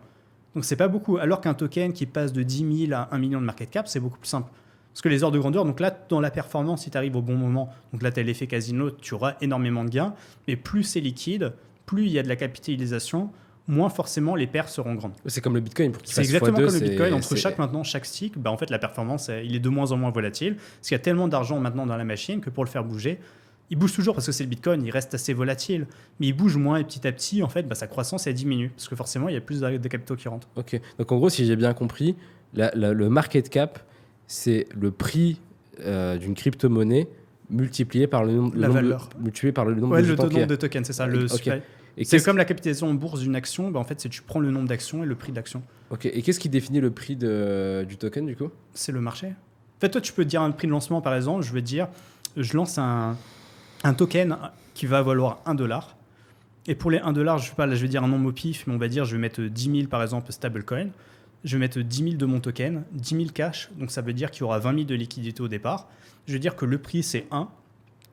[SPEAKER 1] Donc c'est pas beaucoup. Alors qu'un token qui passe de 10 000 à 1 million de market cap, c'est beaucoup plus simple. Parce que les ordres de grandeur, donc là, dans la performance, si tu arrives au bon moment, donc là, tu as l'effet casino, tu auras énormément de gains, mais plus c'est liquide, plus il y a de la capitalisation, moins forcément les pertes seront grandes.
[SPEAKER 3] C'est comme le Bitcoin. Pour qu'il fasse
[SPEAKER 1] c'est exactement
[SPEAKER 3] x2,
[SPEAKER 1] comme le Bitcoin. Entre chaque stick, en fait, la performance, il est de moins en moins volatile. Parce qu'il y a tellement d'argent maintenant dans la machine que pour le faire bouger, il bouge toujours parce que c'est le Bitcoin, il reste assez volatile, mais il bouge moins et petit à petit, en fait, sa croissance elle diminue parce que forcément il y a plus de capitaux qui rentrent.
[SPEAKER 3] Ok. Donc en gros, si j'ai bien compris, le market cap, c'est le prix d'une crypto-monnaie multiplié par le nombre, multiplié par le nombre
[SPEAKER 1] ouais,
[SPEAKER 3] de
[SPEAKER 1] le
[SPEAKER 3] jetons
[SPEAKER 1] nombre de tokens, c'est ça. Le
[SPEAKER 3] okay.
[SPEAKER 1] C'est comme la capitalisation en bourse d'une action, en fait, c'est tu prends le nombre d'actions et le prix de l'action.
[SPEAKER 3] Ok. Et qu'est-ce qui définit le prix du token du coup?
[SPEAKER 1] C'est le marché. En fait, toi, tu peux dire un prix de lancement, par exemple, je veux dire, je lance un token qui va valoir $1. Et pour les $1, je sais pas, là, je vais dire un nombre au pif, mais on va dire, je vais mettre 10 000 par exemple stablecoin. Je vais mettre 10 000 de mon token, 10 000 cash, donc ça veut dire qu'il y aura 20 000 de liquidité au départ. Je veux dire que le prix c'est 1.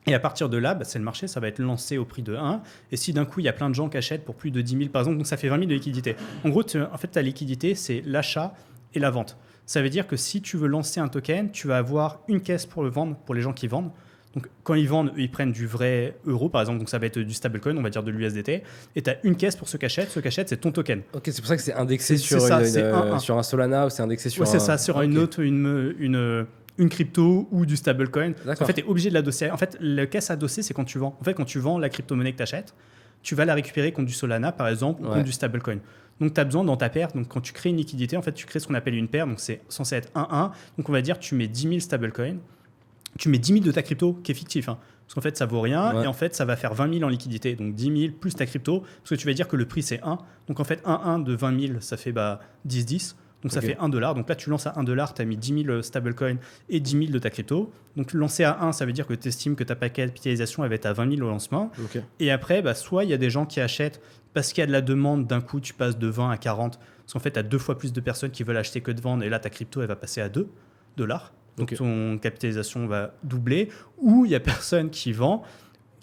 [SPEAKER 1] Et à partir de là, c'est le marché, ça va être lancé au prix de 1. Et si d'un coup, il y a plein de gens qui achètent pour plus de 10 000 par exemple, donc ça fait 20 000 de liquidité. En gros, en fait, ta liquidité, c'est l'achat et la vente. Ça veut dire que si tu veux lancer un token, tu vas avoir une caisse pour le vendre, pour les gens qui vendent. Donc, quand ils vendent, eux, ils prennent du vrai euro, par exemple. Donc, ça va être du stablecoin, on va dire de l'USDT. Et tu as une caisse pour ceux qui achètent. Ceux qui achètent, c'est ton token.
[SPEAKER 3] Ok, c'est pour ça que c'est indexé sur un Solana ou c'est indexé sur
[SPEAKER 1] c'est ça, sur une autre, une crypto ou du stablecoin. En fait, tu es obligé de l'adosser. En fait, la caisse adossée, c'est quand tu vends. En fait, quand tu vends la crypto-monnaie que tu achètes, tu vas la récupérer contre du Solana, par exemple, ou contre du stablecoin. Donc, tu as besoin dans ta paire. Donc, quand tu crées une liquidité, en fait, tu crées ce qu'on appelle une paire. Donc, c'est censé être 1-1. Donc, on va dire tu mets 10 000 stablecoins. Tu mets 10 000 de ta crypto, qui est fictif. Parce qu'en fait, ça vaut rien. Ouais. Et en fait, ça va faire 20 000 en liquidité. Donc, 10 000 plus ta crypto. Parce que tu vas dire que le prix, c'est 1. Donc, en fait, 1-1 de 20 000, ça fait 10-10. Donc, ça fait $1. Donc là, tu lances à $1, tu as mis 10 000 stablecoins et 10 000 de ta crypto. Donc, lancer à 1, ça veut dire que tu estimes que ta capitalisation elle va être à 20 000 au lancement. Okay. Et après, soit il y a des gens qui achètent parce qu'il y a de la demande, d'un coup, tu passes de 20 à 40. Parce qu'en fait, tu as 2 fois plus de personnes qui veulent acheter que de vendre. Et là, ta crypto, elle va passer à $2. Donc, ton capitalisation va doubler. Ou il n'y a personne qui vend,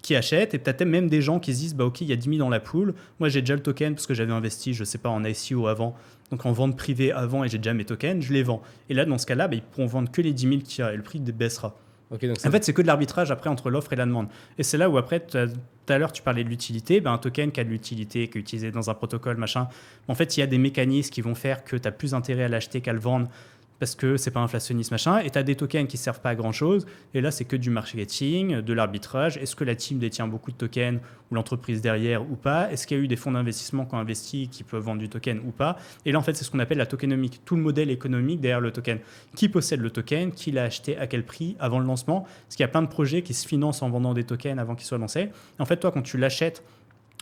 [SPEAKER 1] qui achète, et peut-être même des gens qui se disent ok, il y a 10 000 dans la pool, moi j'ai déjà le token parce que j'avais investi, je sais pas, en ICO avant, donc en vente privée avant, et j'ai déjà mes tokens, je les vends. Et là, dans ce cas-là, ils pourront vendre que les 10 000 qu'il y a, et le prix baissera. Okay, donc en fait, c'est que de l'arbitrage après entre l'offre et la demande. Et c'est là où après, tout à l'heure, tu parlais de l'utilité. Un token qui a de l'utilité, qui est utilisé dans un protocole, machin, en fait, il y a des mécanismes qui vont faire que tu as plus intérêt à l'acheter qu'à le vendre, parce que c'est pas inflationniste, machin, et tu as des tokens qui servent pas à grand chose, et là c'est que du marketing, de l'arbitrage. Est-ce que la team détient beaucoup de tokens, ou l'entreprise derrière, ou pas? Est-ce qu'il y a eu des fonds d'investissement qui ont investi, qui peuvent vendre du token ou pas? Et là en fait c'est ce qu'on appelle la tokenomique, tout le modèle économique derrière le token. Qui possède le token, qui l'a acheté, à quel prix, avant le lancement? Parce qu'il y a plein de projets qui se financent en vendant des tokens avant qu'ils soient lancés. Et en fait toi quand tu l'achètes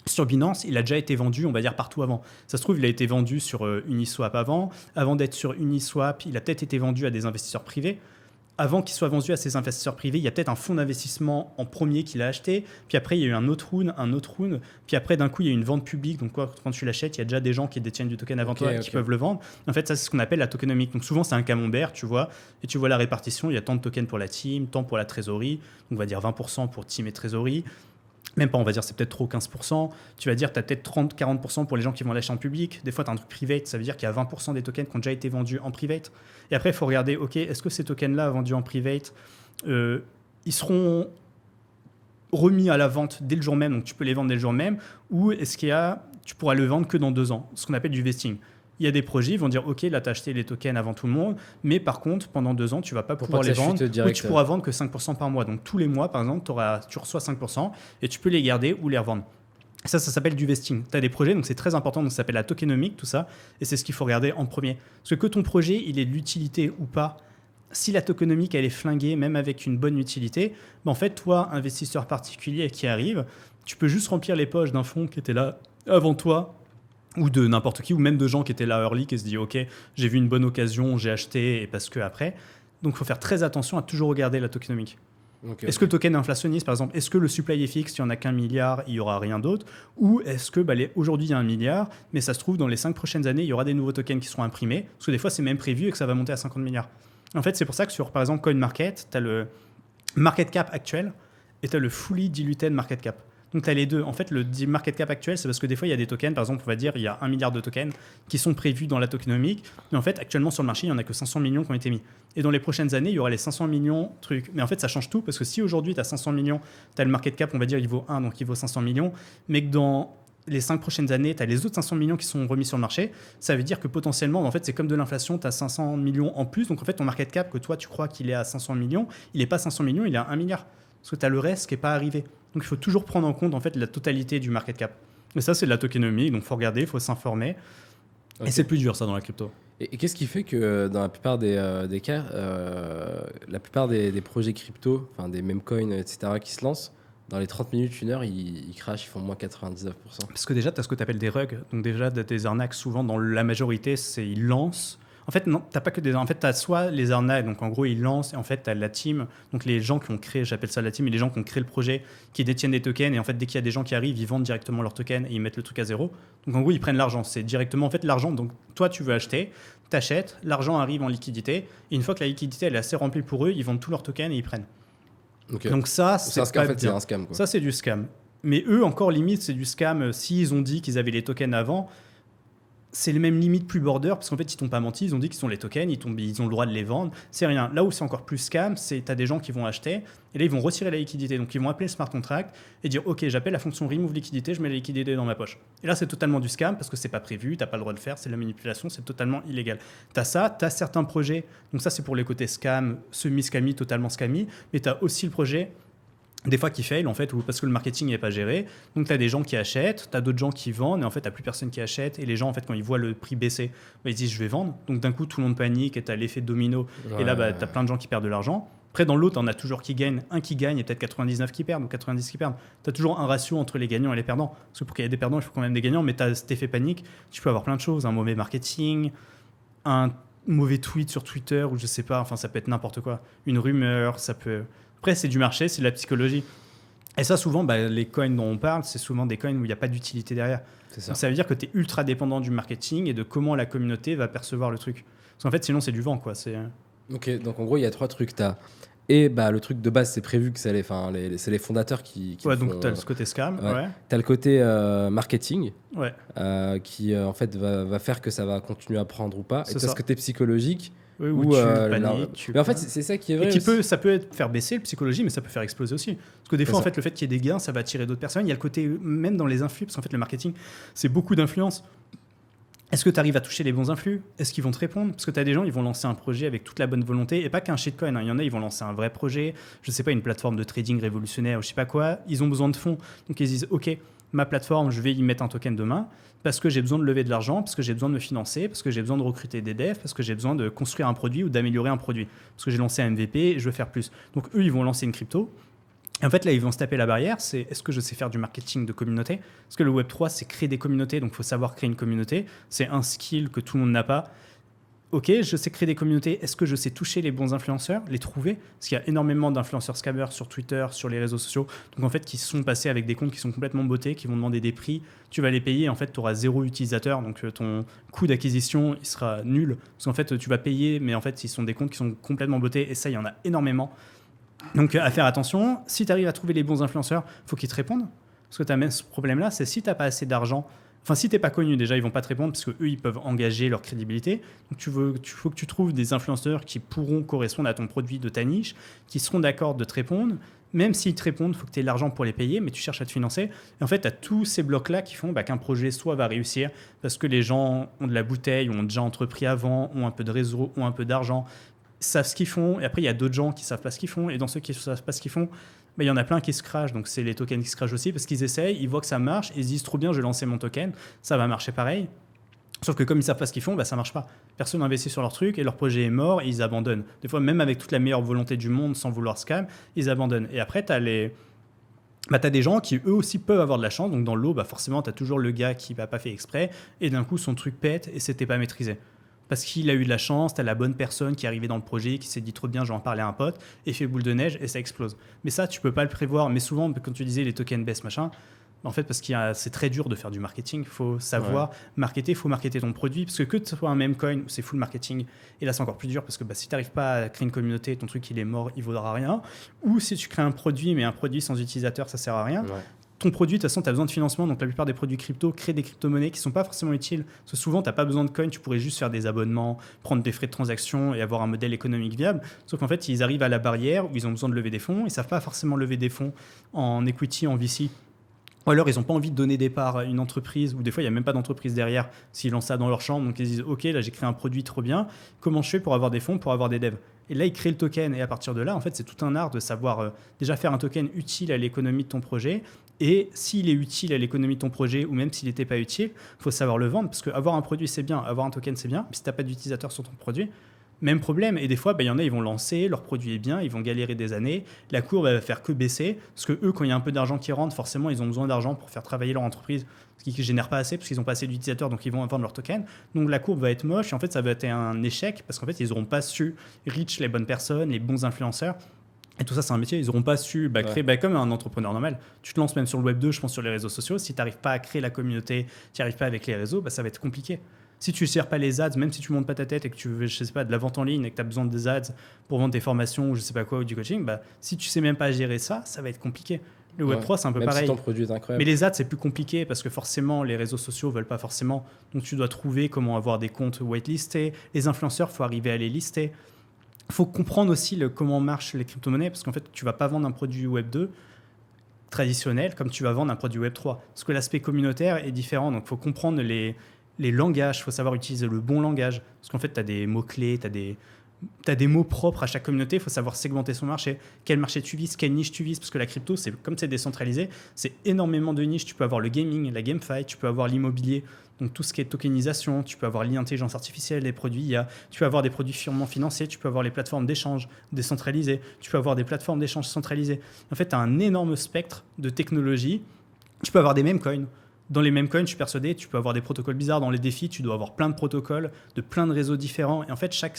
[SPEAKER 1] sur Binance, il a déjà été vendu, on va dire, partout avant. Ça se trouve, il a été vendu sur Uniswap avant. Avant d'être sur Uniswap, il a peut-être été vendu à des investisseurs privés. Avant qu'il soit vendu à ces investisseurs privés, il y a peut-être un fonds d'investissement en premier qui l'a acheté. Puis après, il y a eu un autre round. Puis après, d'un coup, il y a eu une vente publique. Donc, quand tu l'achètes, il y a déjà des gens qui détiennent du token avant toi et qui peuvent le vendre. En fait, ça, c'est ce qu'on appelle la tokenomique. Donc, souvent, c'est un camembert, tu vois. Et tu vois la répartition. Il y a tant de tokens pour la team, tant pour la trésorerie. Donc, on va dire 20% pour team et trésorerie. Même pas, on va dire c'est peut-être trop 15%. Tu vas dire tu as peut-être 30-40% pour les gens qui vont l'acheter en public. Des fois, tu as un truc private, ça veut dire qu'il y a 20% des tokens qui ont déjà été vendus en private. Et après, il faut regarder, ok, est-ce que ces tokens-là vendus en private, ils seront remis à la vente dès le jour même, donc tu peux les vendre dès le jour même, ou est-ce tu pourras le vendre que dans 2 ans, ce qu'on appelle du vesting. Il y a des projets, ils vont dire ok, là tu as acheté les tokens avant tout le monde, mais par contre pendant 2 ans tu vas pas pouvoir les vendre, ou tu pourras vendre que 5% par mois. Donc tous les mois par exemple tu reçois 5% et tu peux les garder ou les revendre. Ça s'appelle du vesting. Tu as des projets, donc c'est très important, donc ça s'appelle la tokenomique, tout ça, et c'est ce qu'il faut regarder en premier. Parce que ton projet il est de l'utilité ou pas, si la tokenomique elle est flinguée, même avec une bonne utilité, en fait toi, investisseur particulier qui arrive, tu peux juste remplir les poches d'un fonds qui était là avant toi, ou de n'importe qui, ou même de gens qui étaient là early, qui se disent ok, j'ai vu une bonne occasion, j'ai acheté, et parce que après. Donc il faut faire très attention à toujours regarder la tokenomique. Est-ce que le token est inflationniste, par exemple? Est-ce que le supply est fixe, il n'y en a qu'1 milliard, il n'y aura rien d'autre? Ou est-ce que aujourd'hui il y a 1 milliard, mais ça se trouve dans les 5 prochaines années, il y aura des nouveaux tokens qui seront imprimés, parce que des fois c'est même prévu et que ça va monter à 50 milliards. En fait, c'est pour ça que sur par exemple CoinMarket, tu as le market cap actuel et tu as le fully diluted market cap. Donc, tu as les deux. En fait, le market cap actuel, c'est parce que des fois, il y a des tokens. Par exemple, on va dire il y a 1 milliard de tokens qui sont prévus dans la tokenomique. Mais en fait, actuellement, sur le marché, il n'y en a que 500 millions qui ont été mis. Et dans les prochaines années, il y aura les 500 millions trucs. Mais en fait, ça change tout parce que si aujourd'hui, tu as 500 millions, tu as le market cap, on va dire, il vaut 1, donc il vaut 500 millions. Mais que dans les 5 prochaines années, tu as les autres 500 millions qui sont remis sur le marché. Ça veut dire que potentiellement, en fait, c'est comme de l'inflation, tu as 500 millions en plus. Donc, en fait, ton market cap, que toi, tu crois qu'il est à 500 millions, il n'est pas 500 millions, il est à 1 milliard. parce que tu as le reste qui n'est pas arrivé. Donc il faut toujours prendre en compte en fait la totalité du market cap. Et ça, c'est de la tokenomique, donc il faut regarder, il faut s'informer.
[SPEAKER 3] Ok.
[SPEAKER 1] Et c'est plus dur ça dans la crypto.
[SPEAKER 3] Et qu'est-ce qui fait que dans la plupart des cas, la plupart des projets crypto, enfin des meme coins, etc., qui se lancent, dans les 30 minutes, 1 heure, ils crashent, ils font moins 99%.
[SPEAKER 1] Parce que déjà, tu as ce que tu appelles des rugs. Donc déjà, des arnaques, souvent, dans la majorité, c'est ils lancent. En fait, non, tu n'as pas que des... En fait, tu as soit les arnaques, donc en gros, ils lancent, et en fait, tu as la team, donc les gens qui ont créé, j'appelle ça la team, et les gens qui ont créé le projet, qui détiennent des tokens, et en fait, dès qu'il y a des gens qui arrivent, ils vendent directement leurs tokens et ils mettent le truc à zéro. Donc en gros, ils prennent l'argent. C'est directement, en fait, l'argent. Donc toi, tu veux acheter, tu achètes, l'argent arrive en liquidité, et une fois que la liquidité, elle est assez remplie pour eux, ils vendent tous leurs tokens et ils prennent.
[SPEAKER 3] Ok.
[SPEAKER 1] Donc ça,
[SPEAKER 3] C'est un
[SPEAKER 1] c'est
[SPEAKER 3] scam,
[SPEAKER 1] pas
[SPEAKER 3] en fait, c'est
[SPEAKER 1] bien.
[SPEAKER 3] un scam, quoi.
[SPEAKER 1] Ça, c'est du scam. Mais eux, encore limite, c'est du scam. S'ils ont dit qu'ils avaient les tokens avant, c'est le même limite plus border, parce qu'en fait, ils t'ont pas menti, ils ont dit qu'ils sont les tokens, ils ont le droit de les vendre. C'est rien. Là où c'est encore plus scam, c'est tu as des gens qui vont acheter, et là, ils vont retirer la liquidité. Donc, ils vont appeler le smart contract et dire, OK, j'appelle la fonction remove liquidité, je mets la liquidité dans ma poche. Et là, c'est totalement du scam, parce que c'est pas prévu, t'as pas le droit de le faire, c'est de la manipulation, c'est totalement illégal. Tu as ça, tu as certains projets, donc ça, c'est pour les côtés scam, semi-scammy, totalement scammy, mais tu as aussi le projet des fois qui fail en fait, ou parce que le marketing n'est pas géré. Donc tu as des gens qui achètent, tu as d'autres gens qui vendent, et en fait tu n'as plus personne qui achète, et les gens en fait quand ils voient le prix baisser, bah, ils disent je vais vendre. Donc d'un coup tout le monde panique, et tu as l'effet domino, et là bah, tu as plein de gens qui perdent de l'argent. Après dans l'autre, on a toujours qui gagne, un qui gagne et peut-être 99 qui perdent, ou 90 qui perdent. Tu as toujours un ratio entre les gagnants et les perdants. Parce que pour qu'il y ait des perdants, il faut quand même des gagnants, mais tu as cet effet panique, tu peux avoir plein de choses, un mauvais marketing, un mauvais tweet sur Twitter, ou je sais pas, enfin ça peut être n'importe quoi, une rumeur, ça peut... Après c'est du marché, c'est de la psychologie. Et ça, souvent, bah, les coins dont on parle, c'est souvent des coins où il n'y a pas d'utilité derrière.
[SPEAKER 3] C'est ça.
[SPEAKER 1] Donc, ça veut dire que tu es ultra dépendant du marketing et de comment la communauté va percevoir le truc. Parce qu'en fait, sinon, c'est du vent, quoi.
[SPEAKER 3] Ok, donc en gros, il y a 3 trucs. Et bah, le truc de base, c'est prévu que c'est les fondateurs qui
[SPEAKER 1] Ouais,
[SPEAKER 3] le
[SPEAKER 1] donc
[SPEAKER 3] font,
[SPEAKER 1] tu as ce côté scam.
[SPEAKER 3] ouais.
[SPEAKER 1] Ouais.
[SPEAKER 3] T'as le côté marketing
[SPEAKER 1] Ouais.
[SPEAKER 3] qui en fait va faire que ça va continuer à prendre ou pas.
[SPEAKER 1] C'est
[SPEAKER 3] Et t'as
[SPEAKER 1] ça.
[SPEAKER 3] ce côté psychologique.
[SPEAKER 1] Oui,
[SPEAKER 3] Où,
[SPEAKER 1] où tu
[SPEAKER 3] là-
[SPEAKER 1] paniques.
[SPEAKER 3] Mais en fait, c'est ça qui est vrai.
[SPEAKER 1] Et qui
[SPEAKER 3] aussi.
[SPEAKER 1] ça peut faire baisser la psychologie, mais ça peut faire exploser aussi. Parce que des
[SPEAKER 3] C'est
[SPEAKER 1] fois, en
[SPEAKER 3] ça.
[SPEAKER 1] fait, le fait qu'il y ait des gains, ça va attirer d'autres personnes. Il y a le côté, même dans les influx, parce qu'en fait, le marketing, c'est beaucoup d'influence. Est-ce que tu arrives à toucher les bons influx? Est-ce qu'ils vont te répondre? Parce que tu as des gens, ils vont lancer un projet avec toute la bonne volonté, et pas qu'un shitcoin. Hein. Il y en a, ils vont lancer un vrai projet, je sais pas, une plateforme de trading révolutionnaire, ou je sais pas quoi. Ils ont besoin de fonds. Donc ils disent, OK, ma plateforme, je vais y mettre un token demain, parce que j'ai besoin de lever de l'argent, parce que j'ai besoin de me financer, parce que j'ai besoin de recruter des devs, parce que j'ai besoin de construire un produit ou d'améliorer un produit. Parce que j'ai lancé un MVP et je veux faire plus. Donc eux, ils vont lancer une crypto. Et en fait, là, ils vont se taper la barrière, c'est est-ce que je sais faire du marketing de communauté? Parce que le Web3, c'est créer des communautés, donc il faut savoir créer une communauté. C'est un skill que tout le monde n'a pas. Ok, je sais créer des communautés. Est-ce que je sais toucher les bons influenceurs, les trouver? Parce qu'il y a énormément d'influenceurs scammers sur Twitter, sur les réseaux sociaux, donc en fait, qui sont passés avec des comptes qui sont complètement bottés, qui vont demander des prix. Tu vas les payer, en fait, tu auras 0 utilisateur, donc ton coût d'acquisition, il sera nul. Parce qu'en fait, tu vas payer, mais en fait, ils sont des comptes qui sont complètement bottés, et ça, il y en a énormément. Donc, à faire attention. Si tu arrives à trouver les bons influenceurs, il faut qu'ils te répondent. Parce que tu as même ce problème-là, c'est si tu n'as pas assez d'argent. Enfin, si tu n'es pas connu, déjà, ils ne vont pas te répondre parce qu'eux, ils peuvent engager leur crédibilité. Donc, il faut que tu trouves des influenceurs qui pourront correspondre à ton produit de ta niche, qui seront d'accord de te répondre. Même s'ils te répondent, il faut que tu aies l'argent pour les payer, mais tu cherches à te financer. Et en fait, tu as tous ces blocs-là qui font qu'un projet soit va réussir parce que les gens ont de la bouteille, ont déjà entrepris avant, ont un peu de réseau, ont un peu d'argent, savent ce qu'ils font. Et après, il y a d'autres gens qui ne savent pas ce qu'ils font. Et dans ceux qui ne savent pas ce qu'ils font, il y en a plein qui se crachent. Donc, c'est les tokens qui se crachent aussi parce qu'ils essayent, ils voient que ça marche, et ils se disent trop bien, je vais lancer mon token, ça va marcher pareil. Sauf que comme ils ne savent pas ce qu'ils font, ça ne marche pas. Personne n'investit sur leur truc et leur projet est mort et ils abandonnent. Des fois, même avec toute la meilleure volonté du monde, sans vouloir scam, ils abandonnent. Et après, tu as t'as des gens qui eux aussi peuvent avoir de la chance. Donc dans l'eau, forcément, tu as toujours le gars qui n'a pas fait exprès et d'un coup, son truc pète et c'était pas maîtrisé. Parce qu'il a eu de la chance, tu as la bonne personne qui est arrivée dans le projet, qui s'est dit trop bien, je vais en parler à un pote, et fait boule de neige et ça explose. Mais ça, tu peux pas le prévoir. Mais souvent, quand tu disais les tokens baissent, machin, en fait, parce que c'est très dur de faire du marketing, il faut savoir marketer, il faut marketer ton produit, parce que ce soit un meme coin où c'est full marketing, et là c'est encore plus dur, parce que si tu n'arrives pas à créer une communauté, ton truc il est mort, il vaudra rien, ou si tu crées un produit, mais un produit sans utilisateur, ça sert à rien. Ton produit, de toute façon, tu as besoin de financement. Donc, la plupart des produits crypto créent des crypto-monnaies qui ne sont pas forcément utiles. Parce que souvent, tu n'as pas besoin de coins. Tu pourrais juste faire des abonnements, prendre des frais de transaction et avoir un modèle économique viable. Sauf qu'en fait, ils arrivent à la barrière où ils ont besoin de lever des fonds. Ils ne savent pas forcément lever des fonds en equity, en VC. Ou alors, ils n'ont pas envie de donner des parts à une entreprise, ou des fois, il n'y a même pas d'entreprise derrière s'ils lancent ça dans leur chambre. Donc, ils disent, OK, là, j'ai créé un produit trop bien. Comment je fais pour avoir des fonds, pour avoir des devs? Et là, ils créent le token. Et à partir de là, en fait, c'est tout un art de savoir déjà faire un token utile à l'économie de ton projet. Et s'il est utile à l'économie de ton projet, ou même s'il n'était pas utile, il faut savoir le vendre. Parce qu'avoir un produit, c'est bien. Avoir un token, c'est bien. Mais si tu n'as pas d'utilisateur sur ton produit, même problème. Et des fois, il y en a, ils vont lancer, leur produit est bien, ils vont galérer des années, la courbe elle va faire que baisser, parce que eux, quand il y a un peu d'argent qui rentre, forcément, ils ont besoin d'argent pour faire travailler leur entreprise, ce qui ne génère pas assez, parce qu'ils n'ont pas assez d'utilisateurs, donc ils vont vendre leur token. Donc la courbe va être moche, et en fait, ça va être un échec, parce qu'en fait, ils n'auront pas su reach les bonnes personnes, les bons influenceurs. Et tout ça, c'est un métier. Ils n'auront pas su créer comme un entrepreneur normal. Tu te lances même sur le Web 2, je pense, sur les réseaux sociaux. Si tu n'arrives pas à créer la communauté, tu n'y arrives pas avec les réseaux, ça va être compliqué. Si tu ne sers pas les ads, même si tu ne montes pas ta tête et que tu veux, je sais pas, de la vente en ligne et que tu as besoin des ads pour vendre tes formations ou je sais pas quoi, ou du coaching, si tu ne sais même pas gérer ça, ça va être compliqué. Le Web3, c'est un peu
[SPEAKER 3] même
[SPEAKER 1] pareil.
[SPEAKER 3] Si ton produit est incroyable.
[SPEAKER 1] Mais les ads, c'est plus compliqué parce que forcément, les réseaux sociaux ne veulent pas forcément. Donc, tu dois trouver comment avoir des comptes whitelistés. Les influenceurs, il faut arriver à les lister. Il faut comprendre aussi comment marchent les crypto-monnaies parce qu'en fait, tu ne vas pas vendre un produit Web 2 traditionnel comme tu vas vendre un produit Web 3. Parce que l'aspect communautaire est différent. Donc, il faut comprendre les langages. Il faut savoir utiliser le bon langage. Parce qu'en fait, tu as des mots-clés, tu as des mots propres à chaque communauté. Il faut savoir segmenter son marché. Quel marché tu vises, quelle niche tu vises. Parce que la crypto, comme c'est décentralisé, c'est énormément de niches. Tu peux avoir le gaming, la GameFi, tu peux avoir l'immobilier. Donc tout ce qui est tokenisation, tu peux avoir l'intelligence artificielle, les produits IA, tu peux avoir des produits purement financiers, tu peux avoir les plateformes d'échange décentralisées, tu peux avoir des plateformes d'échange centralisées. En fait, tu as un énorme spectre de technologies. Tu peux avoir des meme coins. Dans les meme coins, je suis persuadé, tu peux avoir des protocoles bizarres. Dans les défis, tu dois avoir plein de protocoles, de plein de réseaux différents. Et en fait, chaque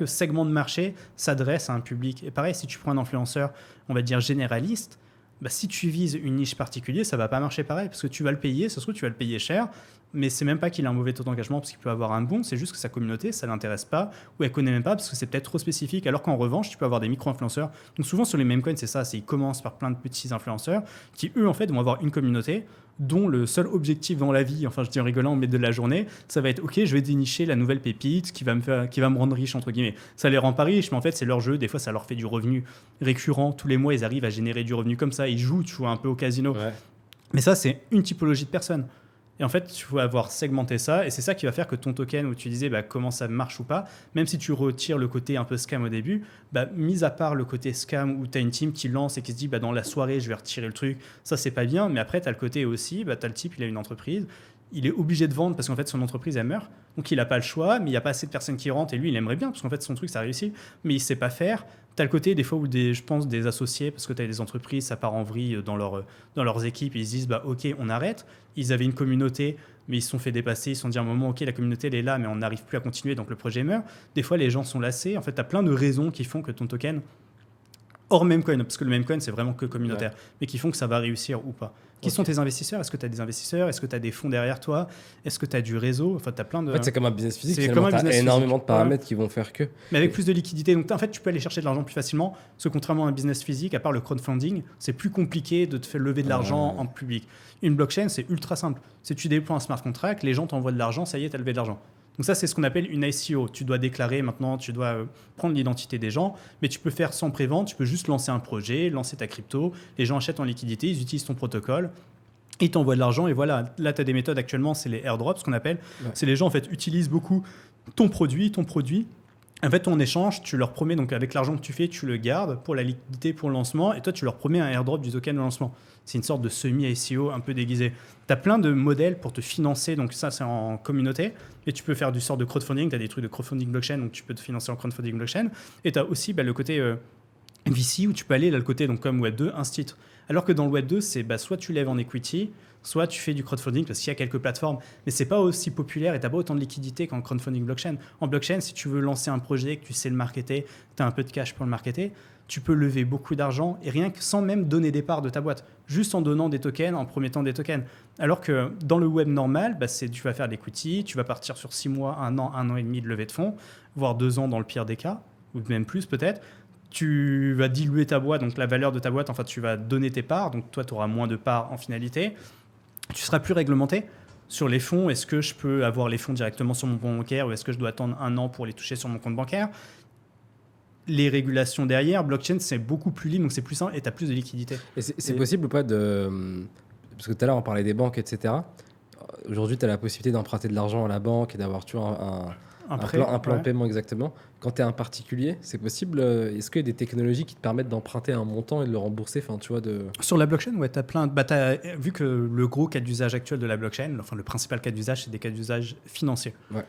[SPEAKER 1] segment de marché s'adresse à un public. Et pareil, si tu prends un influenceur, on va dire généraliste, si tu vises une niche particulière, ça ne va pas marcher pareil, parce que tu vas le payer, ça se trouve, tu vas le payer cher, mais c'est même pas qu'il a un mauvais taux d'engagement, parce qu'il peut avoir un bon, c'est juste que sa communauté, ça ne l'intéresse pas, ou elle ne connaît même pas, parce que c'est peut-être trop spécifique, alors qu'en revanche, tu peux avoir des micro-influenceurs. Donc souvent, sur les meme coins, c'est ça, ils commencent par plein de petits influenceurs, qui eux, en fait, vont avoir une communauté, dont le seul objectif dans la vie, enfin je dis en rigolant, mais de la journée, ça va être ok, je vais dénicher la nouvelle pépite qui va me rendre riche entre guillemets. Ça les rend pas riches, mais en fait c'est leur jeu. Des fois ça leur fait du revenu récurrent. Tous les mois ils arrivent à générer du revenu comme ça. Ils jouent, tu vois, un peu au casino.
[SPEAKER 3] Ouais.
[SPEAKER 1] Mais ça c'est une typologie de personnes. Et en fait, tu faut avoir segmenté ça, et c'est ça qui va faire que ton token, où tu disais comment ça marche ou pas, même si tu retires le côté un peu scam au début, mis à part le côté scam où tu as une team qui lance et qui se dit dans la soirée, je vais retirer le truc, ça c'est pas bien, mais après tu as le côté aussi, tu as le type, il a une entreprise, il est obligé de vendre parce qu'en fait son entreprise elle meurt, donc il n'a pas le choix, mais il n'y a pas assez de personnes qui rentrent, et lui il aimerait bien parce qu'en fait son truc ça réussit, mais il sait pas faire. Tu as le côté des fois où je pense des associés, parce que tu as des entreprises, ça part en vrille dans leurs équipes, ils se disent ok on arrête, ils avaient une communauté, mais ils se sont fait dépasser, ils se sont dit à un moment ok la communauté elle est là, mais on n'arrive plus à continuer, donc le projet meurt. Des fois les gens sont lassés, en fait tu as plein de raisons qui font que ton token, hors memecoin, parce que le memecoin c'est vraiment que communautaire, mais qui font que ça va réussir ou pas. Qui sont tes investisseurs? Est-ce que tu as des investisseurs? Est-ce que tu as des fonds derrière toi? Est-ce que tu as du réseau? Enfin, tu as plein de...
[SPEAKER 3] En fait, c'est comme un business physique.
[SPEAKER 1] C'est comme un business physique.
[SPEAKER 3] Énormément de paramètres qui vont faire que...
[SPEAKER 1] Mais avec plus de liquidité. Donc, en fait, tu peux aller chercher de l'argent plus facilement. Parce que contrairement à un business physique, à part le crowdfunding, c'est plus compliqué de te faire lever de l'argent en public. Une blockchain, c'est ultra simple. Si tu déploies un smart contract, les gens t'envoient de l'argent, ça y est, tu as levé de l'argent. Donc ça, c'est ce qu'on appelle une ICO. Tu dois déclarer maintenant, tu dois prendre l'identité des gens, mais tu peux faire sans prévente, tu peux juste lancer un projet, lancer ta crypto, les gens achètent en liquidité, ils utilisent ton protocole, ils t'envoient de l'argent, et voilà. Là, tu as des méthodes actuellement, c'est les airdrops, ce qu'on appelle. Ouais. C'est les gens, en fait, utilisent beaucoup ton produit. En fait, en échange, tu leur promets, donc avec l'argent que tu fais, tu le gardes pour la liquidité, pour le lancement, et toi, tu leur promets un airdrop du token de lancement. C'est une sorte de semi-ICO un peu déguisé. Tu as plein de modèles pour te financer, donc ça, c'est en communauté, et tu peux faire du sort de crowdfunding, tu as des trucs de crowdfunding blockchain, donc tu peux te financer en crowdfunding blockchain, et tu as aussi le côté VC, où tu peux aller, là, le côté, donc comme Web 2, institut. Alors que dans le Web 2, c'est soit tu lèves en equity, soit tu fais du crowdfunding, parce qu'il y a quelques plateformes, mais c'est pas aussi populaire et tu n'as pas autant de liquidité qu'en crowdfunding blockchain. En blockchain, si tu veux lancer un projet, que tu sais le marketer, tu as un peu de cash pour le marketer, tu peux lever beaucoup d'argent, et rien que sans même donner des parts de ta boîte, juste en donnant des tokens, en promettant des tokens. Alors que dans le web normal, tu vas faire de l'equity, tu vas partir sur 6 mois, 1 an et demi de levée de fonds, voire 2 ans dans le pire des cas, ou même plus peut-être. Tu vas diluer ta boîte, donc la valeur de ta boîte, enfin tu vas donner tes parts, donc toi tu auras moins de parts en finalité. Tu seras plus réglementé sur les fonds. Est-ce que je peux avoir les fonds directement sur mon compte bancaire, ou est-ce que je dois attendre 1 an pour les toucher sur mon compte bancaire? Les régulations derrière, blockchain c'est beaucoup plus libre, donc c'est plus simple et tu as plus de liquidité.
[SPEAKER 3] Et c'est possible ou pas de... parce que tout à l'heure on parlait des banques, etc. Aujourd'hui, tu as la possibilité d'emprunter de l'argent à la banque et d'avoir un plan de paiement exactement. Quand tu es un particulier, c'est possible. Est-ce qu'il y a des technologies qui te permettent d'emprunter un montant et de le rembourser,
[SPEAKER 1] Sur la blockchain, ouais, tu as plein. Vu que le gros cas d'usage actuel de la blockchain, enfin le principal cas d'usage, c'est des cas d'usage financiers.
[SPEAKER 3] Ouais.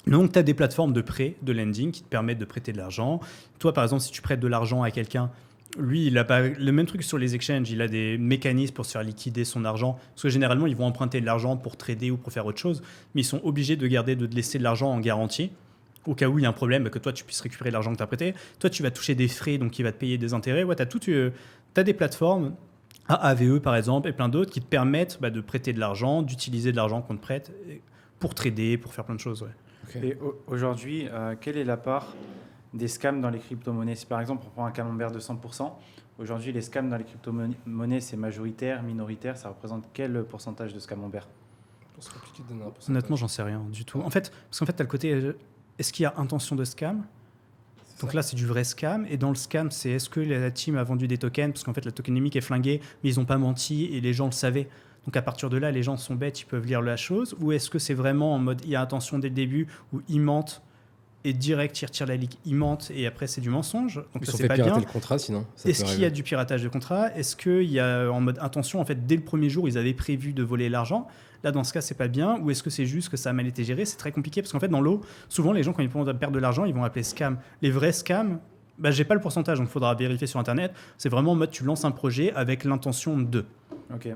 [SPEAKER 1] Donc, tu as des plateformes de prêt, de lending qui te permettent de prêter de l'argent. Toi, par exemple, si tu prêtes de l'argent à quelqu'un, lui, il n'a pas le même truc sur les exchanges. Il a des mécanismes pour se faire liquider son argent. Parce que généralement, ils vont emprunter de l'argent pour trader ou pour faire autre chose. Mais ils sont obligés de te laisser de l'argent en garantie. Au cas où il y a un problème, que toi, tu puisses récupérer l'argent que tu as prêté. Toi, tu vas toucher des frais, donc il va te payer des intérêts. Ouais, tu as des plateformes, AVE par exemple, et plein d'autres qui te permettent de prêter de l'argent, d'utiliser de l'argent qu'on te prête pour trader, pour faire plein de choses. Ouais.
[SPEAKER 2] Okay. Et aujourd'hui, quelle est la part des scams dans les crypto-monnaies? Si par exemple on prend un camembert de 100%, aujourd'hui les scams dans les crypto-monnaies c'est majoritaire, minoritaire, ça représente quel pourcentage de ce camembert?
[SPEAKER 3] C'est compliqué de donner un pourcentage.
[SPEAKER 1] Honnêtement, j'en sais rien du tout. En fait, parce qu'en fait, tu as le côté, est-ce qu'il y a intention de scam? Donc là, c'est du vrai scam. Et dans le scam, c'est est-ce que la team a vendu des tokens? Parce qu'en fait, la tokenomique est flinguée, mais ils n'ont pas menti et les gens le savaient. Donc à partir de là, les gens sont bêtes, ils peuvent lire la chose. Ou est-ce que c'est vraiment en mode, il y a attention dès le début, où ils mentent et direct, ils retirent la ligue, ils mentent et après, c'est du mensonge. Donc
[SPEAKER 3] ils
[SPEAKER 1] ça,
[SPEAKER 3] sont
[SPEAKER 1] c'est
[SPEAKER 3] fait
[SPEAKER 1] pas
[SPEAKER 3] pirater
[SPEAKER 1] bien.
[SPEAKER 3] le contrat, sinon.
[SPEAKER 1] Est-ce qu'il y a du piratage de contrat? Est-ce qu'il y a en mode intention, en fait, dès le premier jour, ils avaient prévu de voler l'argent? Là, dans ce cas, c'est pas bien. Ou est-ce que c'est juste que ça a mal été géré? C'est très compliqué parce qu'en fait, dans l'eau, souvent, les gens, quand ils vont perdre de l'argent, ils vont appeler scam. Les vrais scams, j'ai pas le pourcentage, donc il faudra vérifier sur Internet. C'est vraiment en mode, tu lances un projet avec l'intention de.
[SPEAKER 2] Ok.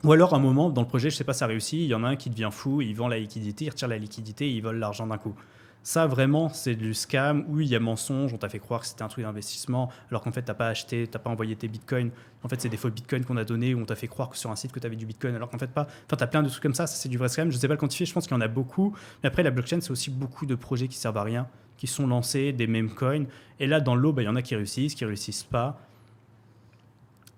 [SPEAKER 1] Ou alors, à un moment, dans le projet, je sais pas, ça réussit, il y en a un qui devient fou, il vend la liquidité, il retire la liquidité, il vole l'argent d'un coup. Ça, vraiment, c'est du scam où il y a mensonge, on t'a fait croire que c'était un truc d'investissement, alors qu'en fait, t'as pas acheté, t'as pas envoyé tes bitcoins. En fait, c'est des faux bitcoins qu'on a donnés, où on t'a fait croire que sur un site que t'avais du bitcoin, alors qu'en fait pas. Enfin, t'as plein de trucs comme ça c'est du vrai scam. Je sais pas le quantifier, je pense qu'il y en a beaucoup. Mais après, la blockchain, c'est aussi beaucoup de projets qui servent à rien, qui sont lancés, des meme coins. Et là, dans l'eau, il y en a qui réussissent pas.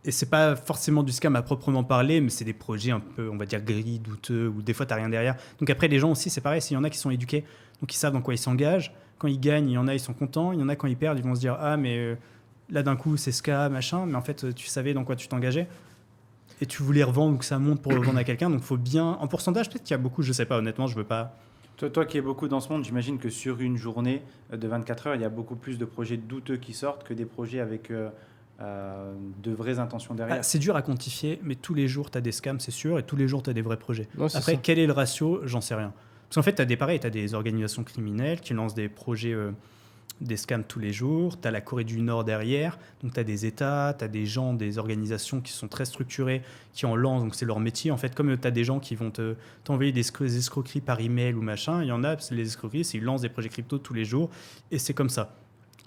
[SPEAKER 1] Et c'est pas forcément du scam à proprement parler, mais c'est des projets un peu, on va dire, gris, douteux, où des fois, t'as rien derrière. Donc après, les gens aussi, c'est pareil, s'il y en a qui sont éduqués, donc ils savent dans quoi ils s'engagent. Quand ils gagnent, il y en a, ils sont contents. Il y en a, quand ils perdent, ils vont se dire « Ah, mais là, d'un coup, c'est scam, machin. » Mais en fait, tu savais dans quoi tu t'engageais. Et tu voulais revendre ou que ça monte pour le vendre à quelqu'un. Donc, il faut bien... En pourcentage, peut-être qu'il y a beaucoup, je sais pas, honnêtement, je veux pas...
[SPEAKER 2] Toi qui es beaucoup dans ce monde, j'imagine que sur une journée de 24 heures, il y a beaucoup plus de projets douteux qui sortent que des projets avec de vraies intentions derrière.
[SPEAKER 1] C'est dur à quantifier, mais tous les jours, tu as des scams, c'est sûr, et tous les jours, tu as des vrais projets.
[SPEAKER 3] Non,
[SPEAKER 1] après,
[SPEAKER 3] ça.
[SPEAKER 1] Quel est le ratio? J'en sais rien. Parce qu'en fait, tu as des organisations criminelles qui lancent des projets, des scams tous les jours. Tu as la Corée du Nord derrière. Donc, tu as des États, tu as des gens, des organisations qui sont très structurées, qui en lancent. Donc, c'est leur métier. En fait, comme tu as des gens qui vont t'envoyer des escroqueries par email ou machin, il y en a, les escroqueries, c'est ils lancent des projets crypto tous les jours. Et c'est comme ça.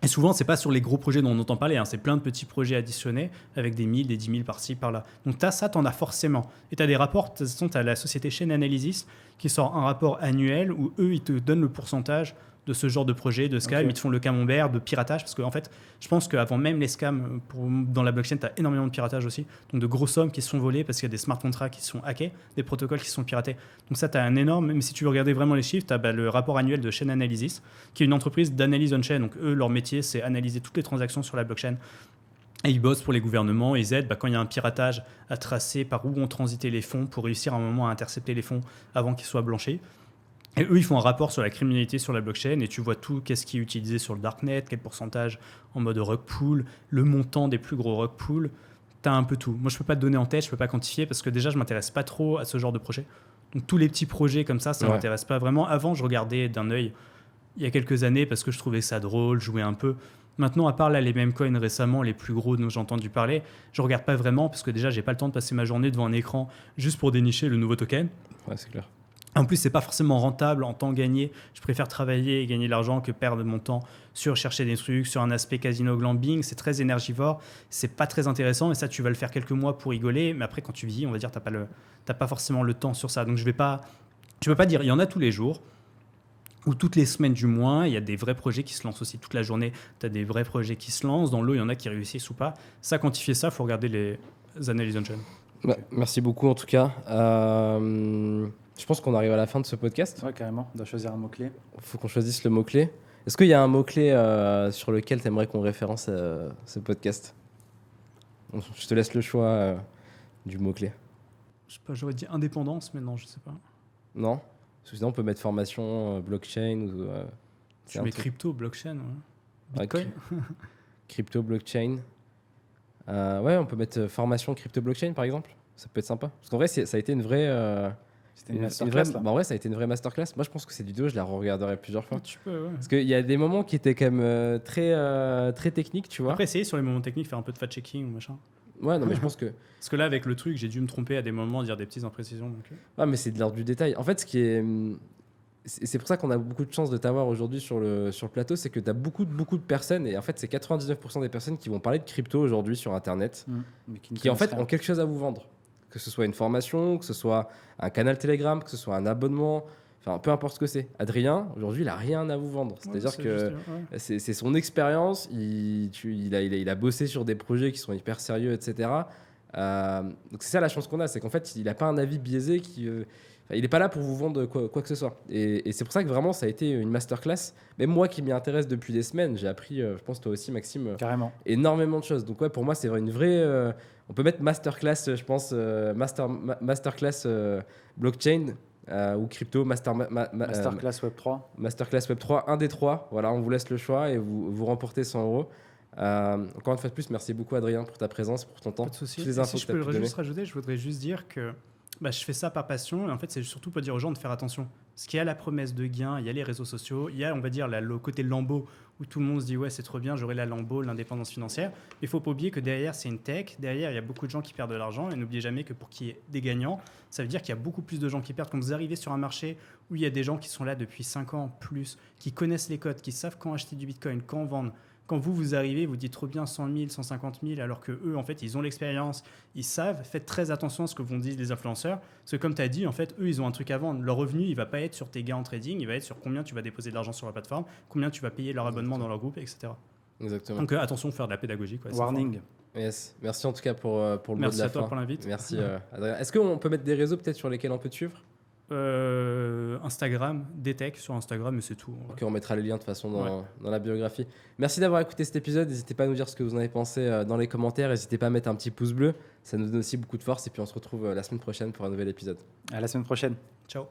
[SPEAKER 1] Et souvent, c'est pas sur les gros projets dont on entend parler, c'est plein de petits projets additionnés avec des 1000, des 10 000 par-ci, par-là. Donc, t'en as forcément. Et tu as des rapports, tu as la société Chain Analysis qui sort un rapport annuel où eux, ils te donnent le pourcentage de ce genre de projet, de scam. Okay. Ils te font le camembert, de piratage, parce qu'en fait, je pense qu'avant même les scams, dans la blockchain, tu as énormément de piratage aussi. Donc, de grosses sommes qui se sont volées parce qu'il y a des smart contracts qui sont hackés, des protocoles qui sont piratés. Donc, ça, tu as un énorme. Même si tu veux regarder vraiment les chiffres, tu as le rapport annuel de Chain Analysis, qui est une entreprise d'analyse on-chain. Donc, eux, leur métier, c'est analyser toutes les transactions sur la blockchain. Et ils bossent pour les gouvernements, ils aident quand il y a un piratage à tracer par où ont transité les fonds pour réussir à un moment à intercepter les fonds avant qu'ils soient blanchis. Et eux, ils font un rapport sur la criminalité sur la blockchain et tu vois tout, qu'est-ce qui est utilisé sur le darknet, quel pourcentage en mode rug pull, le montant des plus gros rug pull. Tu as un peu tout. Moi, je ne peux pas te donner en tête, je ne peux pas quantifier parce que déjà, je ne m'intéresse pas trop à ce genre de projet. Donc, tous les petits projets comme ça ne m'intéresse pas vraiment. Avant, je regardais d'un œil il y a quelques années parce que je trouvais ça drôle, jouer un peu. Maintenant, à part là, les meme coins récemment, les plus gros dont j'ai entendu parler, je ne regarde pas vraiment parce que déjà, je n'ai pas le temps de passer ma journée devant un écran juste pour dénicher le nouveau token.
[SPEAKER 3] Ouais, c'est clair.
[SPEAKER 1] En plus, c'est pas forcément rentable en temps gagné. Je préfère travailler et gagner de l'argent que perdre mon temps sur chercher des trucs, sur un aspect casino glambing. C'est très énergivore, c'est pas très intéressant. Et ça, tu vas le faire quelques mois pour rigoler. Mais après, quand tu vis, on va dire, t'as pas forcément le temps sur ça. Donc, je peux pas dire. Il y en a tous les jours ou toutes les semaines du moins. Il y a des vrais projets qui se lancent aussi toute la journée. Tu as des vrais projets qui se lancent. Dans l'eau, il y en a qui réussissent ou pas. Ça, quantifier ça, il faut regarder les analyses on-chain.
[SPEAKER 3] Bah, merci beaucoup en tout cas. Je pense qu'on arrive à la fin de ce podcast.
[SPEAKER 2] Ouais, carrément. On doit choisir un mot-clé.
[SPEAKER 3] Il faut qu'on choisisse le mot-clé. Est-ce qu'il y a un mot-clé sur lequel tu aimerais qu'on référence ce podcast? Je te laisse le choix du mot-clé.
[SPEAKER 1] Je sais pas, j'aurais dit indépendance, mais non, je sais pas.
[SPEAKER 3] Non? Parce que sinon, on peut mettre formation blockchain ou.
[SPEAKER 1] Tu
[SPEAKER 3] c'est un
[SPEAKER 1] mets
[SPEAKER 3] truc.
[SPEAKER 1] crypto, blockchain, ouais.
[SPEAKER 3] Ouais,
[SPEAKER 1] Bitcoin.
[SPEAKER 3] Crypto, blockchain. Ouais, on peut mettre formation crypto blockchain par exemple. Ça peut être sympa. Parce qu'en vrai, ça a été une vraie.
[SPEAKER 2] C'était une
[SPEAKER 3] vraie.
[SPEAKER 2] masterclass, là.
[SPEAKER 3] En vrai, ça a été une vraie masterclass. Moi, je pense que cette vidéo, je la regarderai plusieurs fois.
[SPEAKER 1] Tu peux, ouais.
[SPEAKER 3] Parce qu'il y a des moments qui étaient quand même très techniques, tu vois.
[SPEAKER 1] Après, essayer sur les moments techniques, faire un peu de fact-checking ou machin.
[SPEAKER 3] Ouais, non, mais je pense que.
[SPEAKER 1] Parce que là, avec le truc, j'ai dû me tromper à des moments, dire des petites imprécisions. Donc...
[SPEAKER 3] Ah, mais c'est de l'ordre du détail. En fait, ce qui est. C'est pour ça qu'on a beaucoup de chance de t'avoir aujourd'hui sur le plateau, c'est que tu as beaucoup de personnes, et en fait, c'est 99% des personnes qui vont parler de crypto aujourd'hui sur Internet,
[SPEAKER 2] Mais ne
[SPEAKER 3] qui en fait
[SPEAKER 2] connaissent rien.
[SPEAKER 3] ont quelque chose à vous vendre. Que ce soit une formation, que ce soit un canal Telegram, que ce soit un abonnement, enfin peu importe ce que c'est. Adrien, aujourd'hui, il a rien à vous vendre. C'est-à-dire que c'est son expérience, il a bossé sur des projets qui sont hyper sérieux, etc. Donc c'est ça la chance qu'on a, c'est qu'en fait, il n'a pas un avis biaisé il n'est pas là pour vous vendre quoi que ce soit. Et c'est pour ça que vraiment, ça a été une masterclass. Même moi qui m'y intéresse depuis des semaines, j'ai appris, je pense toi aussi Maxime,
[SPEAKER 2] Carrément.
[SPEAKER 3] énormément de choses. Donc ouais, pour moi, c'est une vraie... on peut mettre masterclass, je pense, masterclass blockchain ou crypto,
[SPEAKER 2] Masterclass Web3.
[SPEAKER 3] masterclass Web3, un des trois. Voilà, on vous laisse le choix et vous remportez 100 euros. Encore une fois de plus, merci beaucoup Adrien pour ta présence, pour ton temps.
[SPEAKER 1] Pas de souci.
[SPEAKER 3] Toutes les
[SPEAKER 1] Et
[SPEAKER 3] infos
[SPEAKER 1] si je
[SPEAKER 3] que tu as
[SPEAKER 1] peux
[SPEAKER 3] pu donner.
[SPEAKER 1] juste rajouter, je voudrais juste dire que je fais ça par passion. Et en fait, c'est surtout pour dire aux gens de faire attention. Parce qu'il y a la promesse de gain, il y a les réseaux sociaux, il y a, on va dire, le côté Lambo où tout le monde se dit ouais, c'est trop bien, j'aurai la Lambo, l'indépendance financière. Mais il ne faut pas oublier que derrière, c'est une tech. Derrière, il y a beaucoup de gens qui perdent de l'argent. Et n'oubliez jamais que pour qu'il y ait des gagnants, ça veut dire qu'il y a beaucoup plus de gens qui perdent. Quand vous arrivez sur un marché où il y a des gens qui sont là depuis 5 ans plus, qui connaissent les codes, qui savent quand acheter du Bitcoin, quand vendre. Quand vous arrivez, vous dites trop bien 100 000, 150 000, alors que eux, en fait, ils ont l'expérience, ils savent. Faites très attention à ce que vont dire les influenceurs. Parce que comme tu as dit, en fait, eux, ils ont un truc à vendre. Leur revenu, il va pas être sur tes gains en trading, il va être sur combien tu vas déposer de l'argent sur la plateforme, combien tu vas payer leur abonnement dans leur groupe, etc.
[SPEAKER 3] Exactement.
[SPEAKER 1] Donc attention, faire de la pédagogie. Quoi,
[SPEAKER 2] Warning.
[SPEAKER 3] Yes. Merci en tout cas pour le mot
[SPEAKER 1] Merci
[SPEAKER 3] de la
[SPEAKER 1] à toi
[SPEAKER 3] fin.
[SPEAKER 1] pour l'invite.
[SPEAKER 3] Merci Adrien. Est-ce qu'on peut mettre des réseaux peut-être sur lesquels on peut te suivre?
[SPEAKER 1] Instagram, Detech sur Instagram, mais c'est tout.
[SPEAKER 3] Ok, on mettra les liens de toute façon dans la biographie. Merci d'avoir écouté cet épisode. N'hésitez pas à nous dire ce que vous en avez pensé dans les commentaires. N'hésitez pas à mettre un petit pouce bleu. Ça nous donne aussi beaucoup de force. Et puis on se retrouve la semaine prochaine pour un nouvel épisode.
[SPEAKER 2] À la semaine prochaine.
[SPEAKER 1] Ciao.